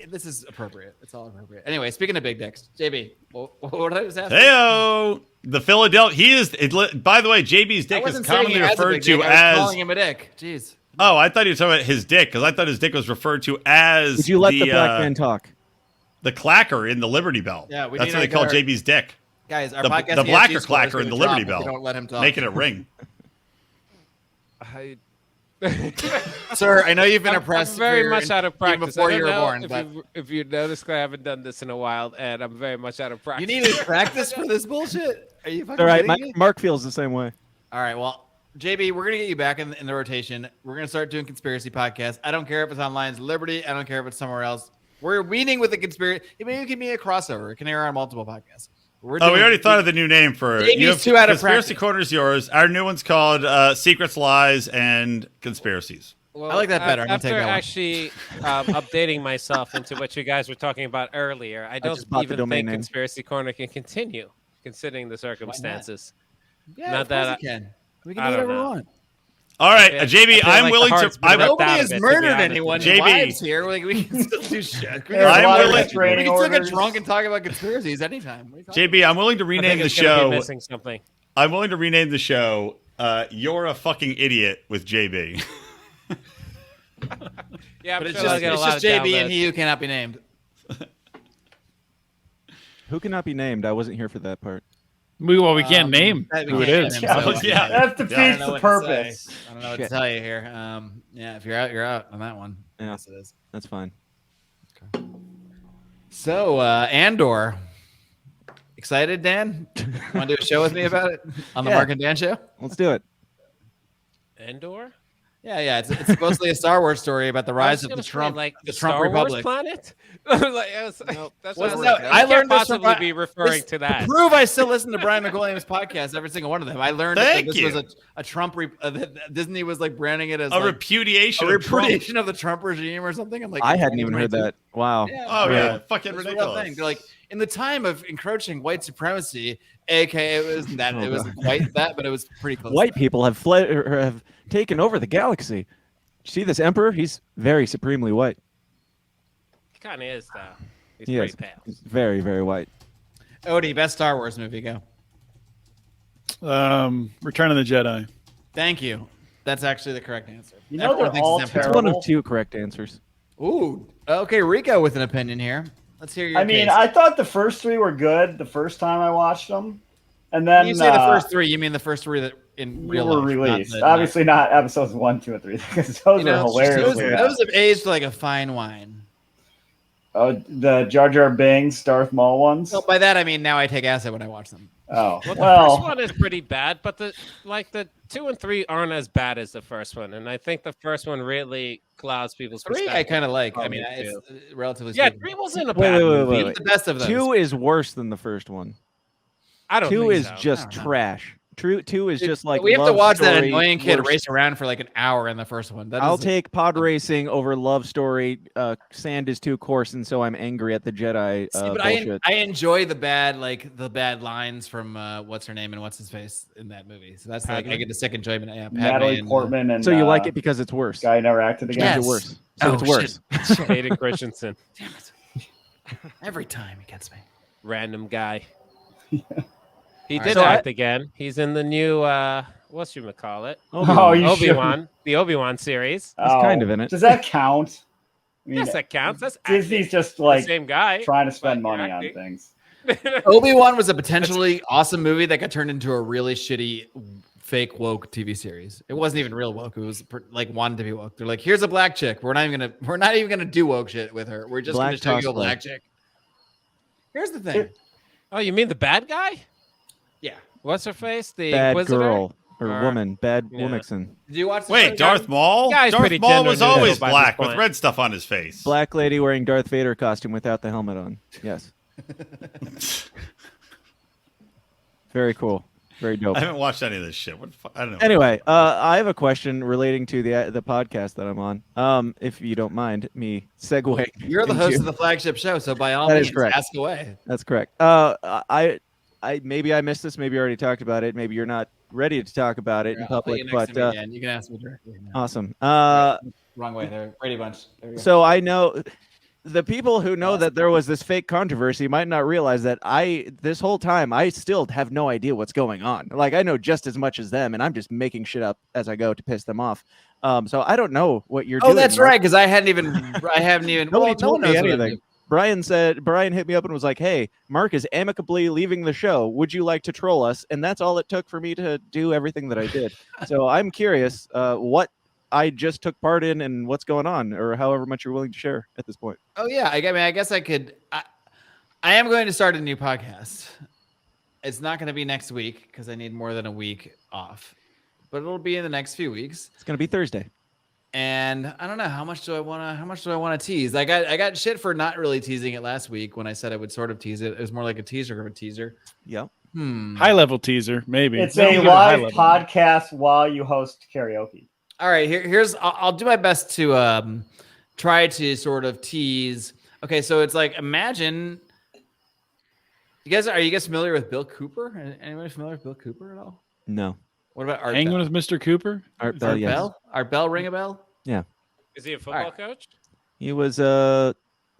this is appropriate. It's all appropriate. Anyway, speaking of big dicks, JB, what did I just ask? Heyo, the Philadelphia. He is. By the way, JB's I dick is wasn't saying commonly he has a referred big to dick. I was as. calling him a dick. Jeez. Oh, I thought you were talking about his dick because I thought his dick was referred to as. Did you let the black man talk? The clacker in the Liberty Bell. Yeah, we that's need what to they call get our- JB's dick. Guys, our The podcast blacker ESG score is clacker in gonna the drop Liberty if we Bell. Don't let him talk. Making it ring. I- Sir, I know you've been I'm oppressed very for- much out of even practice. before I you don't were know born. if But if you noticed, I haven't done this in a while, and I'm very much out of you practice. needed practice for this bullshit. Are you fucking All right, kidding me? Mark feels the same way. All right, well, JB, we're gonna get you back in the rotation. We're gonna start doing conspiracy podcasts. I don't care if it's on Lions of Liberty. I don't care if it's somewhere else. We're meeting with the conspiracy. Maybe it can be a crossover. It can air on multiple podcasts. We already thought of the new name for JB's you have too out of Conspiracy practice. Corner's yours. Our new one's called Secrets, Lies, and Conspiracies. Well, I like that better. I'm gonna After take that one. actually updating myself into what you guys were talking about earlier, I don't just bought the even domain think name. Conspiracy Corner can continue, considering the circumstances. Yeah, Not of that course we can. We can I do don't whatever we know. want. All right, Yeah, JB, I feel I'm like willing the to. heart's been I'm, ripped Nobody out has of it, to be murdered honest. anyone. JB. Lives here. Like we can still do shit. We There's a I'm lot of willing- restraining can still get orders. drunk and talk about conspiracies anytime. What are you talking JB, I'm willing to I rename think the it's gonna be show. missing something. I'm willing to rename the show. You're a fucking idiot with JB. Yeah, I'm But it's sure they'll just, get a it's lot just of JB downloads. and he who cannot be named. Who cannot be named? I wasn't here for that part. We can't name That we who it can't is. name, so- Yeah. That I don't defeats know the what to purpose. say. I don't know what to Shit. tell you here. Yeah, if you're out, you're out on that one. Yeah. Yes, it is. That's fine. So, Andor. Excited, Dan? Want to do a show with me about it on the Yeah. Mark and Dan show? Let's do it. Endor? Yeah. It's supposedly a Star Wars story about the I rise was of gonna the say, Trump, like the Trump Star Republic. Wars planet. Like, I was, that's what I Wasn't was that- like, I can't learned this from possibly be referring to To that. prove I still listen to Brian McWilliams' podcast, every single one of them. I learned that Thank this you. was a Trump. That Disney was like branding it as A like, repudiation a of Trump. repudiation of the Trump regime or something. I'm like, I hadn't even heard that. Wow. Oh yeah, fucking It's a real ridiculous. thing. They're like, in the time of encroaching white supremacy, aka it wasn't that Oh, it wasn't God. quite that, but it was pretty close. White people have fled or have taken over the galaxy. See this emperor? He's very supremely white. He kind of is, though. He's He pretty is. pale. He's very, very white. Odie, best Star Wars movie, go. Return of the Jedi. Thank you. That's actually the correct answer. You know Everyone they're thinks all it's It's Emperor. one Terrible. of two correct answers. Ooh. Okay, Rico with an opinion here. Let's hear your I mean, case. I thought the first three were good the first time I watched them, and then When you say the first three, you mean the first three that in real were life, not released. the- Obviously, not episodes 1, 2, and 3 because those you know, are hilarious. Those have aged like a fine wine. Oh, the Jar Jar Binks, Darth Maul ones. Well, by that I mean now I take acid when I watch them. Oh, Well, the well, first one is pretty bad, but the 2 and 3 aren't as bad as the first one, and I think the first one really clouds people's 3 I perspective. kind of like. I Oh, mean, me it's too. relatively Yeah, speaking. 3 wasn't a Wait, bad wait, wait, movie. wait, It's the best of those. 2 is worse than the first one. I don't 2 think is so. just I don't know. trash. 2 is just like we have to love watch that story annoying kid worse. race around for like an hour in the first one. That I'll is- take pod racing over love story. Sand is too coarse, and so I'm angry at the Jedi See, but bullshit. I enjoy the bad lines from what's her name and what's his face in that movie. So that's like I get a second enjoyment. Yeah, Padme Natalie and, Portman and So you like it because it's worse. guy never acted again. Yes. It's worse. So Oh, it's worse. Hayden Christensen, Damn it! Every time he gets me. random guy. He All did right, so act again. He's in the new whatchamacallit? Oh, you should. Obi-Wan, the Obi-Wan series. He's kind of in it. Does that count? I mean, Yes, that counts. That's Disney's acting. just The like same guy. trying to spend but money on acting. things. Obi-Wan was a potentially awesome movie that got turned into a really shitty fake woke TV series. It wasn't even real woke. It was like wanted to be woke. They're like, here's a black chick. We're not even gonna do woke shit with her. We're just Black gonna show you a cosplay. black chick. Here's the thing. Oh, you mean the bad guy? Yeah. What's her face? The Bad Inquisitor? girl or Or- woman. Bad yeah. womanson. Did you watch? The Wait, show, Darth guys? Maul? Guy's Darth pretty Maul gender was neutral always by this black with point. red stuff on his face. Black lady wearing Darth Vader costume without the helmet on. Yes. Very cool. Very dope. I haven't watched any of this shit. What the I don't know. Anyway, I have a question relating to the podcast that I'm on. If you don't mind me segueing. You're the host of the flagship show, so by all That is means, correct. ask away. That's correct. I maybe I missed this. Maybe you already talked about it. Maybe you're not ready to talk about it in I'll put public. you next But to me again. You can ask me directly. awesome. Wrong way there. Brady Bunch. There we go. So I know the people who know that there was this fake controversy might not realize that this whole time I still have no idea what's going on. Like I know just as much as them, and I'm just making shit up as I go to piss them off. So I don't know what you're doing. Oh, that's Mark. right. Because I haven't even. Nobody well, no told one me knows what I anything. do. Brian hit me up and was like, "Hey, Mark is amicably leaving the show. Would you like to troll us?" And that's all it took for me to do everything that I did. So I'm curious what I just took part in and what's going on, or however much you're willing to share at this point. Oh yeah, I mean, I guess I could. I am going to start a new podcast. It's not going to be next week because I need more than a week off, but it'll be in the next few weeks. It's gonna be Thursday. And I don't know how much do I want to tease. I got shit for not really teasing it last week when I said I would sort of tease it. It was more like a teaser of a teaser. Yep. High level teaser, maybe. It's Don't a give it high live level. podcast while you host karaoke. All right, here's I'll do my best to try to sort of tease. Okay, so it's like imagine are you guys familiar with Bill Cooper? Anyone familiar with Bill Cooper at all? No. What about Art Hanging Bell? with Mr. Cooper? Art Art Bell, yes. Bell? Art Bell ring a bell? Is he a football coach? He was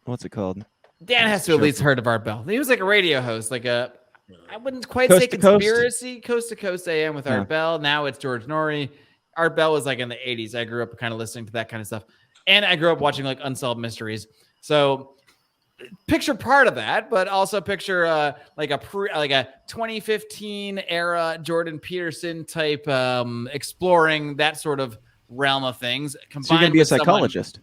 what's it called? Dan has to at Sure. least heard of Art Bell. He was like a radio host, like I wouldn't quite Coast say to Coast? conspiracy, coast to coast AM with Art Yeah. Bell. Now it's George Norrie. Art Bell was like in the 80s. I grew up kind of listening to that kind of stuff. And I grew up watching like Unsolved Mysteries. So picture part of that, but also picture like a 2015 era Jordan Peterson type exploring that sort of realm of things. So you're gonna Combined be a with someone- psychologist.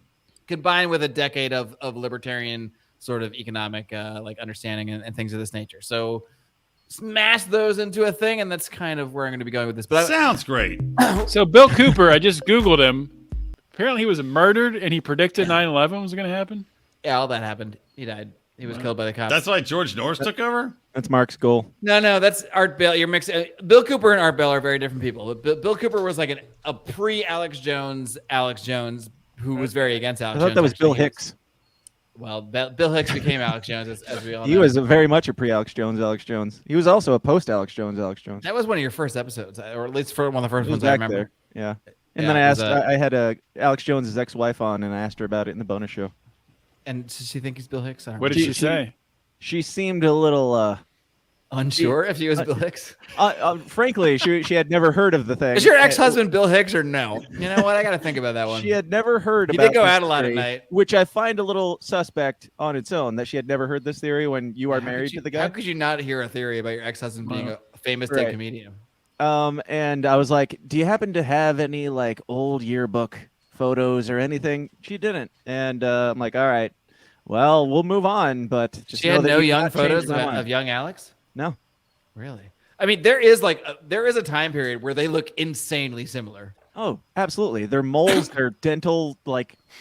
combined with a decade of libertarian sort of economic like understanding and things of this nature. So smash those into a thing, and that's kind of where I'm going to be going with this. But Sounds great. So Bill Cooper, I just Googled him. Apparently he was murdered and he predicted 9/11 was going to happen. yeah, all that happened. He died. He was killed by the cops. That's why George Norris took over? That's Mark's goal. No, that's Art Bell. You're mixing. Bill Cooper and Art Bell are very different people. Bill Cooper was like a pre-Alex Jones who was very against Alex I Jones. thought that was Bill actually. Hicks. Well, Bill Hicks became Alex Jones, as we all know. He was very much a pre-Alex Jones. Alex Jones. He was also a post-Alex Jones. Alex Jones. That was one of your first episodes, or at least for one of the first He was ones I back remember. there. Yeah. And Yeah, then it was, I had Alex Jones' ex-wife on, and I asked her about it in the bonus show. And did she think he's Bill Hicks? I don't What did remember. she say? She seemed a little, Unsure if he was Bill Hicks. frankly, she had never heard of the thing. Is your ex-husband Bill Hicks or no? You know what? I got to think about that one. She had never heard He about did go this out a lot at theory, night. which I find a little suspect on its own, that she had never heard this theory when you are How married could you- to the guy. How could you not hear a theory about your ex-husband being a famous dead Right. comedian? And I was like, do you happen to have any like old yearbook photos or anything? She didn't. And I'm like, all right. Well, we'll move on, but just She know had that no you young cannot change photos my mind. of young Alex. No. Really? I mean, there is a time period where they look insanely similar. Oh, absolutely. Their moles, their dental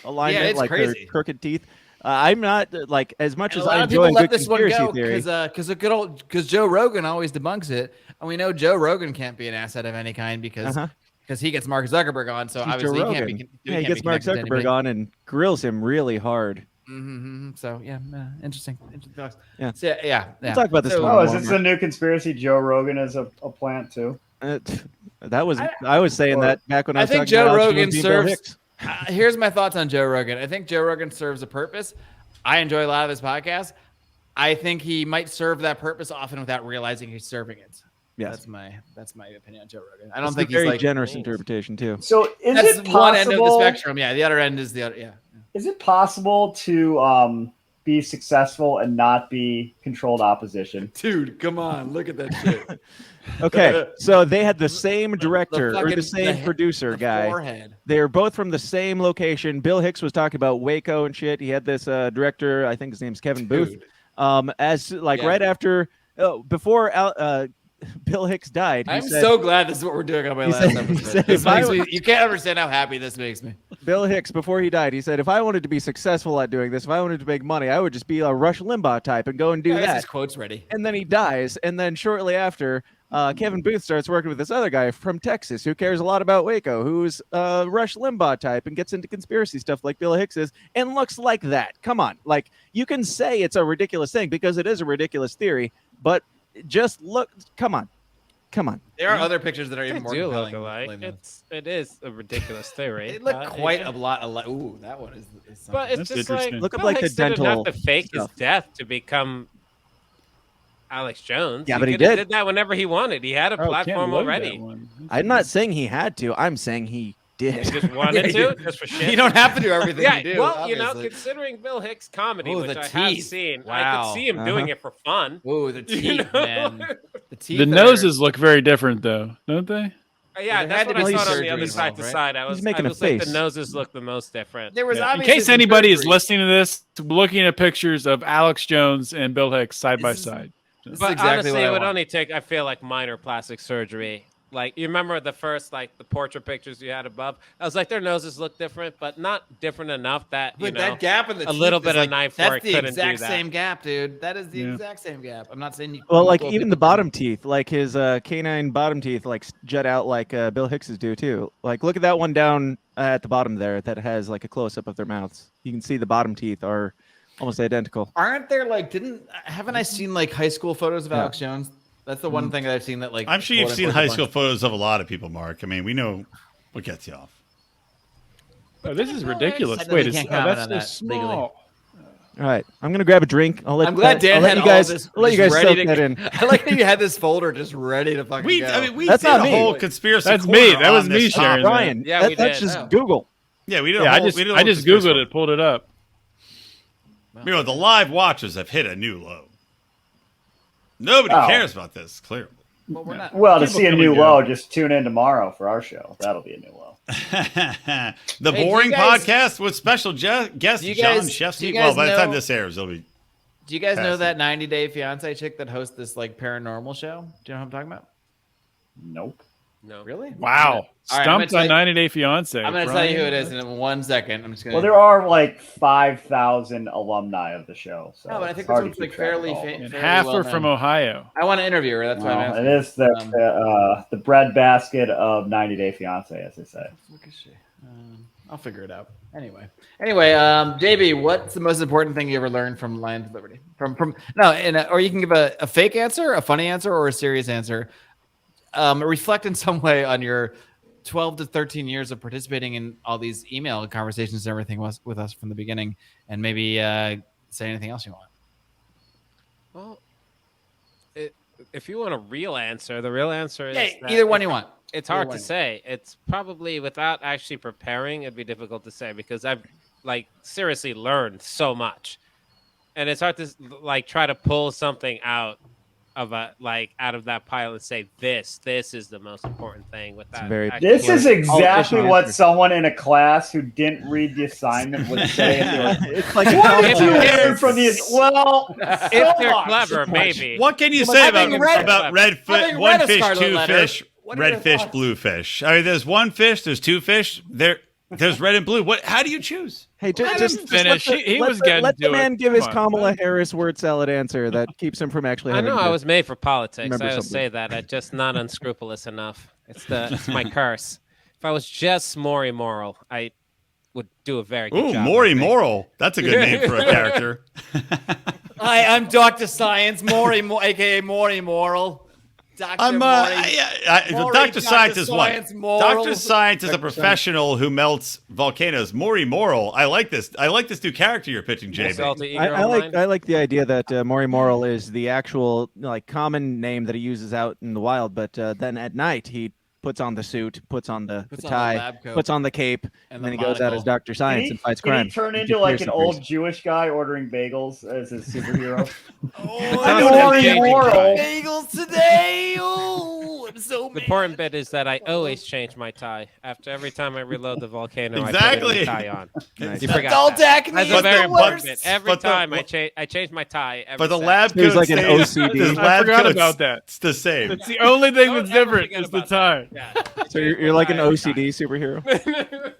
alignment, it's like crazy. their crooked teeth. I'm not as much And as a lot I of people enjoy a let good this one conspiracy go theory. because Joe Rogan always debunks it, and we know Joe Rogan can't be an asset of any kind because he gets Mark Zuckerberg on, so He's obviously Joe he can't Rogan. be. Yeah, he gets Mark Zuckerberg on and grills him really hard. Mm-hmm. So yeah, interesting. Thoughts. Yeah. So, yeah. We'll talk about this one. Oh, is this a new conspiracy? Joe Rogan is a plant too. I was saying that back when I was think talking Joe about Rogan Bill serves. Hicks. Here's my thoughts on Joe Rogan. I think Joe Rogan serves a purpose. I enjoy a lot of his podcasts. I think he might serve that purpose often without realizing he's serving it. Yes. That's my opinion on Joe Rogan. I don't That's think a he's very generous interpretation too. So is that's it possible? one end of the spectrum. Yeah, the other end is the other. Yeah. Is it possible to be successful and not be controlled opposition? Dude, come on, look at that shit. Okay, so they had the same director or fucking- the same producer the guy. forehead. They're both from the same location. Bill Hicks was talking about Waco and shit. He had this director, I think his name's Kevin Booth. Dude. Right after, before Bill Hicks died. I'm said, so glad this is what we're doing on my he last said- episode. he said, This if I makes were- me, you can't understand how happy this makes me. Bill Hicks, before he died, he said, if I wanted to be successful at doing this, if I wanted to make money, I would just be a Rush Limbaugh type and go and do Yeah, that. his quote's ready. And then he dies. And then shortly after, Kevin Booth starts working with this other guy from Texas who cares a lot about Waco, who's a Rush Limbaugh type and gets into conspiracy stuff like Bill Hicks is and looks like that. Come on. Like, you can say it's a ridiculous thing because it is a ridiculous theory, but just look. Come on. There are other pictures that are They even more do look compelling. alike. than this. It is a ridiculous theory. They look quite yeah. a lot alike. Ooh, that one is something. But it's That's just like interesting. Look up Bill like the Hicks didn't dental have to fake stuff. his death to become Alex Jones. Yeah, but he coulda did. did that whenever he wanted. He had a Oh, platform can't load that already. one. I'm not saying he had to. I'm saying he He did. just wanted to, just for shit. You don't have to do everything Yeah, you do. well, obviously. considering Bill Hicks' comedy, Ooh, which the I have teeth. seen, I Wow. could see him doing it for fun. Ooh, the teeth, You know? man. The teeth. The are- noses look very different, though, don't they? Yeah, There had that's to what I be saw on the surgery other side involved, to right? side. I was making a like, face. the noses look the most different. There was In obviously case some anybody is surgery. listening to this, looking at pictures of Alex Jones and Bill Hicks side by This is- side. This is But exactly honestly, what I it would want. only take, I feel like, minor plastic surgery. Like, you remember the first, like, the portrait pictures you had above? I was like, their noses look different, but not different enough that, you But know, that gap in the a teeth little is bit of like, knife that's work the couldn't exact do that. same gap, dude. That is the Yeah. exact same gap. I'm not saying you. Well, like multiple even the people- bottom teeth, like his canine bottom teeth, like jut out like Bill Hicks's do too. Like look at that one down at the bottom there that has like a close up of their mouths. You can see the bottom teeth are almost identical. Aren't there like? Haven't I seen like high school photos of Yeah. Alex Jones? That's the one thing that I've seen that like. I'm sure you've quote, seen unquote, high debunks. school photos of a lot of people, Mark. I mean, we know what gets you off. Oh, this is I ridiculous. know Wait, we it's, can't comment that's on so that legally. small. All right, I'm gonna grab a drink. I'll let I'm glad Dan I'll let had you all guys this. I'll let you just guys ready soak that in. I like that you had this folder just ready to fucking We, go. I mean, we That's did not a me. whole conspiracy. That's corner me. That was on me this sharing topic. that. Brian, Yeah, we that's did. just Oh. Google. Yeah, we did. Yeah, a I whole, just we did a I whole just conspiracy googled corner. it, pulled it up. You know, the live watchers have hit a new low. Nobody Oh. cares about this, clearly. Well, we're not. Well, to People see a come new and go. low, just tune in tomorrow for our show. That'll be a new low. The do you Boring guys- Podcast with special guest Do you John guys- Shefsky. do you Well, guys by the time know- this airs, it'll be. Do you guys know Passing. that 90 Day Fiance chick that hosts this like paranormal show? Do you know what I'm talking about? Nope. No. Really? Wow. All right, I'm Stumped gonna on tell 90 Day Fiance. I'm going to tell you who it is in 1 second. I'm just going Well, to. there are like 5,000 alumni of the show. So No, but I it's think hard this to one's keep like track of fairly all of them. And fairly half well are from known. Ohio. I want to interview her. That's why I'm Well, asking. it is the breadbasket of 90 Day Fiance, as they say. Look at she. I'll figure it out. Anyway, JB, what's the most important thing you ever learned from Lions of Liberty? Or you can give a fake answer, a funny answer, or a serious answer. Reflect in some way on your 12 to 13 years of participating in all these email conversations and everything with us from the beginning, and maybe say anything else you want. Well, if you want a real answer, the real answer is that either one you want. It's Either hard one. to say. It's probably without actually preparing, it'd be difficult to say because I've like seriously learned so much, and it's hard to like try to pull something out of a out of that pile and say this is the most important thing with that. very- This is exactly Politician what answer. someone in a class who didn't read the assignment would say. If they were, It's like what If did you they're- learn from these? Well, if they're so much. clever, maybe. What can you But say having read- about red fish? having One read a fish, Scarlet two Letter, fish, what are red your fish, thoughts? blue fish. I mean, there's one fish, there's two fish. There's red and blue. What? How do you choose? Hey, Let just him finish. let the- He let was the- getting let the to it. man give his Come on. Kamala Harris word salad answer that keeps him from actually I having know to I was made for politics. remember I always something. say that. I'm just not unscrupulous enough. It's my curse. If I was just more immoral, I would do a very good Ooh, job. Maury I think. Moral. That's a good name for a character. Hi, I'm Dr. Science, aka Maury Moral. Dr. I'm Maury. well, Maury, Dr. Science is what? Science Moral. Dr. Science is a professional who melts volcanoes. Maury Moral. I like this. I like this new character you're pitching, Most JB. alter ego I of mine. like the idea that Maury Moral is the actual common name that he uses out in the wild, but then at night he puts on the suit, puts on the Puts on the tie, lab coat. puts on the cape, And and the then he goes out monocle. as Dr. Science and fights Can crime. he turn and into like an conspiracy old theories. Jewish guy ordering bagels as his superhero? Oh, I I don't don't have have changing moral. bagels today. Oh, I'm so The mad. important bit is that I always change my tie. After every time I reload the volcano, I Exactly. put a new tie on. Nice. You forgot Adult that. acne That's is a very the important worst. bit. Every But the- time I change my tie. Every But the set. lab There's coat like an stays, OCD. the I lab forgot coat's about that. the same. It's the only thing Don't that's ever different forget is the about time. Yeah. So you're like an OCD superhero.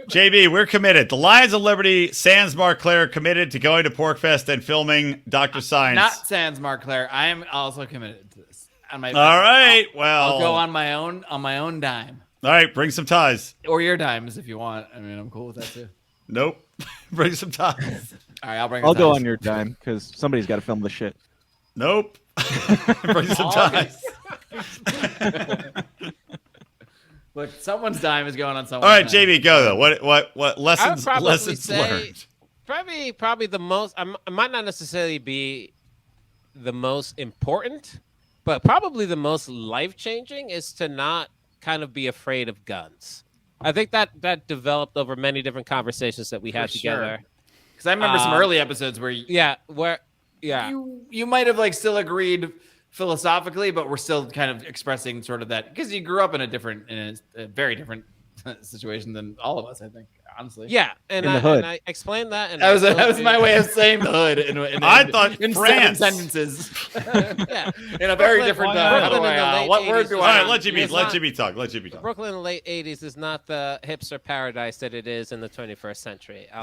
JB, we're committed. The Lions of Liberty, Sans Marclair, committed to going to Porkfest and filming Dr. Science. Not Sans Marclair. I am also committed to this. On my, All right. Well, I'll go on my own dime, All right. Bring some ties. or your dimes if you want. I mean, I'm cool with that too. Nope. bring some ties. All right, I'll bring. I'll the go ties. on your dime because somebody's got to film the shit. Nope. bring some ties. Look, someone's dime is going on someone's. All right, dime. JB, go though. What I would lessons probably lessons say learned? probably the most. I might not necessarily be the most important, but probably the most life changing is to not kind of be afraid of guns. I think that developed over many different conversations that we had For sure. together. Because I remember some Um, early episodes where you might have like still agreed philosophically, but we're still kind of expressing sort of that because you grew up in a very different situation than all of us, I think, honestly. Yeah, and In the I, hood. and I explained that. And That was my way of saying the hood. I thought in France. 7 sentences. Yeah. In a very Brooklyn- different. Brooklyn how do in the I, late what word 80s do All I? right, let JB It's not- talk. Let JB talk. Brooklyn in the late 80s is not the hipster paradise that it is in the 21st century. There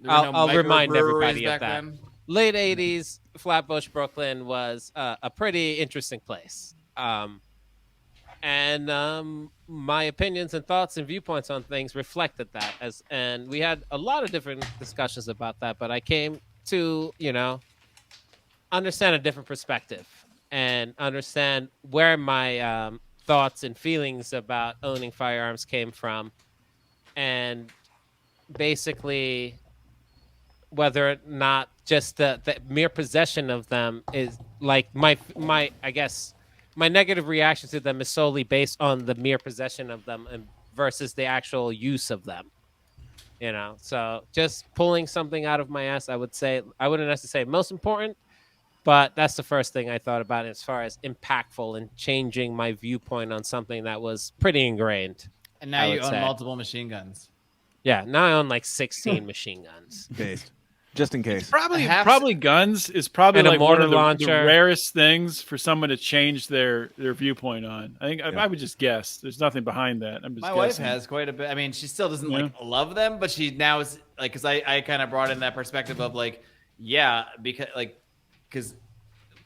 were I'll no remind microbreweries everybody of back that. then. Late 80s, Flatbush, Brooklyn was a pretty interesting place. And my opinions and thoughts and viewpoints on things reflected that. And we had a lot of different discussions about that, but I came to, understand a different perspective and understand where my thoughts and feelings about owning firearms came from. And basically whether or not just the mere possession of them is like my I guess my negative reaction to them is solely based on the mere possession of them and versus the actual use of them. So just pulling something out of my ass, I wouldn't necessarily say most important, but that's the first thing I thought about as far as impactful and changing my viewpoint on something that was pretty ingrained. And now I you would own say. multiple machine guns. Yeah, now I own like 16 machine guns. Based. Just in case. Probably guns is probably And a like one mortar of the launcher. rarest things for someone to change their viewpoint on. I think I would just guess. There's nothing behind that. I'm just My wife guessing. has quite a bit. I mean, she still doesn't Yeah. like love them, but she now is like, because I kind of brought in that perspective of like, yeah, because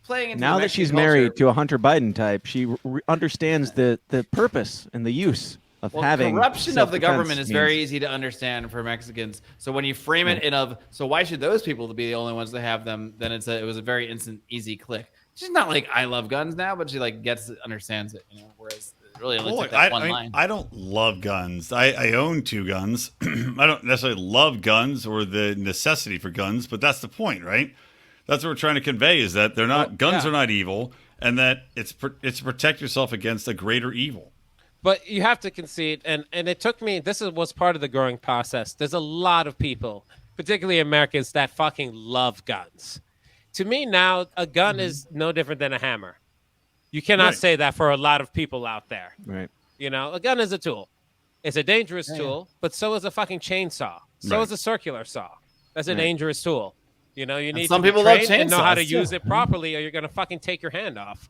playing into Now the that she's Mexican married culture- to a Hunter Biden type, she understands the purpose and the use of Well, having corruption of the self-defense government is means. very easy to understand for Mexicans. So when you frame it so why should those people be the only ones that have them? Then it was a very instant, easy click. She's not like I love guns now, but she like understands it. Whereas it really only Well, took that one line. I don't love guns. I own 2 guns. I don't necessarily love guns or the necessity for guns, but that's the point, right? That's what we're trying to convey is that they're not guns yeah. are not evil, and that it's to protect yourself against a greater evil. But you have to concede, and it took me. Was part of the growing process. There's a lot of people, particularly Americans, that fucking love guns. To me now, a gun is no different than a hammer. You cannot Right. say that for a lot of people out there. Right. A gun is a tool. It's a dangerous tool, but so is a fucking chainsaw. So Right. is a circular saw. That's a Right. dangerous tool. You need some to be people love trained and know how to chainsaws, too. use it properly, or you're going to fucking take your hand off.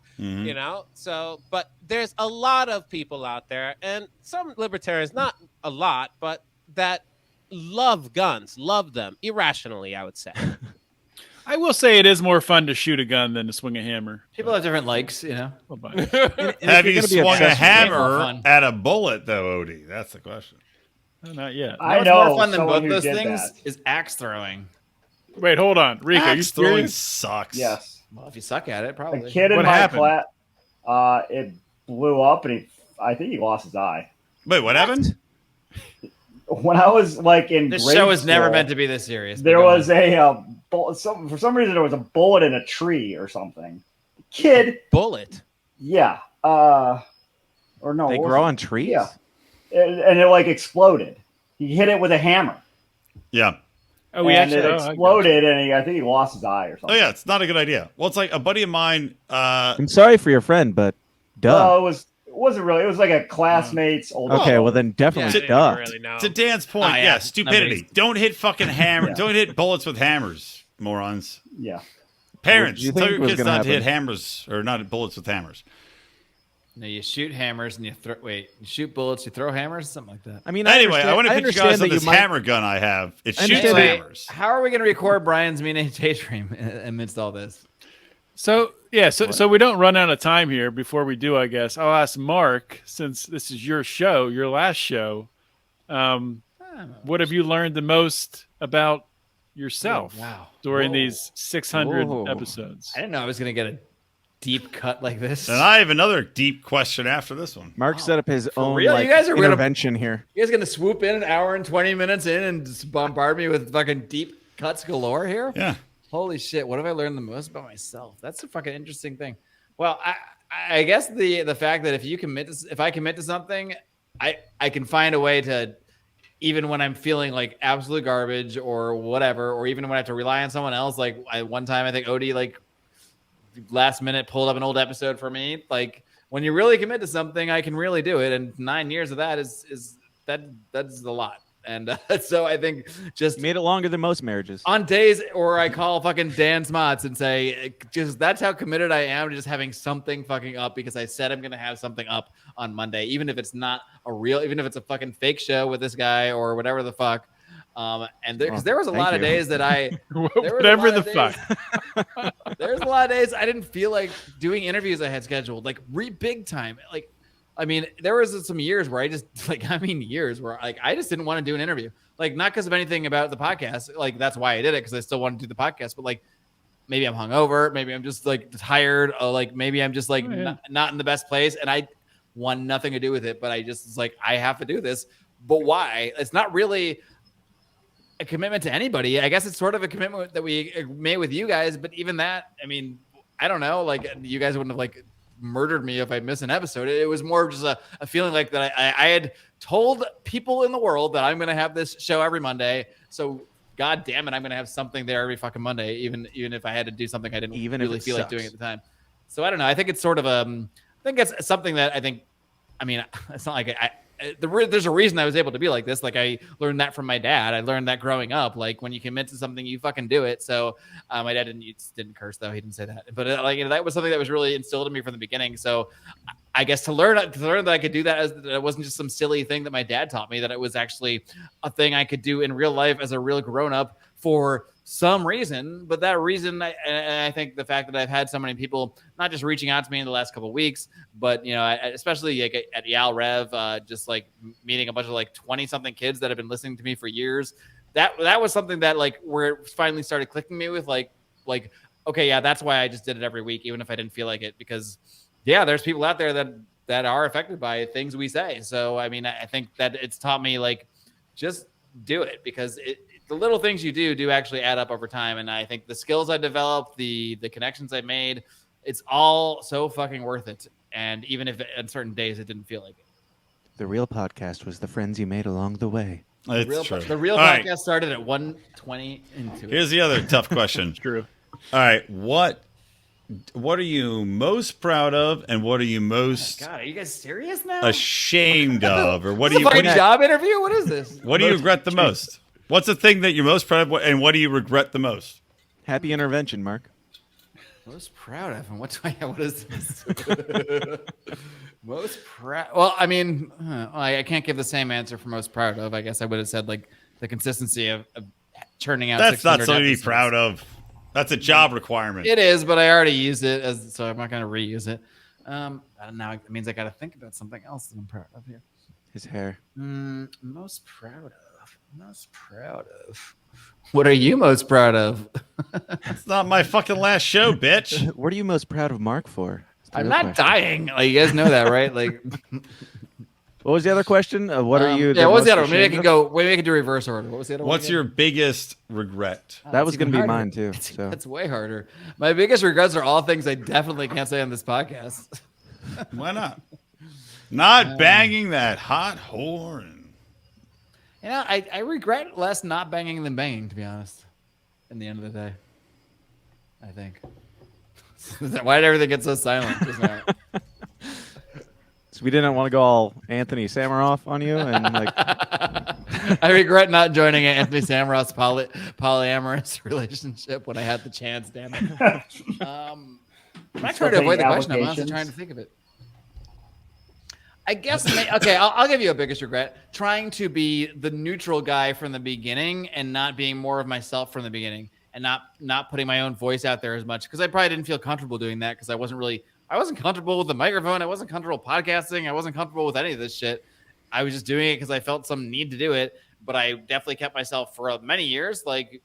So, but there's a lot of people out there, and some libertarians, not a lot, but that love guns, love them irrationally, I would say. I will say it is more fun to shoot a gun than to swing a hammer. People have different likes, Well, but- And Have if you you're gonna be swung a obsessed with hammer fun. at a bullet, though, Odie? That's the question. No, not yet. I What's know more fun than someone both who those did things that. is axe throwing. Wait, hold on. Rick, are you Axe throwing serious? sucks. Yes. Well, if you suck at it, A probably. kid in What my happened? class, it blew up, and I think he lost his eye. Wait, what happened? When I was like in This grade show is never school, meant to be this serious. but there go was on. for some reason there was a bullet in a tree or something. Kid, Bullet. yeah, or no, They what was grow it? on trees. Yeah, and it like exploded. He hit it with a hammer, Yeah. Oh, we and actually it exploded, and I think he lost his eye or Oh, something. yeah. It's not a good idea. Well, it's like a buddy of mine. I'm sorry for your friend, but duh. No, it wasn't really. It was like a classmate's older. Okay, well then definitely I duh. didn't really know. To Dan's point, Oh, yeah. yeah, stupidity. Nobody's- Don't hit fucking hammers. Yeah. Don't hit bullets with hammers, morons. Yeah. Parents, do you tell think your was kids gonna not to hit happen? hammers or not bullets with hammers. No, you shoot hammers and you throw. Wait, you shoot bullets, you throw hammers, something like that. I mean, Anyway, I want to put you understand guys on that this might- hammer gun I have. It I shoots understand that- hammers. How are we going to record Brian's mean daydream amidst all this? So so we don't run out of time here. Before we do, I guess I'll ask Mark, since this is your show, your last show. What have you learned the most about yourself Wow. during Whoa. these 600 Whoa. episodes? I didn't know I was going to get a deep cut like this. And I have another deep question after this one. Mark set up his own real? like, You guys are gonna- intervention here. You guys going to swoop in an hour and 20 minutes in and just bombard me with fucking deep cuts galore here? Yeah. Holy shit! What have I learned the most about myself? That's a fucking interesting thing. Well, I guess the fact that if I commit to something, I can find a way to, even when I'm feeling like absolute garbage or whatever, or even when I have to rely on someone else. Like one time, I think Odie like last minute pulled up an old episode for me. Like when you really commit to something, I can really do it. And 9 years of that that's a lot. And so I think just You made it longer than most marriages. on days or I call fucking Dan Smots and say, just that's how committed I am to just having something fucking up because I said I'm going to have something up on Monday, even if it's not even if it's a fucking fake show with this guy or whatever the fuck. And because there was a thank lot of you. days that Whatever the fuck. There's a lot of days I didn't feel like doing interviews I had scheduled, like big time. Like, I mean, there was some years where I just years where like I just didn't want to do an interview, like not because of anything about the podcast. Like that's why I did it, because I still wanted to do the podcast. But like maybe I'm hungover, maybe I'm just like tired, or like maybe I'm just like not in the best place, and I want nothing to do with it. But I just like I have to do this. But why? It's not really a commitment to anybody. I guess it's sort of a commitment that we made with you guys. But even that, I mean, I don't know. Like you guys wouldn't have like murdered me if I miss an episode. It was more just a feeling like that I had told people in the world that I'm going to have this show every Monday. So God damn it, I'm going to have something there every fucking Monday, even if I had to do something I didn't really feel like doing at the time. So I don't know. I think it's sort of I think it's something that I mean, it's not like there's a reason I was able to be like this. Like I learned that from my dad. I learned that growing up. Like when you commit to something, you fucking do it. So my dad didn't curse though. He didn't say that. But that was something that was really instilled in me from the beginning. So I guess to learn that I could do that, that it wasn't just some silly thing that my dad taught me, that it was actually a thing I could do in real life as a real grown up for some reason. But that reason, I think the fact that I've had so many people not just reaching out to me in the last couple of weeks, but especially like at Yal Rev, just like meeting a bunch of like 20 something kids that have been listening to me for years. That was something that like where it finally started clicking me with like okay, yeah, that's why I just did it every week, even if I didn't feel like it, because yeah, there's people out there that are affected by things we say. So I mean, I think that it's taught me like just do it, because the little things you do actually add up over time. And I think the skills I developed, the connections I made, it's all so fucking worth it. And even if on certain days it didn't feel like it. The real podcast was the friends you made along the way. It's true. The real All podcast right. started at 1:20 into it. Here's the other tough question. True. All right. What what are you most proud of, and what are you most God, are you guys serious now? ashamed of, or what This do is a you fucking job interview? What is this? what do you regret the most? What's the thing that you're most proud of, and what do you regret the most? Happy intervention, Mark. Most proud of, and what is this? Most proud. Well, I mean, I can't give the same answer for most proud of. I guess I would have said like the consistency of churning out. That's not 600 something to be episodes. proud of. That's a job requirement. It is, but I already used it, so I'm not going to reuse it. Now it means I got to think about something else that I'm proud of here. His hair. Most proud of. Most proud of. What are you most proud of? It's not my fucking last show, bitch. What are you most proud of Mark for? I'm not dying. Like, you guys know that, right? Like, What was the other question? What are you? Yeah, what was the most other one? Maybe I ashamed can of? go. Maybe I can do reverse order. What was the other one? What's again? your biggest regret? That It's was even going to be harder. mine too. So That's way harder. My biggest regrets are all things I definitely can't say on this podcast. Why not? Not banging that hot horn. You know, I regret less not banging than banging, to be honest. In the end of the day, I think. Why did everything get so silent just now? we didn't want to go all Anthony Samaroff on you and like. I regret not joining Anthony Samaroff's polyamorous relationship when I had the chance. Damn it. I'm not trying to avoid the question. I'm honestly trying to think of it. I guess. Okay, I'll give you a biggest regret: trying to be the neutral guy from the beginning and not being more of myself from the beginning, and not putting my own voice out there as much, because I probably didn't feel comfortable doing that, because I wasn't comfortable with the microphone. I wasn't comfortable podcasting. I wasn't comfortable with any of this shit. I was just doing it because I felt some need to do it. But I definitely kept myself for many years like,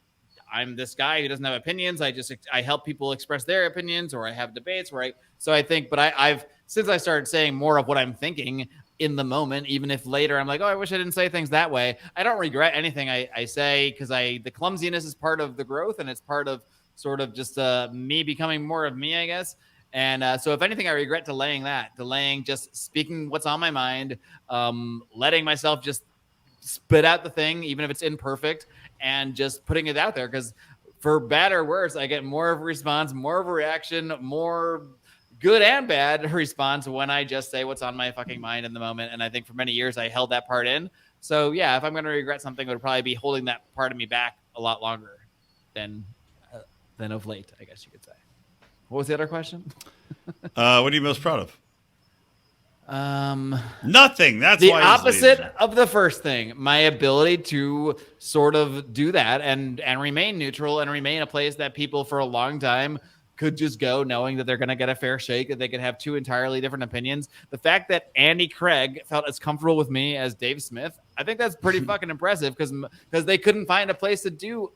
I'm this guy who doesn't have opinions. I help people express their opinions, or I have debates where I've since I started saying more of what I'm thinking in the moment, even if later I'm like, oh, I wish I didn't say things that way. I don't regret anything I say, because the clumsiness is part of the growth, and it's part of sort of just me becoming more of me, I guess. And so if anything, I regret delaying just speaking what's on my mind, letting myself just spit out the thing, even if it's imperfect, and just putting it out there. Because for bad or worse, I get more of a response, more of a reaction, more good and bad response when I just say what's on my fucking mind in the moment. And I think for many years I held that part in. So yeah, if I'm going to regret something, it would probably be holding that part of me back a lot longer than of late, I guess you could say. What was the other question? What are you most proud of? Nothing. That's the why he's opposite leaving. of the first thing. My ability to sort of do that and remain neutral and remain a place that people for a long time could just go knowing that they're going to get a fair shake, that they could have two entirely different opinions. The fact that Andy Craig felt as comfortable with me as Dave Smith, I think that's pretty fucking impressive, because they couldn't find a place to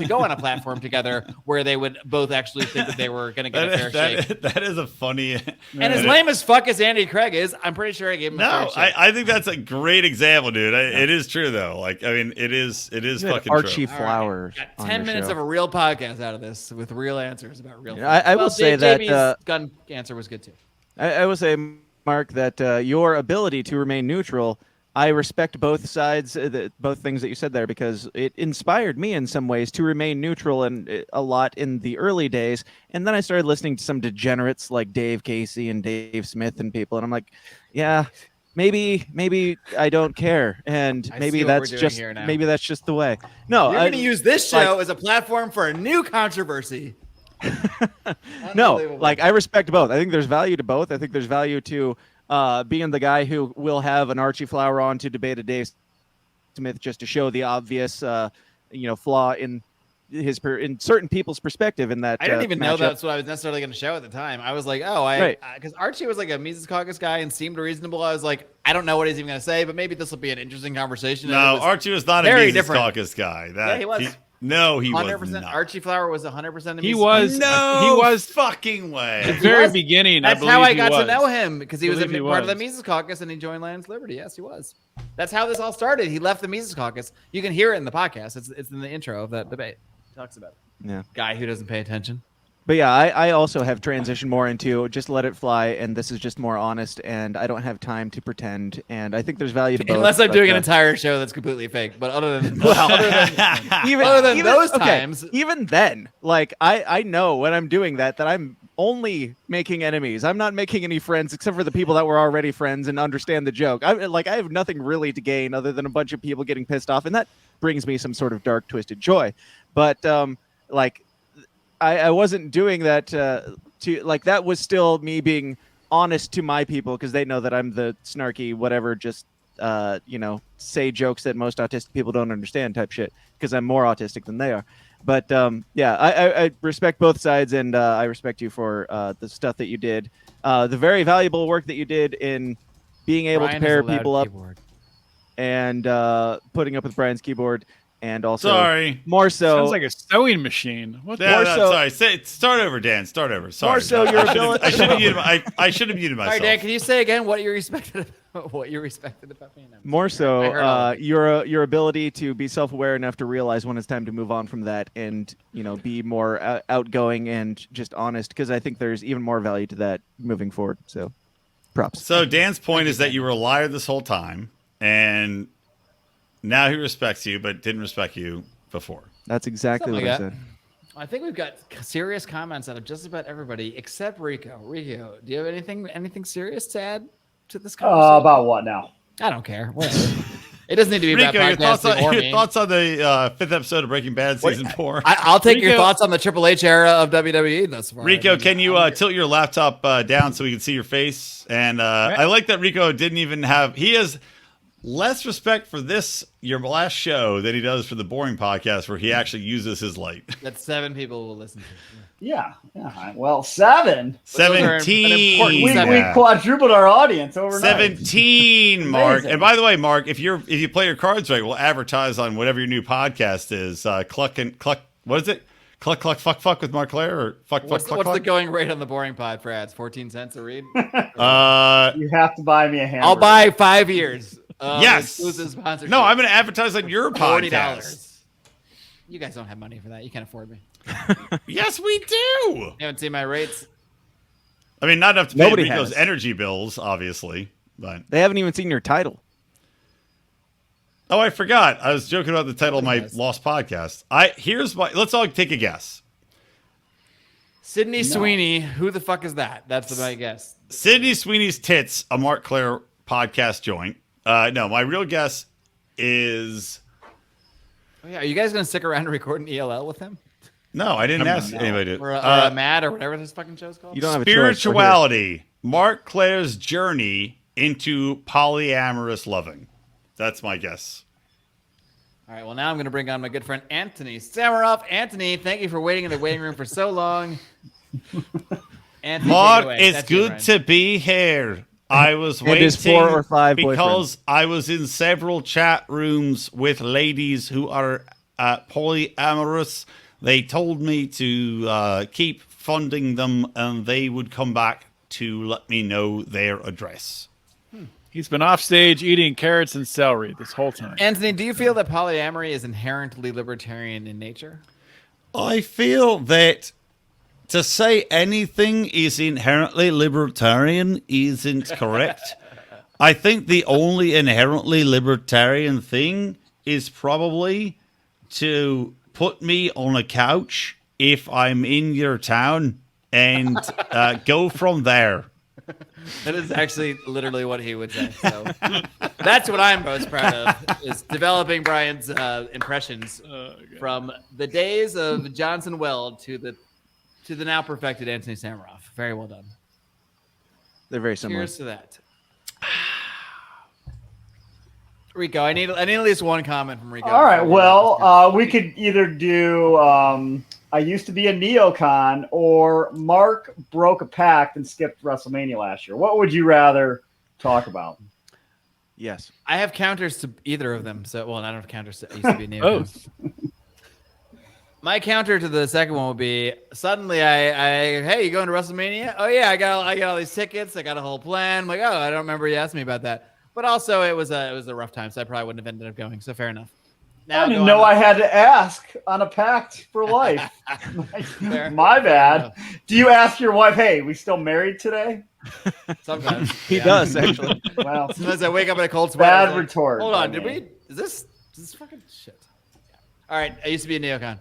go on a platform together where they would both actually think that they were going to get a fair shake. That is a funny. And as lame as fuck as Andy Craig is, I'm pretty sure I gave him a fair shake. I think that's a great example, dude. It is true though. Like, I mean, it is fucking Archie true. Flowers. Got on 10 your minutes show. of a real podcast out of this with real answers about real things. I will say that, JB's gun answer was good too. I will say, Mark, that your ability to remain neutral, I respect both sides, both things that you said there, because it inspired me in some ways to remain neutral and a lot in the early days. And then I started listening to some degenerates like Dave Casey and Dave Smith and people, and I'm like, yeah, maybe I don't care, and I maybe see what that's we're doing just here now. maybe that's just the way. No, You're going to use this show like- as a platform for a new controversy. No, Unbelievable. like I respect both. I think there's value to both. I think there's value to being the guy who will have an Archie Flower on to debate a Dave Smith just to show the obvious, flaw in in certain people's perspective in that. I didn't even know matchup. that's what I was necessarily going to show at the time. I was like, Right. because Archie was like a Mises Caucus guy and seemed reasonable. I was like, I don't know what he's even going to say, but maybe this will be an interesting conversation. And it No, was Archie was not a very Mises different. Caucus guy. Yeah, he was. No, he 100%. was not. Archie Flower was 100% a He Mises was. No, He was fucking way. At the very was. beginning. That's I believe how I he got was. to know him, because he was a Believe he part of the was. Mises Caucus and he joined Lions Liberty. Yes, he was. That's how this all started. He left the Mises Caucus. You can hear it in the podcast. It's in the intro of that debate. He talks about it. Yeah. Guy who doesn't pay attention. But yeah, I also have transitioned more into just let it fly, and this is just more honest, and I don't have time to pretend, and I think there's value to both. Unless I'm but, doing an entire show that's completely fake. But other than those even those times, even then, like I know when I'm doing that I'm only making enemies. I'm not making any friends except for the people that were already friends and understand the joke. I have nothing really to gain other than a bunch of people getting pissed off, and that brings me some sort of dark, twisted joy. But I wasn't doing that that was still me being honest to my people because they know that I'm the snarky whatever, just say jokes that most autistic people don't understand type shit because I'm more autistic than they are. But I respect both sides, and I respect you for the stuff that you did, the very valuable work that you did in being able Brian to pair has a loud people up keyboard. and putting up with Brian's keyboard, and also Sorry. more so. Sounds like a sewing machine. What the? Yeah, More no, so- sorry. Start over, Dan. Start over. Sorry. More so your ability- I should have muted. I should have muted All myself. right, Dan, can you say again what you respected about me? More I so, heard all of it. your ability to be self-aware enough to realize when it's time to move on from that, and be more outgoing and just honest. Because I think there's even more value to that moving forward. So, props. So Dan's point is that you were a liar this whole time, and now he respects you, but didn't respect you before. That's exactly Something what I like said. I think we've got serious comments out of just about everybody except Rico. Rico, do you have anything serious to add to this conversation? About what now? I don't care. Whatever. It doesn't need to be Rico, about your thoughts on, podcasting or your me. thoughts on the 5th episode of Breaking Bad season 4? I'll take your Rico- thoughts on the Triple H era of WWE thus far. Rico, can you tilt your laptop down so we can see your face? And I like that Rico didn't even have. He has less respect for your last show than he does for the boring podcast where he actually uses his light. that 7 people will listen to? Yeah. Well, 7. 17. We Yeah. quadrupled our audience overnight. 17, Mark. Amazing. And by the way, Mark, if you play your cards right, we'll advertise on whatever your new podcast is. Cluck. What is it? Cluck fuck with Mark Claire or fuck What's fuck. the going rate on the boring pod for ads? 14 cents a read. You have to buy me a hamburger. I'll buy 5 years. Yes. Exclusive sponsorship. No, I'm going to advertise on your $40. podcast. You guys don't have money for that. You can't afford me. Yes, we do. You haven't seen my rates. I mean, not enough to pay Nobody Rico's has. energy bills, obviously. But They haven't even seen your title. oh, I forgot. I was joking about the title of my Yes. lost podcast. Let's all take a guess. Sydney Sweeney. Who the fuck is that? That's my guess. Sydney Sweeney's Tits, a Mark Claire podcast joint. No, my real guess is Oh, yeah. Are you guys going to stick around and record an ELL with him? no. I didn't ask anybody to. Or a Mad or whatever this fucking show's called? You don't have a choice. We're here. Spirituality. Mark Claire's journey into polyamorous loving. That's my guess. All right. Well, now I'm going to bring on my good friend Anthony Samaroff. Anthony, thank you for waiting in the waiting room for so long. Anthony, take it Mark, away. it's That's you, good Brian. to be here. I was And waiting his 4 or 5 because I was in several chat rooms with ladies who are polyamorous. They told me to keep funding them, and they would come back to let me know their address. He's been off stage eating carrots and celery this whole time. Anthony, do you feel that polyamory is inherently libertarian in nature? I feel that to say anything is inherently libertarian isn't correct. I think the only inherently libertarian thing is probably to put me on a couch if I'm in your town and go from there. That is actually literally what he would say. So that's what I'm most proud of, is developing Brian's impressions from the days of Johnson Weld to the now perfected Anthony Samaroff. Very well done. They're very similar. Cheers to that. Rico, I need at least one comment from Rico. All right. Well, we could either do I used to be a neocon or Mark broke a pact and skipped WrestleMania last year. What would you rather talk about? Yes. I have counters to either of them. So, well, I don't have counters to. I used to be a neocon. Both. My counter to the second one would be suddenly hey, you going to WrestleMania? Oh yeah, I got all these tickets. I got a whole plan. I'm like, oh, I don't remember you asking me about that. But also it was a rough time, so I probably wouldn't have ended up going. So fair enough. Now I didn't know I had to ask on a pact for life. Fair. My bad. Do you ask your wife, hey, we still married today? Sometimes He does, actually. Well, Sometimes I wake up in a cold sweat. bad I'm like, retort. Hold on, by did me. we? Is this fucking shit? All right, I used to be a neocon.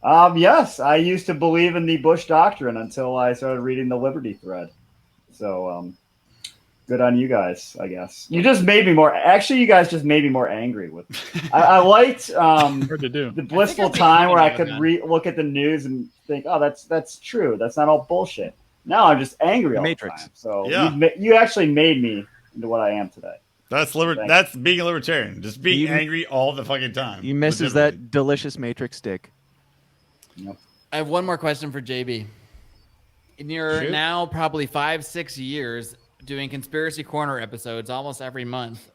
Yes, I used to believe in the Bush doctrine until I started reading the Liberty thread. So, good on you guys, I guess. You just made me more. Actually, you guys just made me more angry with. I liked Hard to do. the blissful time where I could look at the news and think, "Oh, that's true. That's not all bullshit." Now I'm just angry all Matrix. the time. So Yeah. you actually made me into what I am today. That's That's being a libertarian. Just being angry all the fucking time. You misses that delicious Matrix stick. Yep. I have one more question for JB. In your now probably 5-6 years doing Conspiracy Corner episodes almost every month,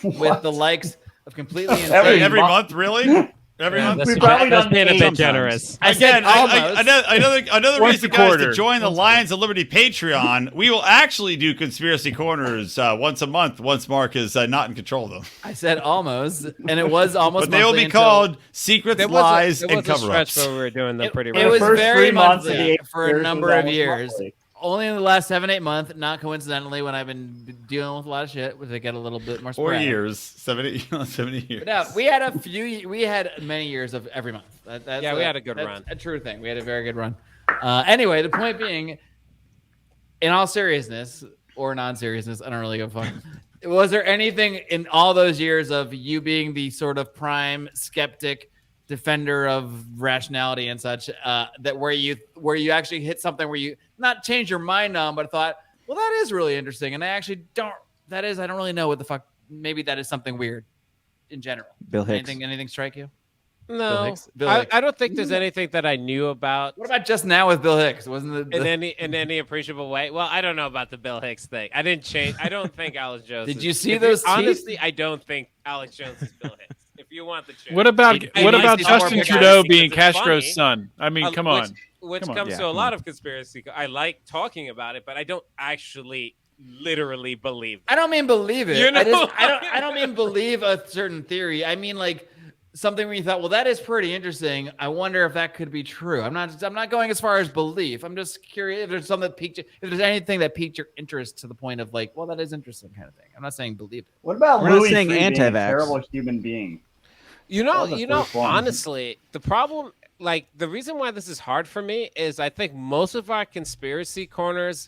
with the likes of completely insane. Every month, really? Every month. That's, We've probably that's done being a bit sometimes. generous. I said almost. Another Once reason, a guys, quarter. to join the Lions of Liberty Patreon. We will actually do Conspiracy Corners once a month once Mark is not in control of them. I said almost, and it was almost. But they will be monthly until- called Secrets, Lies, there and was a stretch Cover-Ups. where we were doing them pretty It regularly. was The first very 3 months of monthly the 8 for a years number was of almost years. monthly. Only in the last 7-8 months, not coincidentally, when I've been dealing with a lot of shit, where they get a little bit more 4 sporadic. years, 70 years. But no, we had many years of every month. That's Yeah, we had a good that's run. A true thing. We had a very good run. Anyway, the point being, in all seriousness or non-seriousness, I don't really give a fuck. Was there anything in all those years of you being the sort of prime skeptic, defender of rationality and such, that where you actually hit something where you not change your mind on, but thought, well, that is really interesting, and I actually don't. I don't really know what the fuck. Maybe that is something weird in general. Bill Hicks. Anything strike you? Bill No, Hicks? Bill Hicks. I don't think there's anything that I knew about What about just now with Bill Hicks? Wasn't in any appreciable way. Well, I don't know about the Bill Hicks thing. I didn't change. I don't think Alex Jones. Did you see those tweets? Honestly, I don't think Alex Jones is Bill Hicks. If you want the truth. What about I what might about see more Justin because Trudeau it's being funny. Castro's son? I mean, come on. Which Come on. comes Yeah, to a come lot of conspiracy. I like talking about it, but I don't actually literally believe it. I don't mean believe it. You know? I don't mean believe a certain theory. I mean like something where you thought, well, that is pretty interesting. I wonder if that could be true. I'm not going as far as belief. I'm just curious if there's something that piqued you, if there's anything that piqued your interest to the point of like, well, that is interesting kind of thing. I'm not saying believe it. What about We're not Louis saying Freeh being a anti-vax. terrible human being? You That was the first one. honestly, the problem, like the reason why this is hard for me is I think most of our conspiracy corners,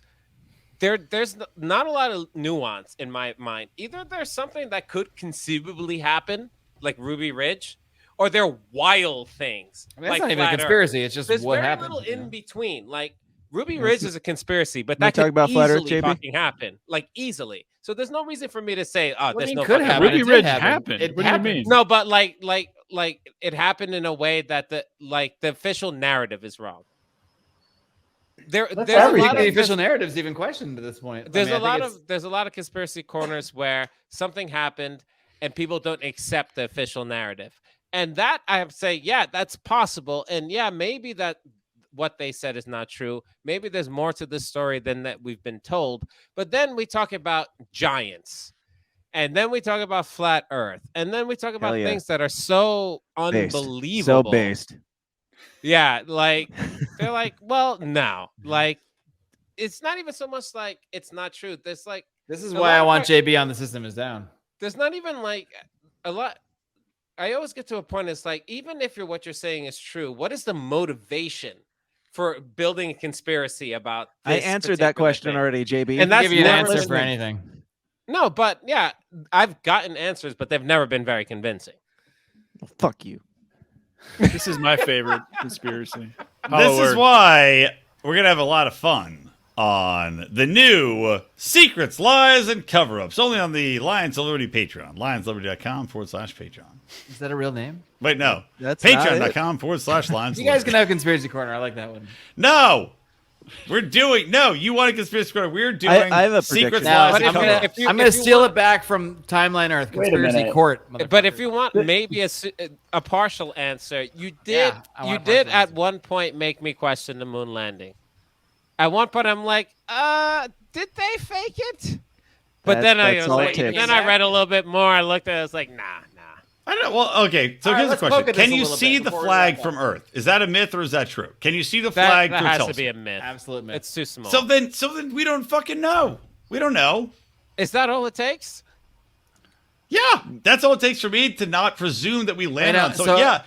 there's not a lot of nuance in my mind. Either there's something that could conceivably happen, like Ruby Ridge, or they're wild things. I mean, that's like not even a Flat Earth. conspiracy. It's just There's what very happened. little you in know? between. Like Ruby Ridge is a conspiracy, but Wanna that talk could about Flat Earth, easily JB? fucking happen, like easily. So there's no reason for me to say, oh, What do there's you no mean could fucking happen? way. Ruby It did Ridge happen. happened. It What happened. do you mean? No, but like it happened in a way that the official narrative is wrong. There's That's a I don't everything. think lot the of official narrative's even questioned to this point. there's I mean, I think there's a lot of conspiracy corners where something happened and people don't accept the official narrative. And that I have to say, yeah, that's possible. And yeah, maybe that what they said is not true. Maybe there's more to this story than that we've been told. But then we talk about giants. And then we talk about flat earth. And then we talk about Hell yeah. things that are so Based. unbelievable. So based. Yeah, like they're like, well, no. Like it's not even so much like it's not true. There's like this is a why lot I of want our- JB on the system is down. there's not even like a lot. I always get to a point. It's like, even if what you're saying is true, what is the motivation for building a conspiracy about I this answered that particular question thing? already, JB. And that's Give you an never answer for been- anything. No, but yeah, I've gotten answers, but they've never been very convincing. Fuck you. This is my favorite conspiracy. This Hollow is Earth. why we're going to have a lot of fun on the new Secrets, Lies, and Cover-Ups, only on the Lions of Liberty Patreon, lionsliberty.com/Patreon. Is that a real name? Wait, no. That's not it. Patreon.com/Lions. You guys can have conspiracy corner. I like that one. No! You want a conspiracy corner. We're doing I have a Secrets, prediction. Now, Lies, and if- Cover-Ups. if you- I'm gonna steal want- it back from Timeline Earth. Wait a Conspiracy minute. Court. But if motherfucker. you want maybe a partial answer, you did Yeah, I want a did partial at answer. one point make me question the moon landing. At one point, I'm like, did they fake it? But then I That's was all it like, takes. then I read a little bit more. I looked at it. I was like, nah. I don't know. Well, okay. So All right, here's the let's question: poke at can this a you little see bit the before we flag wrap up. from Earth? Is that a myth or is that true? Can you see the That, flag that through a has to telescope? be a myth. Absolute myth. It's too small. So then we don't fucking know. We don't know. Is that all it takes? Yeah, that's all it takes for me to not presume that we landed know, on. So, so yeah,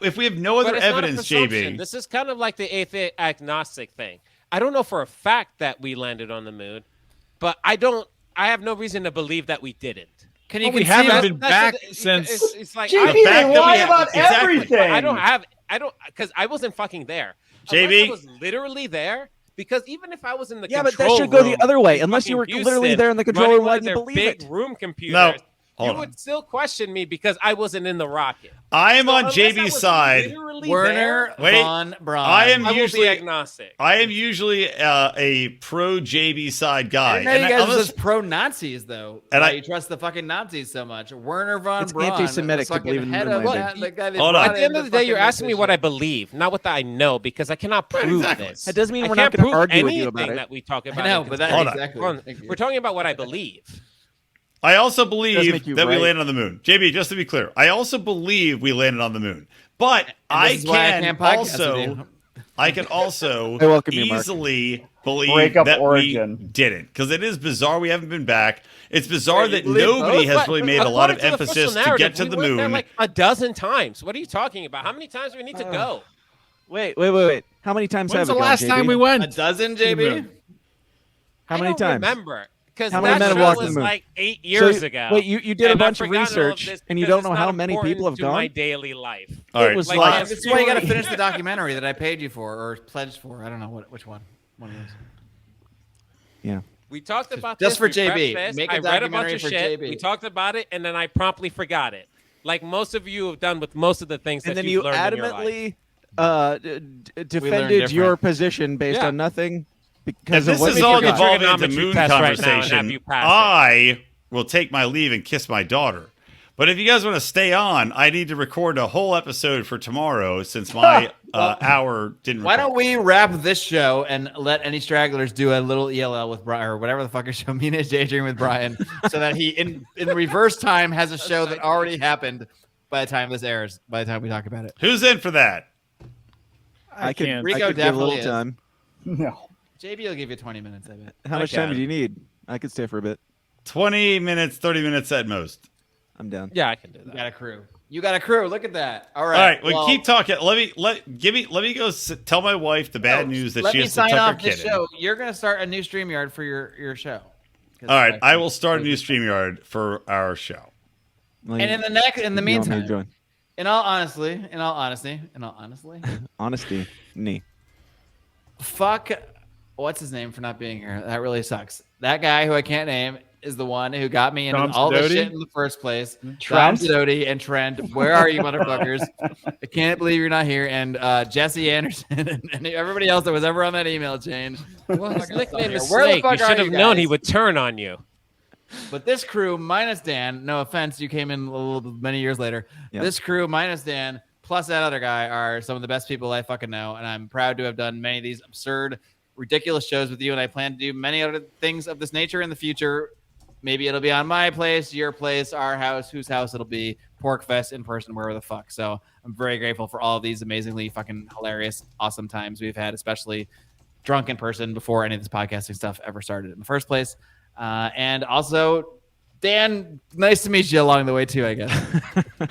if we have no other But it's not a evidence, presumption. JB? This is kind of like the atheist agnostic thing. I don't know for a fact that we landed on the moon, but I have no reason to believe that we didn't. Can you we conceive haven't of- been back since. It's like JB, The they fact that lie we- about exactly. everything. I don't because I wasn't fucking there. JB? Unless I was literally there. Because even if I was in the Yeah, but control that should go the room other way. in Unless you were fucking literally Houston, there in the control running room, why one of do you their believe big it? room computers, No, hold you on. would still question me because I wasn't in the rocket. I am So on unless I JB's was side. literally Werner Wait, von Braun. I am there, I will usually be agnostic. I am usually a pro JB side I guy. didn't know you guys were unless- just pro-Nazis, though. And Why I- you trust the fucking Nazis so much. Werner von It's Braun. anti-Semitic the to believe in fucking head the of moon that- landing. the guy that Hold on. brought At the end in of the day, you're fucking asking me what I mission. believe, not what I know, because I cannot prove exactly. this. That doesn't mean I we're not can't going to prove argue with you anything about it. that we talk about. I know, in but that Hold on. exactly. Hold on. Thank you. We're talking about what I believe. I also Does believe make you that we right. landed on the moon. JB, just to be clear, I also believe we landed on the moon. But And I this is why can can't podcast also with you. I can also I welcome you, Marc. easily believe Break up that origin. we didn't. Because it is bizarre we haven't been back. It's bizarre Wait, that you believe nobody both? has really made a lot of According to the emphasis official to narrative, get to we the went there moon. like a dozen times. What are you talking about? How many times do we need to go? Wait. How many times When's have the we gone, last time JB? we A went? dozen, to the JB? moon? How I many don't times? remember. Because How many that men have show walked the was moon? like 8 years So, ago. Wait, you did a And bunch I've of forgotten all research, this and you because don't it's know not how many important people have to my gone? daily life. All right, was Like, like- my That's why you got to story- finish the documentary that I paid you for or pledged for. I don't know which one. One of those. Yeah. We talked about Just this. for we prepped JB. this, Make a I read a bunch documentary of for shit. JB. We talked about it, and then I promptly forgot it. Like most of you have done with most of the things And that then you've you learned in your life. adamantly defended your position based Yeah. on nothing If because of this what is you all forgot. devolving into Trigonometry moon test right now and have conversation, you pass it. I will take my leave and kiss my daughter. But if you guys want to stay on, I need to record a whole episode for tomorrow since my hour didn't Why record. don't we wrap this show and let any stragglers do a little ELL with Brian or whatever the fuck is show Mean Age Daydream with Brian, so that he in reverse time has a show that already happened by the time this airs. By the time we talk about it, Who's in for that? I could, can't. I Rico could give a little definitely is. time. No. JB will give you 20 minutes. I bet. How much Okay. time do you need? I could stay for a bit. 20 minutes, 30 minutes at most. I'm down. Yeah, I can do You that. got a crew. You got a crew. Look at that. All right. All right, well, well, keep talking. Let me go tell my wife the bad news that let she me has to sign tuck her off kid this in. show. You're gonna start a new StreamYard for your show. All right, I will start a new StreamYard for our show. And in the meantime, join. in all honesty, Honesty, knee. fuck, what's his name for not being here? That really sucks. That guy who I can't name is the one who got me into Tom all this Sidoti? shit in the first place. Trent? Tom Sidoti and Trent. Where are you, motherfuckers? I can't believe you're not here. And Jesse Anderson and everybody else that was ever on that email chain. Well, his nickname is Where the Snake. fuck You are should you have known he guys? would turn on you. But this crew minus Dan, no offense, you came in many years later. Yep. This crew minus Dan plus that other guy are some of the best people I fucking know, and I'm proud to have done many of these absurd, ridiculous shows with you. And I plan to do many other things of this nature in the future. Maybe it'll be on my place, your place, our house, whose house it'll be, Pork Fest in person, wherever the fuck. So I'm very grateful for all of these amazingly fucking hilarious, awesome times we've had, especially drunk in person before any of this podcasting stuff ever started in the first place. And also, Dan, nice to meet you along the way too, I guess.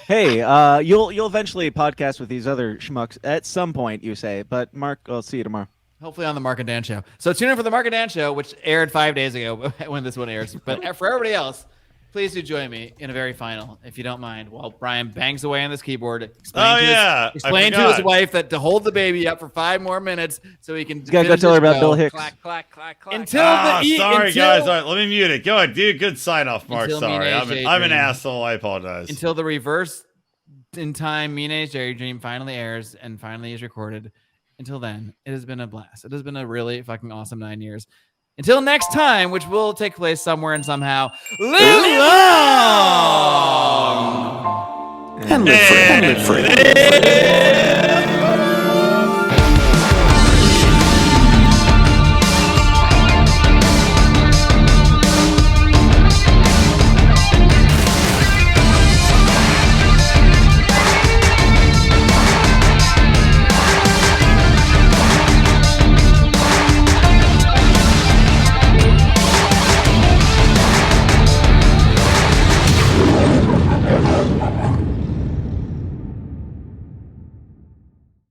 Hey, you'll eventually podcast with these other schmucks at some point, you say. But Mark, I'll see you tomorrow. Hopefully on the Marc and Dan show. So tune in for the Marc and Dan show, which aired 5 days ago when this one airs. But for everybody else, please do join me in a very final, if you don't mind, while Brian bangs away on this keyboard. Explain to his wife that to hold the baby up for 5 more minutes so he can. You gotta go finish tell her the about show. Bill Hicks. Clack, clack, clack, clack. Until Sorry, until, guys. All right, let me mute it. Go ahead. Do a good sign off, Mark. Until Sorry. Mean Age I'm an Daydream. asshole. I apologize. Until the reverse in time Mean Age Daydream finally airs and finally is recorded. Until then, it has been a blast. It has been a really fucking awesome 9 years. Until next time, which will take place somewhere and somehow, live long And live free.